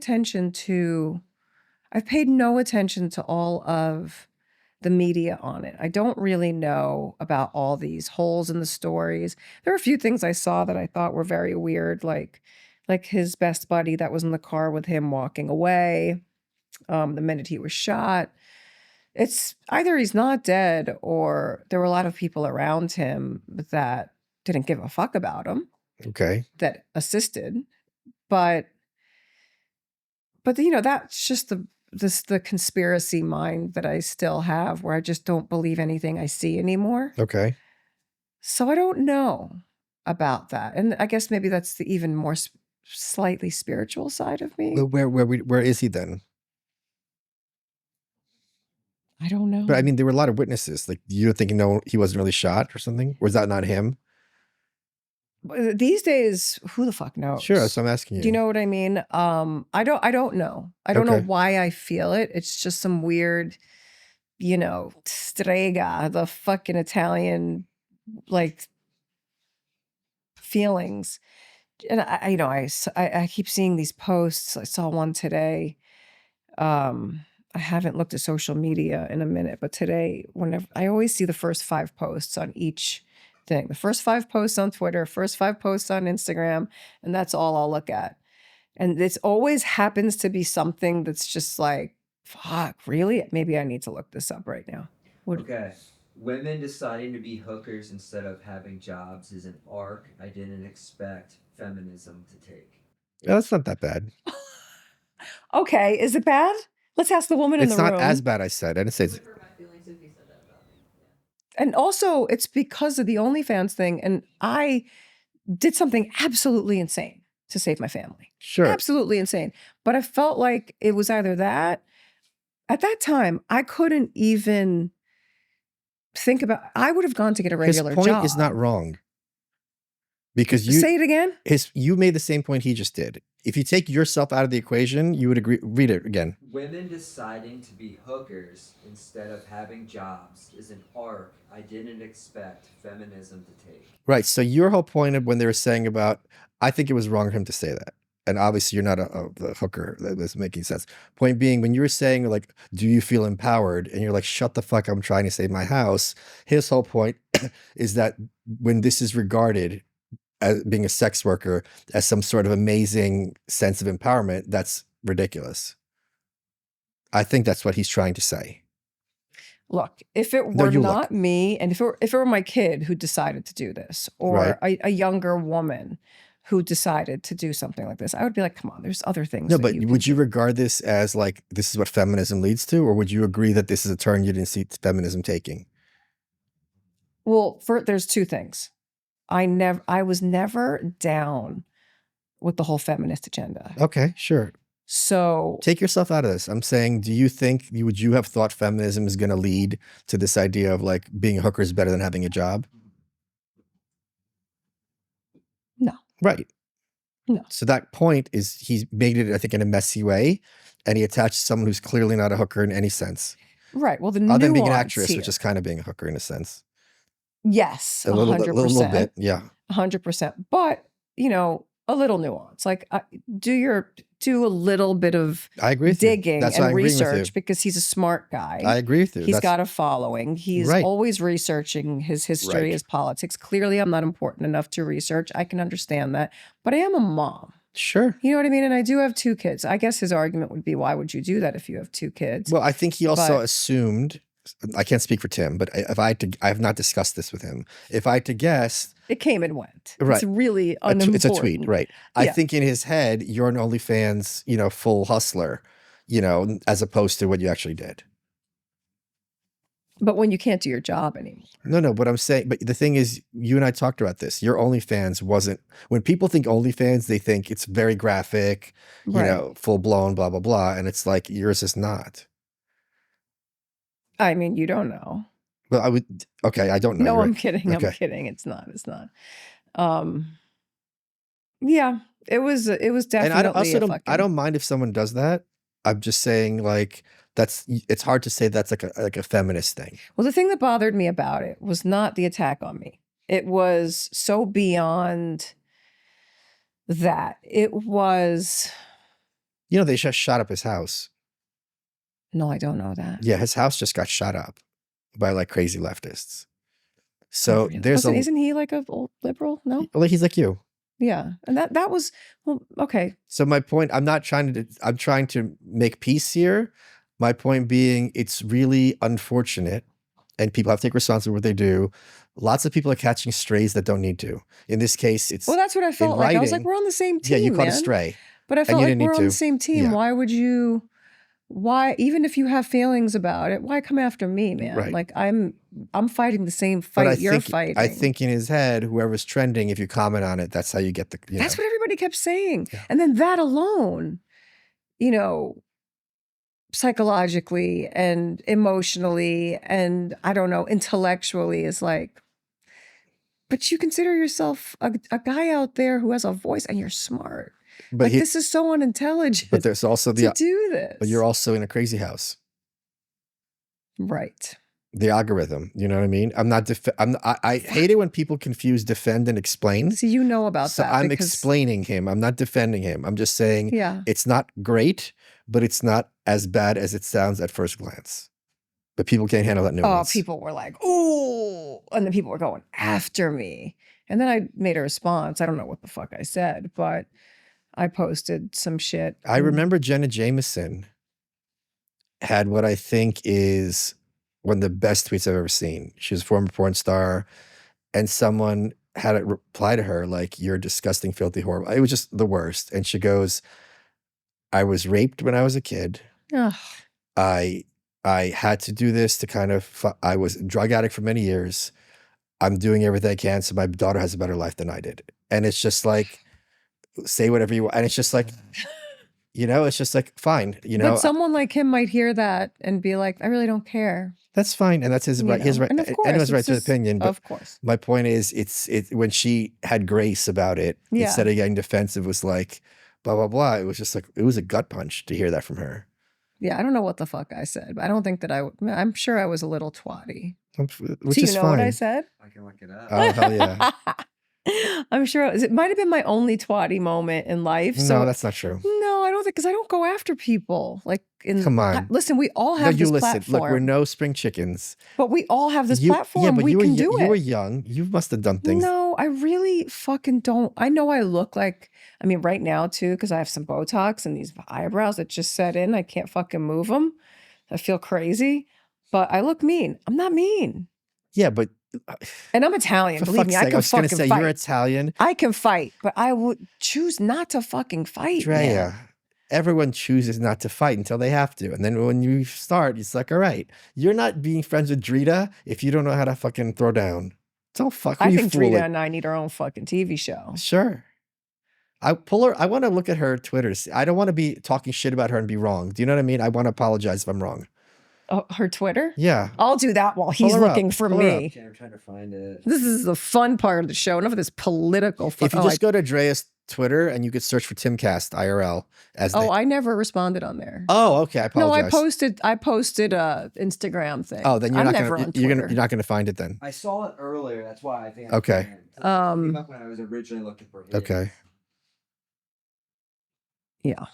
attention to all of the media on it. I don't really know about all these holes in the stories. There are a few things I saw that I thought were very weird, like his best buddy that was in the car with him walking away the minute he was shot. It's either he's not dead or there were a lot of people around him that didn't give a fuck about him. Okay. That assisted. But you know, that's just the conspiracy mind that I still have, where I just don't believe anything I see anymore. Okay. So I don't know about that. And I guess maybe that's the even more slightly spiritual side of me. Where is he then? I don't know. But I mean, there were a lot of witnesses. Like, you're thinking, no, he wasn't really shot or something? Or is that not him? These days, who the fuck knows? Sure, so I'm asking you. Do you know what I mean? I don't know. I don't know why I feel it. It's just some weird, strega, the fucking Italian, like, feelings. And I keep seeing these posts. I saw one today. I haven't looked at social media in a minute, but today, whenever I always see the first 5 posts on each thing, the first 5 posts on Twitter, first 5 posts on Instagram, and that's all I'll look at. And it always happens to be something that's just like, fuck, really? Maybe I need to look this up right now. Okay. Women deciding to be hookers instead of having jobs is an arc I didn't expect feminism to take. No, that's not that bad. Okay, is it bad? Let's ask the woman in the room. It's not as bad, I said. I didn't say it's... And also, it's because of the OnlyFans thing, and I did something absolutely insane to save my family. Sure. Absolutely insane. But I felt like it was either that. At that time, I couldn't even think about... I would have gone to get a regular job. His point is not wrong. Because you... Say it again? You made the same point he just did. If you take yourself out of the equation, you would agree. Read it again. Women deciding to be hookers instead of having jobs is an arc I didn't expect feminism to take. Right. So your whole point of when they were saying about, I think it was wrong of him to say that. And obviously you're not a hooker. That's making sense. Point being, when you were saying like, do you feel empowered? And you're like, shut the fuck, I'm trying to save my house. His whole point is that when this is regarded as being a sex worker as some sort of amazing sense of empowerment, that's ridiculous. I think that's what he's trying to say. Look, if it were not me, and if it were my kid who decided to do this, or a younger woman who decided to do something like this, I would be like, come on, there's other things. No, but would you regard this as like, this is what feminism leads to? Or would you agree that this is a turn you didn't see feminism taking? Well, there's 2 things. I was never down with the whole feminist agenda. Okay, sure. So take yourself out of this. I'm saying, do you think, would you have thought feminism is going to lead to this idea of like being a hooker is better than having a job? No. Right. No. So that point is, he's made it, I think, in a messy way, and he attached someone who's clearly not a hooker in any sense. Right. Well, other than being an actress, which is kind of being a hooker in a sense. Yes, 100%. A little bit, yeah. 100%. But, a little nuance. Like, do a little bit of digging and research, because he's a smart guy. I agree with you. He's got a following. He's always researching his history, his politics. Clearly, I'm not important enough to research. I can understand that. But I am a mom. Sure. You know what I mean? And I do have 2 kids. I guess his argument would be, why would you do that if you have 2 kids? Well, I think he also assumed, I can't speak for Tim, but if I have not discussed this with him. If I had to guess, it came and went. Right. It's really unimportant. It's a tweet, right? I think in his head, you're an OnlyFans, full hustler, as opposed to what you actually did. But when you can't do your job anymore. No, what I'm saying, but the thing is, you and I talked about this. Your OnlyFans wasn't, when people think OnlyFans, they think it's very graphic, full blown, blah, blah, blah. And it's like, yours is not. I mean, you don't know. Well, I don't know. No, I'm kidding. Okay. I'm kidding. It's not. Yeah, it was definitely. And I don't mind if someone does that. I'm just saying, like, it's hard to say that's like a feminist thing. Well, the thing that bothered me about it was not the attack on me. It was so beyond that. It was. They just shot up his house. No, I don't know that. Yeah, his house just got shot up by like crazy leftists. So really? Isn't he like a old liberal? No, well, he's like you. Yeah, and that was okay. So my point, I'm trying to make peace here. My point being, it's really unfortunate, and people have to take responsibility for what they do. Lots of people are catching strays that don't need to. In this case, it's that's what I felt like. I was like, we're on the same team. Yeah, you caught a stray, but I felt like we're on the same team. Yeah. why, even if you have feelings about it, why come after me, man? Right. Like I'm fighting the same But fight you're fighting. I think in his head, whoever's trending, if you comment on it, that's how you get the. That's what everybody kept saying. Yeah. And then that alone, psychologically and emotionally and I don't know, intellectually is like, but you consider yourself a guy out there who has a voice and you're smart. But this is so unintelligent. But there's also to do this. But you're also in a crazy house. Right. The algorithm, you know what I mean? I hate it when people confuse defend and explain. See, you know about that. So I'm explaining him. I'm not defending him. I'm just saying it's not great, but it's not as bad as it sounds at first glance. But people can't handle that nuance. Oh, people were like, "Ooh," and then people were going after me. And then I made a response. I don't know what the fuck I said, but I posted some shit. I remember Jenna Jameson had what I think is one of the best tweets I've ever seen. She was a former porn star, and someone had a reply to her like, "You're disgusting, filthy, horrible." It was just the worst. And she goes, "I was raped when I was a kid. Ugh. I had to do this to kind of, I was a drug addict for many years. I'm doing everything I can so my daughter has a better life than I did." And it's just like, say whatever you want. And it's just like, it's just like, fine. But someone like him might hear that and be like, I really don't care. That's fine. And that's his right. His right. And of course, anyone's right to his opinion. But of course. My point is, when she had grace about it, instead of getting defensive, was like, blah, blah, blah. It was just like, it was a gut punch to hear that from her. Yeah, I don't know what the fuck I said, but I don't think that I'm sure I was a little twatty. Which is fine. What I said? I can look it up. Oh, hell yeah. I'm sure it might have been my only twatty moment in life. So no, that's not true. No, I don't think, because I don't go after people. Come on. Listen, we all have this platform. Look, we're no spring chickens. But we all have this platform. Yeah, but we can do it. You were young. You must have done things. No, I really fucking don't. I know I look like, right now too, because I have some Botox and these eyebrows that just set in. I can't fucking move them. I feel crazy, but I look mean. I'm not mean. Yeah, but. And I'm Italian. Believe me, I can fucking fight. You're Italian. I can fight, but I would choose not to fucking fight. Drea, everyone chooses not to fight until they have to. And then when you start, it's like, all right, you're not being friends with Drea if you don't know how to fucking throw down. Don't fuck. I think Drea and I need our own fucking TV show. Sure. I want to look at her Twitter. I don't want to be talking shit about her and be wrong. Do you know what I mean? I want to apologize if I'm wrong. Oh, her Twitter? Yeah. I'll do that while he's looking for me. Okay, I'm trying to find it. This is the fun part of the show. Enough of this political fun. If you just go to Drea's Twitter and you could search for Timcast IRL as I never responded on there. Oh, okay. I apologize. No, I posted a Instagram thing. Oh, then you're not gonna find it then. I saw it earlier. That's why I think. Okay. It came up when I was originally looking for it. Okay. Yeah.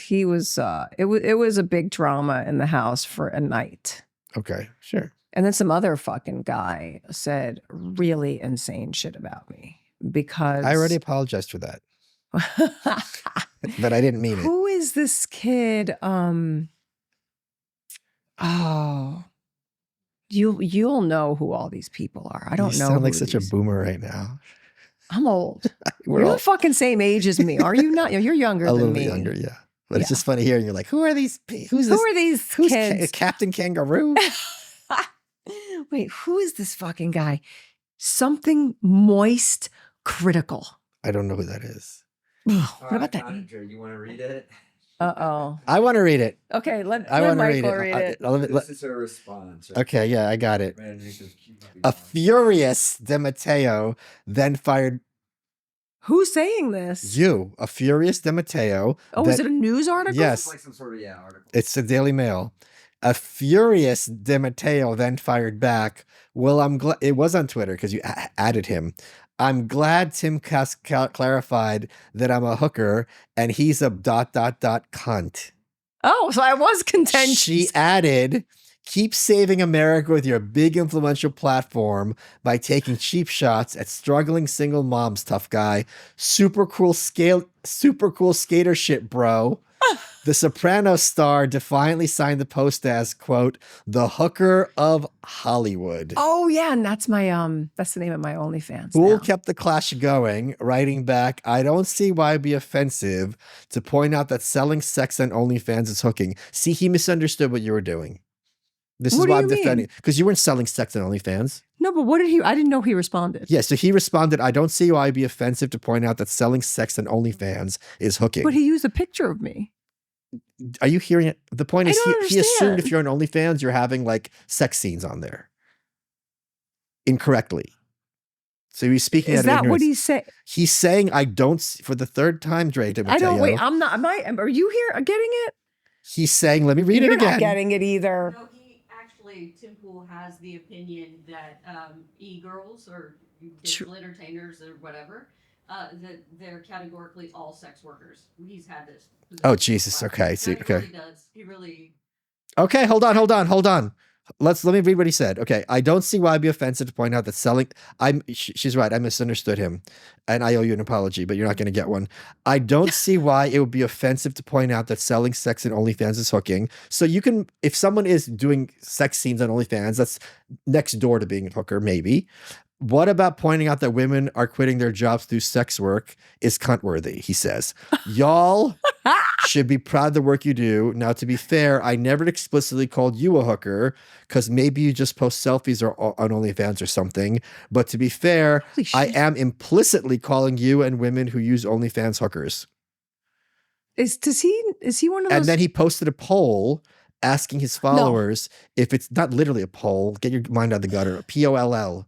He was it was a big drama in the house for a night. Okay, sure. And then some other fucking guy said really insane shit about me because I already apologized for that. But I didn't mean it. Who is this kid? You'll know who all these people are. I don't know. You sound like such a boomer right now. I'm old. You're the fucking same age as me. Are you not? You're younger than me. A little bit younger, yeah. But it's just funny hearing you're like, who are these? Who are these kids? Captain Kangaroo? Wait, who is this fucking guy? Something moist critical. I don't know who that is. What about that? Andrew, you want to read it? Uh-oh. I want to read it. Okay, let Michael read it. This is her response. Right? Okay, yeah, I got it. A furious DeMatteo then fired. Who's saying this? You, a furious DeMatteo. Oh, is it a news article? Yes. It's like some sort of article. It's the Daily Mail. A furious DeMatteo then fired back. Well, I'm glad it was on Twitter because you added him. I'm glad Tim clarified that I'm a hooker and he's a ... cunt. Oh, so I was contentious. She added, keep saving America with your big influential platform by taking cheap shots at struggling single moms, tough guy. Super cool skater shit, bro. The Sopranos star defiantly signed the post as, quote, the hooker of Hollywood. Oh yeah, and that's my that's the name of my OnlyFans. Poole now. kept the clash going, writing back, I don't see why it'd be offensive to point out that selling sex on OnlyFans is hooking. See, he misunderstood what you were doing. This is What do why you I'm defending, because you weren't selling sex on OnlyFans. No, but what did he? I didn't know he responded. Yeah, so he responded, I don't see why it'd be offensive to point out that selling sex on OnlyFans is hooking. But he used a picture of me. Are you hearing it? The point is, I don't he assumed understand. if you're on OnlyFans, you're having like sex scenes on there incorrectly. So he's speaking Is out of that ignorance. what he's saying? He's saying, I don't, for the third time, Drea, I don't. Wait, I'm not. Are you here getting it? He's saying, let me read You're it again. not getting it either. No, he actually, Tim Pool has the opinion that e-girls or digital entertainers or whatever, that they're categorically all sex workers. He's had this. Oh, Jesus. Okay. See, He okay. really does. He really. Okay. Hold on. Let me read what he said. Okay. I don't see why it'd be offensive to point out that selling, she's right. I misunderstood him and I owe you an apology, but you're not going to get one. I don't see why it would be offensive to point out that selling sex in OnlyFans is hooking. So you can, if someone is doing sex scenes on OnlyFans, that's next door to being a hooker, maybe. What about pointing out that women are quitting their jobs through sex work is cunt-worthy, he says. Y'all should be proud of the work you do. Now, to be fair, I never explicitly called you a hooker because maybe you just post selfies or on OnlyFans or something. But to be fair, Holy I shit. am implicitly calling you and women who use OnlyFans hookers. Is he one of those? And then he posted a poll asking his followers if it's not literally a poll, get your mind out of the gutter, POLL.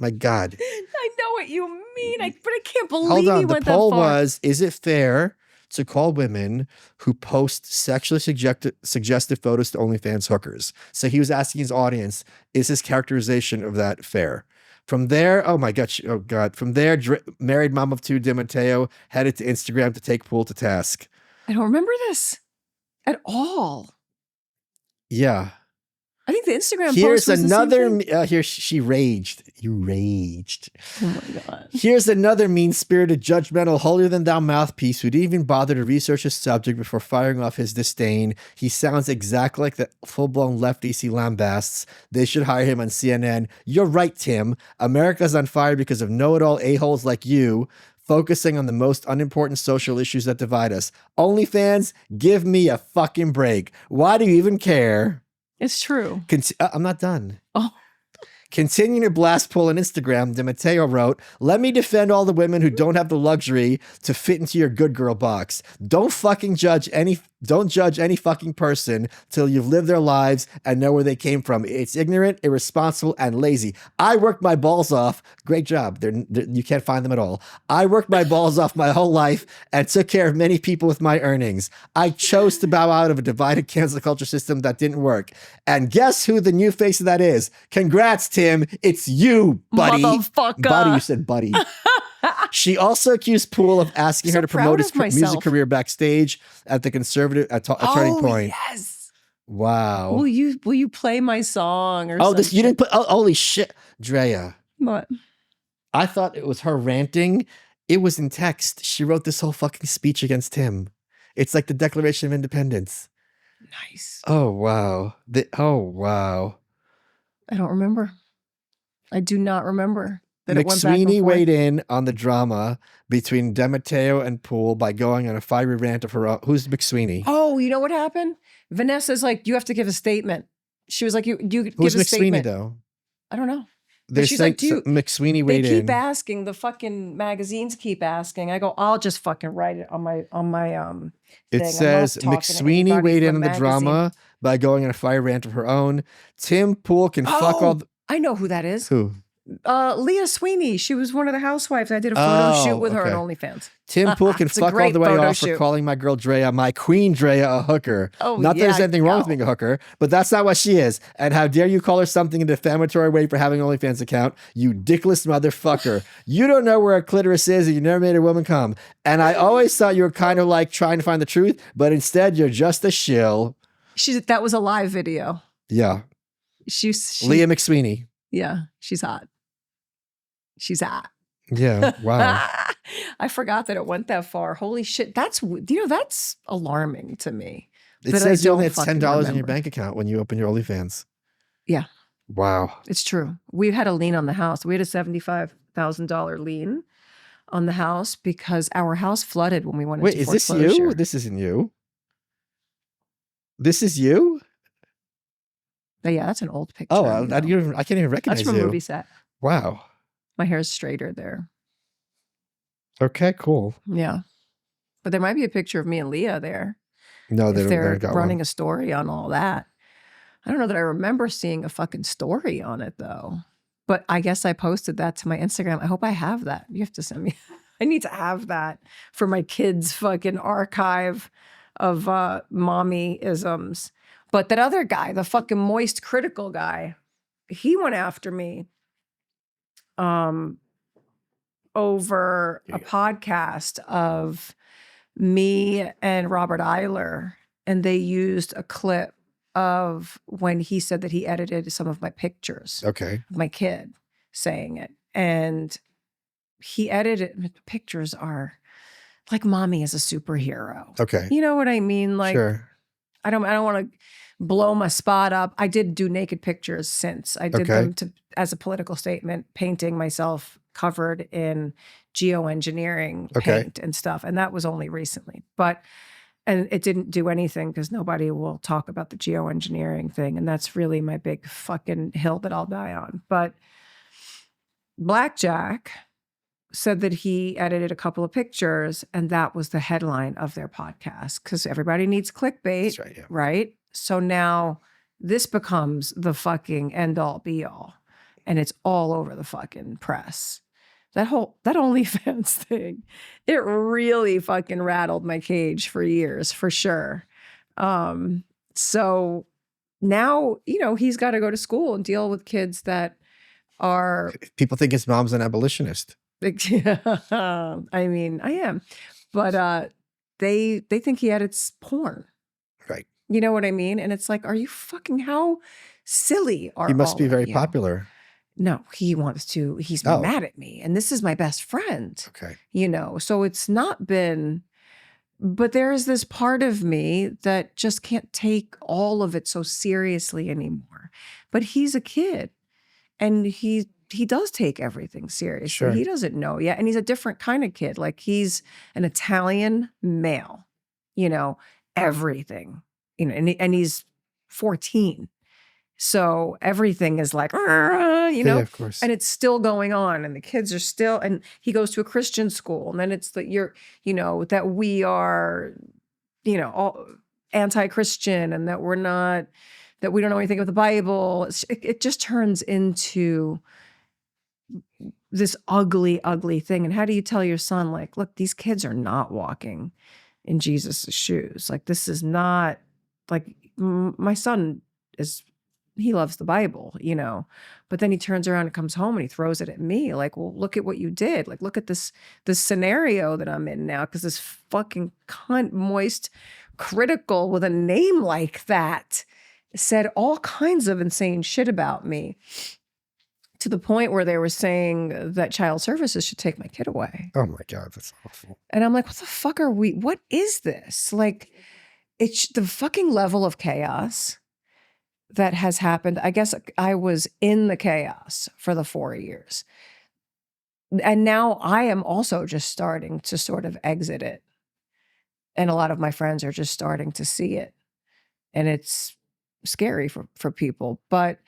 My God. I know what you mean. But I can't believe Hold he on. The went that poll far. was, is it fair to call women who post sexually suggestive photos to OnlyFans hookers? So he was asking his audience, is his characterization of that fair? From there, oh my God, From there, married mom of two, DiMatteo, headed to Instagram to take Poole to task. I don't remember this at all. Yeah. I think the Instagram Here's post was another, the same thing. here she raged. You raged. Oh my God. Here's another mean-spirited, judgmental, holier-than-thou mouthpiece who didn't even bother to research his subject before firing off his disdain. He sounds exactly like the full-blown lefties he lambasts. They should hire him on CNN. You're right, Tim. America's on fire because of know-it-all a-holes like you, focusing on the most unimportant social issues that divide us. OnlyFans, give me a fucking break. Why do you even care? It's true. I'm not done. Oh. Continuing to blast Poole on Instagram, DiMatteo wrote, let me defend all the women who don't have the luxury to fit into your good girl box. Don't judge any fucking person till you've lived their lives and know where they came from. It's ignorant, irresponsible, and lazy. I worked my balls off. Great job. You can't find them at all. I worked my balls off my whole life and took care of many people with my earnings. I chose to bow out of a divided cancel culture system that didn't work. And guess who the new face of that is? Congrats, Tim. It's you, buddy. Motherfucker. Buddy, you said buddy. She also accused Poole of asking her to promote his music career backstage at the conservative Turning Point. Yes. Wow. Will you play my song or Oh, something? you didn't put. Oh, holy shit, Drea. What? I thought it was her ranting. It was in text. She wrote this whole fucking speech against him. It's like the Declaration of Independence. Nice. Oh wow. Wow. I don't remember. I do not remember that it went back and McSweeney forth. weighed in on the drama between DiMatteo and Poole by going on a fiery rant of her own. Who's McSweeney? Oh, you know what happened? Vanessa's like, you have to give a statement. She was like, you Who's give a McSweeney statement. though? I don't know. They're she's saying like, dude, McSweeney They weighed keep in. asking. The fucking magazines keep asking. I go, I'll just fucking write it on my It thing. I'm not says talking to McSweeney anybody weighed in from on the magazine. drama by going on a fire rant of her own. Tim Poole can fuck all. I know who that is. Who? Leah Sweeney. She was one of the housewives. I did a photo shoot with her on okay. OnlyFans. Tim Poole can It's a fuck all great the way photo off for shoot. calling my girl Drea, my queen Drea, a hooker. Oh, not that there's yeah, anything wrong with no. being a hooker, but that's not what she is. And how dare you call her something in a defamatory way for having an OnlyFans account, you dickless motherfucker. You don't know where a clitoris is and you never made a woman come. And I always thought you were kind of like trying to find the truth, but instead you're just a shill. That was a live video. Yeah. She Leah McSweeney. Yeah, she's hot. She's hot. Yeah. Wow. I forgot that it went that far. Holy shit. That's alarming to me. It that says I you only don't had $10 fucking in your remember. bank account when you open your OnlyFans. Yeah, Wow. it's true. We had a lien on the house. We had a $75,000 lien on the house because our house flooded when we went Wait, into is this foreclosure. you? This isn't you. This is you? But yeah, that's an old picture. Oh, I can't even That's recognize from a you. movie set. Wow. My hair is straighter there. Okay, cool. Yeah. But there might be a picture of me and Leah there. No, if they're got running one. a story on all that. I don't know that I remember seeing a fucking story on it though. But I guess I posted that to my Instagram. I hope I have that. You have to send me. I need to have that for my kids' fucking archive of mommy-isms. But that other guy, the fucking moist critical guy, he went after me over a podcast of me and Robert Eiler, and they used a clip of when he said that he edited some of my pictures. Okay. Of my kid saying it. And he edited, the pictures are like mommy is a superhero. Okay. You know what I mean? Like, sure. I don't want to blow my spot up. I did do naked pictures since. I did them as a political statement, painting myself covered in geoengineering paint and stuff. And that was only recently. And it didn't do anything because nobody will talk about the geoengineering thing. And that's really my big fucking hill that I'll die on. But Blackjack said that he edited a couple of pictures and that was the headline of their podcast because everybody needs clickbait. That's right, yeah. Right? So now this becomes the fucking end all be all. And it's all over the fucking press. That OnlyFans thing, it really fucking rattled my cage for years, for sure. So now, he's got to go to school and deal with kids that are... People think his mom's an abolitionist. I mean, I am. But they think he edits porn. Right. You know what I mean? And it's like, are you fucking... How silly are He must all be of very you? popular. No, he's mad at me. And this is my best friend. Okay. So it's not been, but there is this part of me that just can't take all of it so seriously anymore. But he's a kid and he does take everything seriously. Sure. He doesn't know yet. And he's a different kind of kid. Like he's an Italian male, everything, and he's 14. So everything is like, Yeah, of course. and it's still going on and the kids are still, and he goes to a Christian school and then it's that that we are, all anti-Christian and that that we don't know anything about the Bible. It just turns into this ugly, ugly thing. And how do you tell your son, like, look, these kids are not walking in Jesus' shoes. Like, this is not like my son he loves the Bible, but then he turns around and comes home and he throws it at me. Like, well, look at what you did. Like, look at this scenario that I'm in now. Cause this fucking cunt moist critical with a name like that said all kinds of insane shit about me to the point where they were saying that child services should take my kid away. Oh my God, that's awful. And I'm like, what the fuck what is this? Like, it's the fucking level of chaos that has happened. I guess I was in the chaos for the 4 years. And now I am also just starting to sort of exit it. And a lot of my friends are just starting to see it. And it's scary for people. But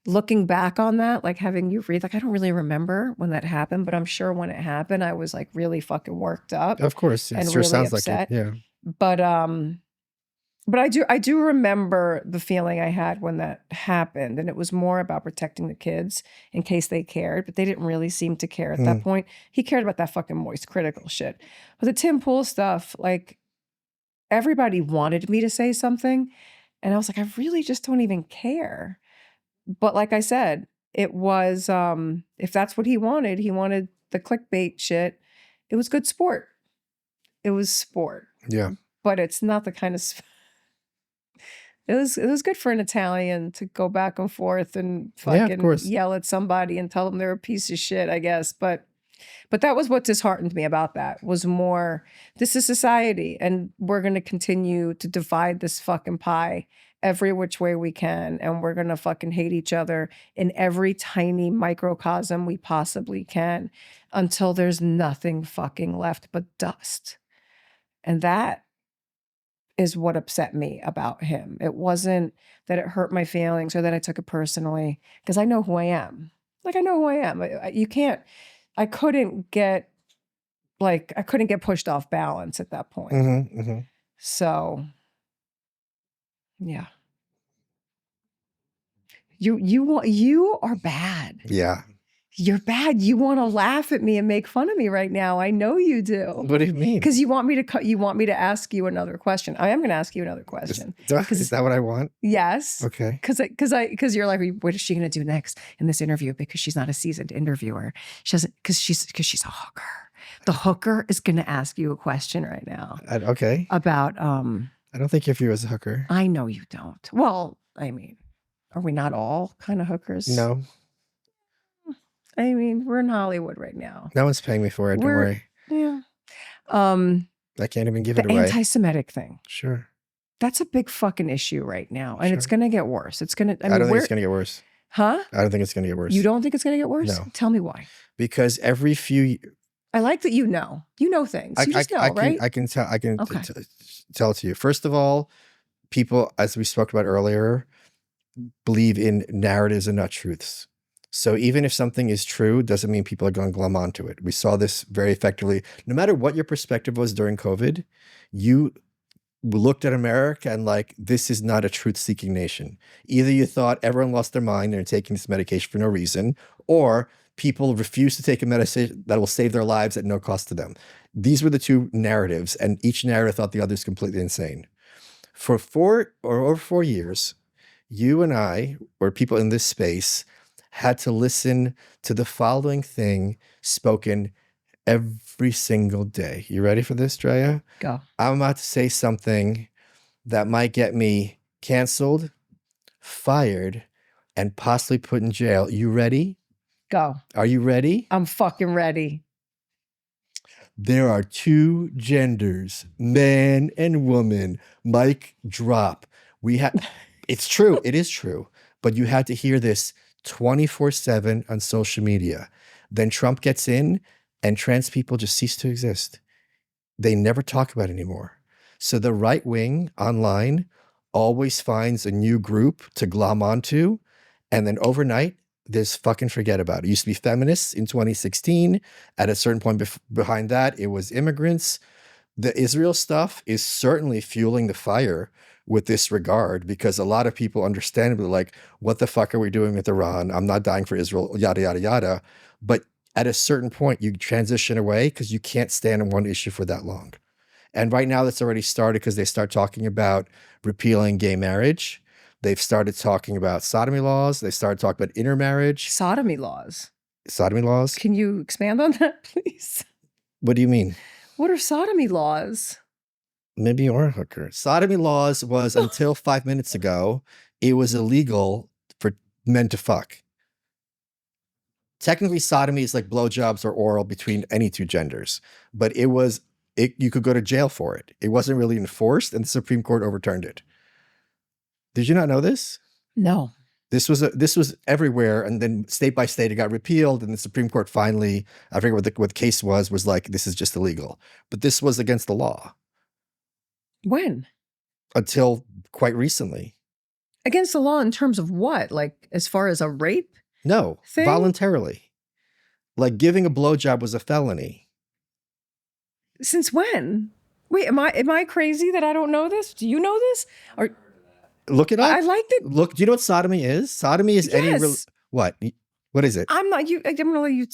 looking back on that, like having you read, like I don't really remember when that happened, but I'm sure when it happened, I was like really fucking worked up. Of course. It and sure really sounds upset. like it. Yeah. But I do remember the feeling I had when that happened. And it was more about protecting the kids in case they cared, but they didn't really seem to care at that point. He cared about that fucking moist critical shit. But the Tim Pool stuff, like everybody wanted me to say something. And I was like, I really just don't even care. But like I said, it was, if that's what he wanted the clickbait shit. It was good sport. It was sport. Yeah. But it's not the kind of... It was good for an Italian to go back and forth and fucking yell at somebody and tell them they're a piece of shit, I guess. But But that was what disheartened me about that, was more, this is society and we're going to continue to divide this fucking pie every which way we can. And we're going to fucking hate each other in every tiny microcosm we possibly can until there's nothing fucking left but dust. And that is what upset me about him. It wasn't that it hurt my feelings or that I took it personally, because I know who I am. Like, I know who I am. I couldn't get pushed off balance at that point. Mm-hmm, mm-hmm. So, yeah. You are bad. Yeah. You're bad. You want to laugh at me and make fun of me right now. I know you do. What do you mean? Because you want me to ask you another question. I am going to ask you another question. Is that what I want? Yes. Okay. Because you're like, what is she going to do next in this interview? Because she's not a seasoned interviewer. She doesn't, because she's a hooker. The hooker is going to ask you a question right now. Okay. About I don't think of you as a hooker. I know you don't. Well, I mean, are we not all kind of hookers? No. I mean, we're in Hollywood right now. No one's paying me for it. Don't worry. Yeah. I can't even give it away. The anti-Semitic thing. Sure. That's a big fucking issue right now. And Sure. it's going to get worse. It's going to, I don't think it's going to get worse. Huh? I don't think it's going to get worse. You don't think it's going to get worse? No. Tell me why. Because every few... I like that you know. You know things. You just know, right? I can tell it to you. First of all, people, as we spoke about earlier, believe in narratives and not truths. So even if something is true, doesn't mean people are going to glom onto it. We saw this very effectively. No matter what your perspective was during COVID, you looked at America and like, this is not a truth-seeking nation. Either you thought everyone lost their mind and are taking this medication for no reason, or people refuse to take a medicine that will save their lives at no cost to them. These were the two narratives, and each narrative thought the other is completely insane. For over 4 years, you and I, or people in this space, had to listen to the following thing spoken every single day. You ready for this, Drea? Go. I'm about to say something that might get me canceled, fired, and possibly put in jail. You ready? Go. Are you ready? I'm fucking ready. There are two genders, man and woman. Mic drop. It's true. It is true. But you had to hear this 24/7 on social media. Then Trump gets in and trans people just cease to exist. They never talk about it anymore. So the right wing online always finds a new group to glom onto. And then overnight, there's fucking forget about it. It used to be feminists in 2016. At a certain point behind that, it was immigrants. The Israel stuff is certainly fueling the fire with this regard, because a lot of people understandably like, what the fuck are we doing with Iran? I'm not dying for Israel, yada, yada, yada. But at a certain point, you transition away because you can't stand on one issue for that long. And right now that's already started because they start talking about repealing gay marriage. They've started talking about sodomy laws. They started talking about intermarriage. Sodomy laws. Sodomy laws? Can you expand on that, please? What do you mean? What are sodomy laws? Maybe you're a hooker. Sodomy laws was, until 5 minutes ago, it was illegal for men to fuck. Technically, sodomy is like blowjobs or oral between any two genders, but you could go to jail for it. It wasn't really enforced, and the Supreme Court overturned it. Did you not know this? No. This was everywhere, and then state by state it got repealed, and the Supreme Court finally, I forget what the case was like, this is just illegal. But this was against the law. When? Until quite recently. Against the law in terms of what? Like, as far as a rape? No, thing? Voluntarily. Like giving a blowjob was a felony. Since when? Wait, am I crazy that I don't know this? Do you know this? Or look it up. I like that. Look, do you know what sodomy is? Sodomy is Yes. any what? What is it? I'm not you. I'm gonna let you.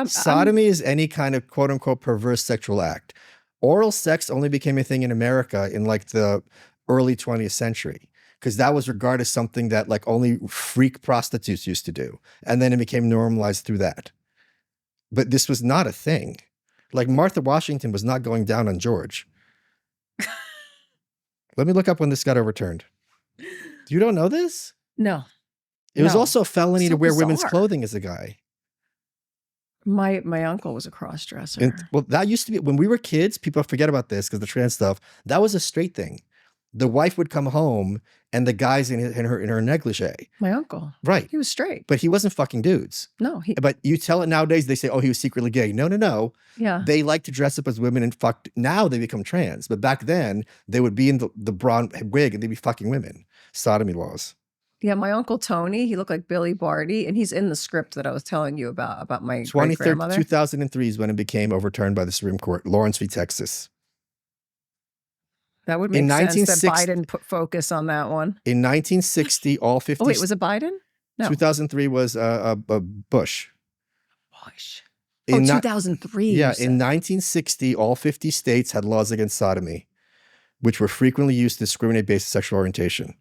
Sodomy is any kind of quote unquote perverse sexual act. Oral sex only became a thing in America in like the early 20th century, because that was regarded as something that like only freak prostitutes used to do. And then it became normalized through that. But this was not a thing. Like Martha Washington was not going down on George. Let me look up when this got overturned. You don't know this? No. It was also a felony So to wear women's bizarre. clothing as a guy. My uncle was a cross-dresser. And, well, that used to be, when we were kids, people forget about this because the trans stuff, that was a straight thing. The wife would come home and the guy's in her negligee. My uncle. Right. He was straight. But he wasn't fucking dudes. No. But you tell it nowadays, they say, oh, he was secretly gay. No. Yeah. They like to dress up as women and fuck. Now they become trans. But back then, they would be in the brown wig and they'd be fucking women. Sodomy laws. Yeah, my uncle Tony, he looked like Billy Barty, and he's in the script that I was telling you about my great-grandmother. 2003 is when it became overturned by the Supreme Court, Lawrence v. Texas. That would make sense that Biden put focus on that one. In 1960, all 50... Oh, wait, was it Biden? No. 2003 was Bush. Bush. Oh, 2003. Yeah, in 1960, all 50 states had laws against sodomy, which were frequently used to discriminate based on sexual orientation.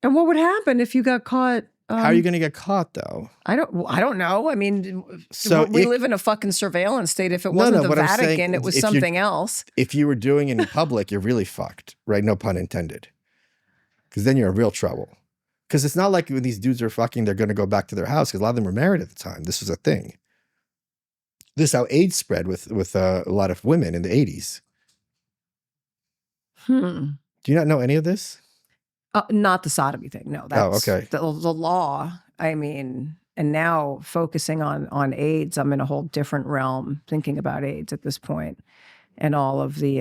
And what would happen if you got caught? How are you going to get caught, though? I don't know. I mean, so we live in a fucking surveillance state. If it wasn't the Vatican, it was something else. If you were doing it in public, you're really fucked, right? No pun intended. Because then you're in real trouble. Because it's not like when these dudes are fucking, they're going to go back to their house, because a lot of them were married at the time. This was a thing. This is how AIDS spread with a lot of women in the 80s. Do you not know any of this? Not the sodomy thing. No, that's okay. The law. I mean, and now focusing on AIDS, I'm in a whole different realm thinking about AIDS at this point, and all of the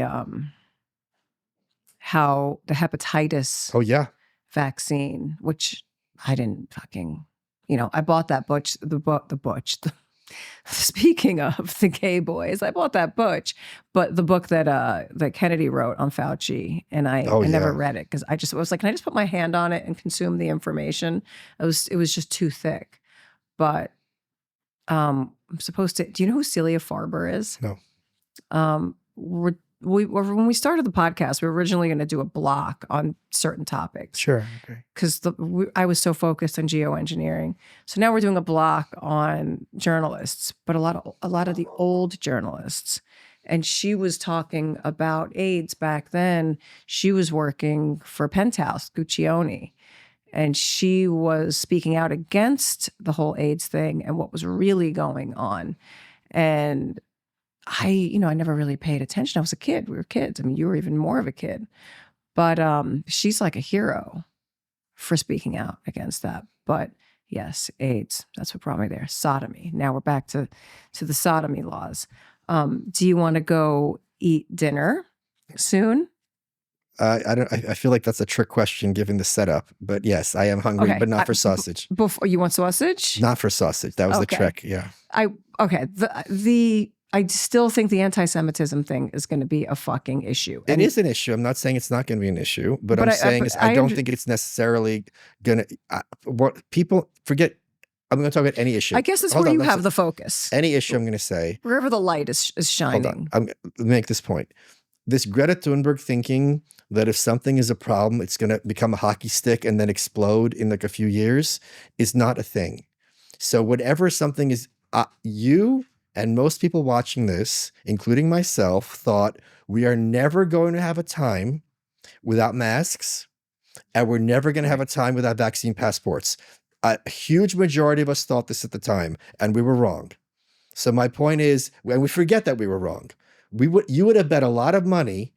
how the hepatitis vaccine, which I didn't fucking, I bought that speaking of the gay boys, I bought that Butch, but the book that Kennedy wrote on Fauci, and I never read it because I was like, can I just put my hand on it and consume the information? It was just too thick. But I'm supposed to. Do you know who Celia Farber is? No. When we started the podcast, we were originally going to do a block on certain topics. Sure. Okay. Because I was so focused on geoengineering. So now we're doing a block on journalists, but a lot of the old journalists. And she was talking about AIDS back then. She was working for Penthouse, Guccione. And she was speaking out against the whole AIDS thing and what was really going on. And I never really paid attention. I was a kid. We were kids. I mean, you were even more of a kid. But she's like a hero for speaking out against that. But yes, AIDS, that's what brought me there. Sodomy. Now we're back to the sodomy laws. Do you want to go eat dinner soon? I feel like that's a trick question given the setup. But yes, I am hungry, but not for sausage. Before you want sausage? Not for sausage. That was the trick. Yeah. I still think the anti-Semitism thing is going to be a fucking issue. It is an issue. I'm not saying it's not going to be an issue, but I'm saying I don't think it's necessarily going to. What people forget. I'm going to talk about any issue. I guess that's where you have the focus. Any issue I'm going to say. Wherever the light is shining. Hold on. Let me make this point. This Greta Thunberg thinking that if something is a problem, it's going to become a hockey stick and then explode in like a few years is not a thing. So whatever something is, you and most people watching this, including myself, thought we are never going to have a time without masks, and we're never going to have a time without vaccine passports. A huge majority of us thought this at the time, and we were wrong. So my point is, and we forget that we were wrong. You would have bet a lot of money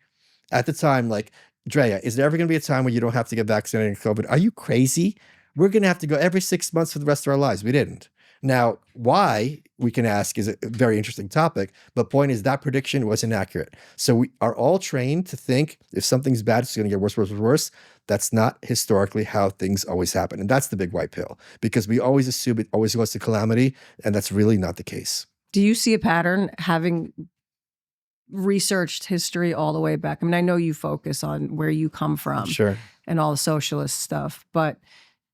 at the time, like, Drea, is there ever going to be a time where you don't have to get vaccinated in COVID? Are you crazy? We're going to have to go every 6 months for the rest of our lives. We didn't. Now, why, we can ask, is a very interesting topic, but point is that prediction was inaccurate. So we are all trained to think if something's bad, it's going to get worse, worse, worse. That's not historically how things always happen. And that's the big white pill, because we always assume it always goes to calamity, and that's really not the case. Do you see a pattern, having researched history all the way back? I mean, I know you focus on where you come from, sure, and all the socialist stuff, but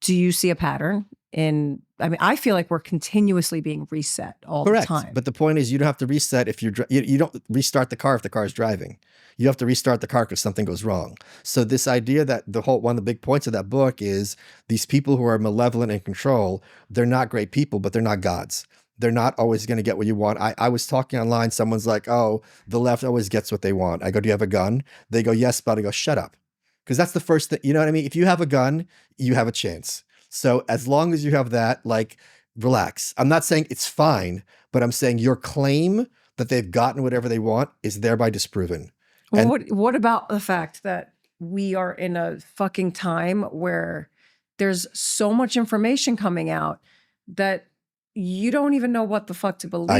do you see a pattern I feel like we're continuously being reset all Correct. The time. But the point is, you don't have to reset if you don't restart the car if the car is driving. You have to restart the car if something goes wrong. So this idea that one of the big points of that book is these people who are malevolent and control, they're not great people, but they're not gods. They're not always going to get what you want. I was talking online. Someone's like, oh, the left always gets what they want. I go, do you have a gun? They go, yes, but I go, shut up. Because that's the first thing, you know what I mean? If you have a gun, you have a chance. So as long as you have that, like, relax. I'm not saying it's fine, but I'm saying your claim that they've gotten whatever they want is thereby disproven. Well, And what about the fact that we are in a fucking time where there's so much information coming out that you don't even know what the fuck to believe?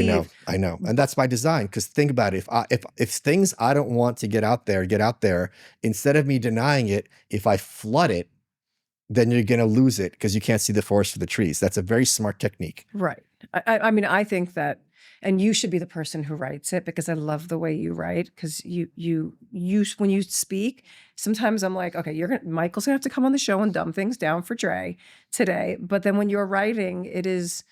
I know. And that's by design. Because think about it. If things I don't want to get out there, instead of me denying it, if I flood it, then you're going to lose it because you can't see the forest for the trees. That's a very smart technique. Right. I mean, I think that, and you should be the person who writes it, because I love the way you write. Because you when you speak, sometimes I'm like, okay, Michael's gonna have to come on the show and dumb things down for Dre today. But then when you're writing, it is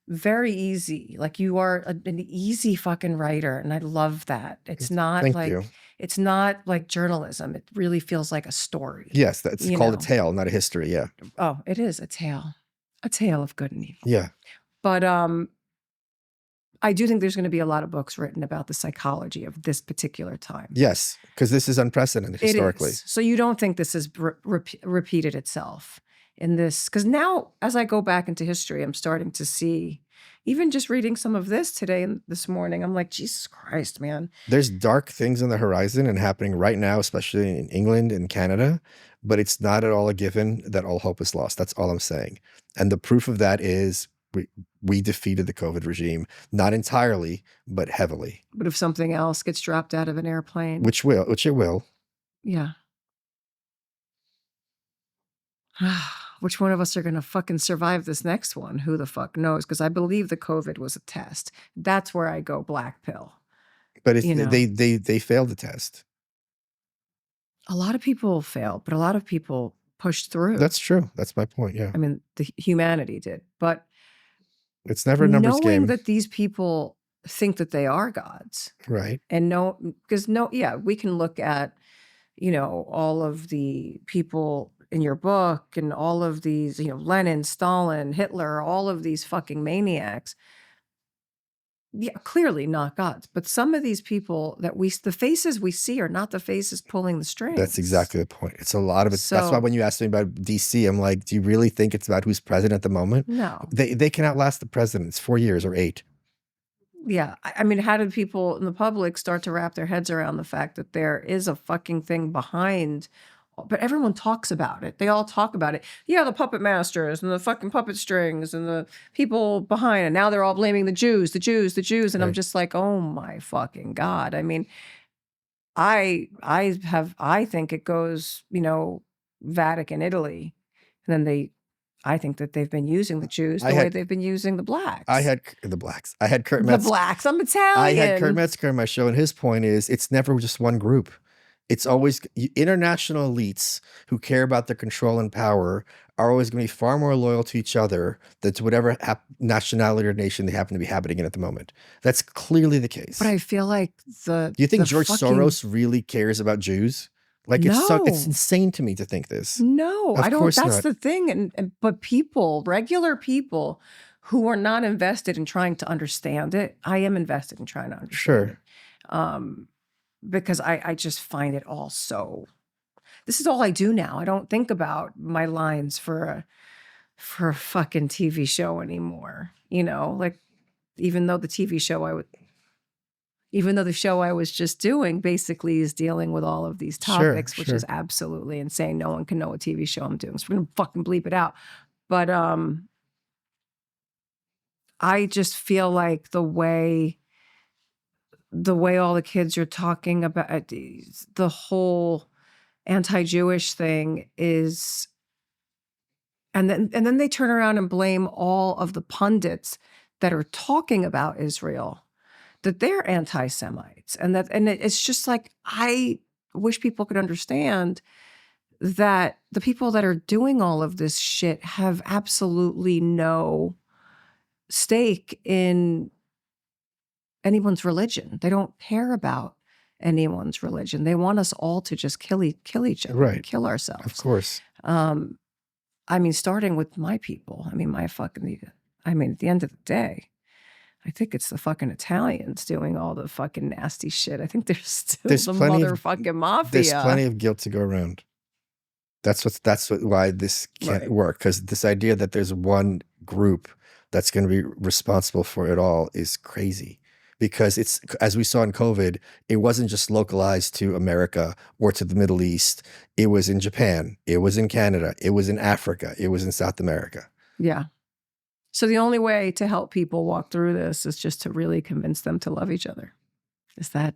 very easy. Like, you are an easy fucking writer, and I love that. It's not Thank like you. it's not like journalism. It really feels like a story. Yes, that's You called know. a tale, not a history. Yeah. Oh, it is a tale of good and evil. Yeah. But I do think there's going to be a lot of books written about the psychology of this particular time. Yes, because this is unprecedented historically. It is. So you don't think this has repeated itself in this? Because now, as I go back into history, I'm starting to see, even just reading some of this today and this morning, I'm like, Jesus Christ, man. There's dark things on the horizon and happening right now, especially in England and Canada, but it's not at all a given that all hope is lost. That's all I'm saying. And the proof of that is we defeated the COVID regime, not entirely, but heavily. But if something else gets dropped out of an airplane, Which it will. yeah. Which one of us are going to fucking survive this next one? Who the fuck knows? Because I believe the COVID was a test. That's where I go black pill. But You know. they failed the test. A lot of people failed, but a lot of people pushed through. That's true. That's my point. Yeah. I mean, the humanity did. But It's never a numbers knowing game. that these people think that they are gods, Right. and we can look at, all of the people in your book and all of these, Lenin, Stalin, Hitler, all of these fucking maniacs. Yeah, clearly not gods. But some of these people the faces we see are not the faces pulling the strings. That's exactly the point. It's a lot of it. That's why So- when you asked me about DC, I'm like, do you really think it's about who's president at the moment? No. They can outlast the president. It's 4 years or 8. Yeah. I mean, how did people in the public start to wrap their heads around the fact that there is a fucking thing behind? But everyone talks about it. They all talk about it. Yeah, the puppet masters and the fucking puppet strings and the people behind. And now they're all blaming the Jews. And I'm Right. just like, oh my fucking God. I mean, I think it goes, Vatican, Italy. And then I think that they've been using the Jews the way they've been using the blacks. I had the blacks. I had Kurt the Metzger. blacks. I'm Italian. I had Kurt Metzger on my show, and his point is it's never just one group. It's always international elites who care about their control and power are always going to be far more loyal to each other than to whatever nationality or nation they happen to be happening in at the moment. That's clearly the case. But I feel like Do you think George fucking- Soros really cares about Jews? Like it's No. insane to me to think this. No, Of I don't. course That's not. the thing. But regular people who are not invested in trying to understand it, I am invested in trying to understand Sure. it. Because I just find it all so. This is all I do now. I don't think about my lines for a fucking TV show anymore. Like, even though the show I was just doing basically is dealing with all of these topics, which sure. is absolutely insane. No one can know what TV show I'm doing, so we're gonna fucking bleep it out. But I just feel like the way all the kids are talking about the whole anti-Jewish thing is, and then they turn around and blame all of the pundits that are talking about Israel, that they're anti-Semites, and it's just like, I wish people could understand that the people that are doing all of this shit have absolutely no stake in anyone's religion. They don't care about anyone's religion. They want us all to just kill each other, Right. kill ourselves. Of course. I mean, starting with my people. I mean, at the end of the day, I think it's the fucking Italians doing all the fucking nasty shit. I think there's still There's the plenty of- motherfucking mafia. There's plenty of guilt to go around. Why this can't Right. work, because this idea that there's one group that's going to be responsible for it all is crazy. Because it's, as we saw in COVID, it wasn't just localized to America or to the Middle East. It was in Japan. It was in Canada. It was in Africa. It was in South America. Yeah. So the only way to help people walk through this is just to really convince them to love each other. Is that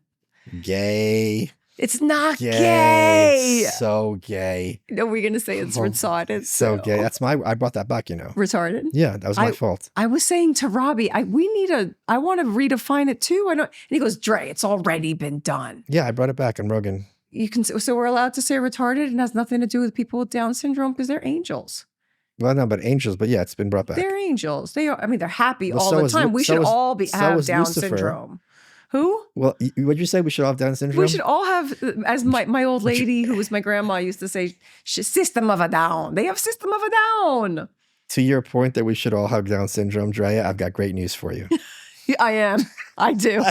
gay? It's not gay. It's so gay. No, we're going to say it's retarded. So gay. That's I brought that back, Retarded? Yeah, that was my fault. I was saying to Robbie, I want to redefine it too. And he goes, Dre, it's already been done. Yeah, I brought it back on Rogan. So we're allowed to say retarded and has nothing to do with people with Down syndrome because they're angels. Well, no, but angels. But yeah, it's been brought back. They're angels. They are. I mean, they're happy Well, all so the is time. Lu- We so should is- all so have is Down Lucifer. syndrome. Who? Well, what'd you say? We should all have Down syndrome? We should all have, as my old lady who was my grandma used to say, system of a down. They have system of a down. To your point that we should all have Down syndrome, Drea, I've got great news for you. I am. I do.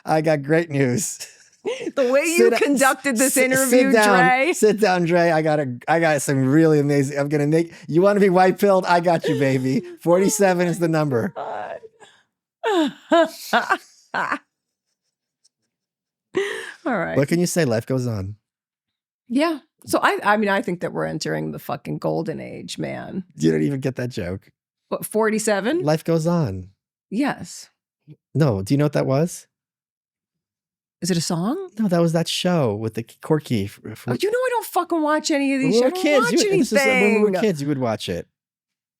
I got great news. The way you conducted this interview, Dre. Sit down, Dre. I got some really amazing. I'm gonna make you want to be white pilled. I got you, baby. 47 is the number. All right. What can you say? Life goes on. Yeah. So I mean, I think that we're entering the fucking golden age, man. You don't even get that joke. What, 47? Life goes on. Yes. No, do you know what that was? Is it a song? No, that was that show with the Corky. Oh, you know I don't fucking watch any of these When we shows. were I don't kids, watch anything. when we were kids, you would watch it.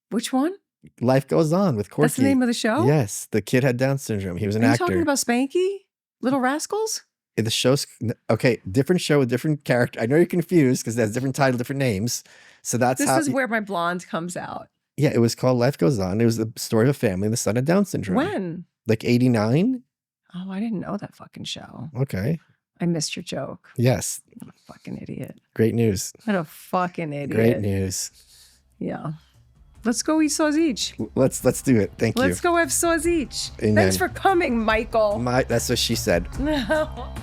Which one? Life Goes On with Corky. That's the name of the show? Yes, the kid had Down syndrome. He was an Are you actor. talking about Spanky? Little Rascals? The show's okay, different show with different character. I know you're confused because there's different title, different names. So that's This is where my blonde comes out. Yeah, it was called Life Goes On. It was the story of a family and the son had Down syndrome. When? Like 89? Oh, I didn't know that fucking show. Okay. I missed your joke. Yes. What a fucking idiot. Great news. What a fucking idiot. Great news. Yeah. Let's go eat sausage. Let's do it. Thank you. Let's go have sausage. Amen. Thanks for coming, Michael. That's what she said. No.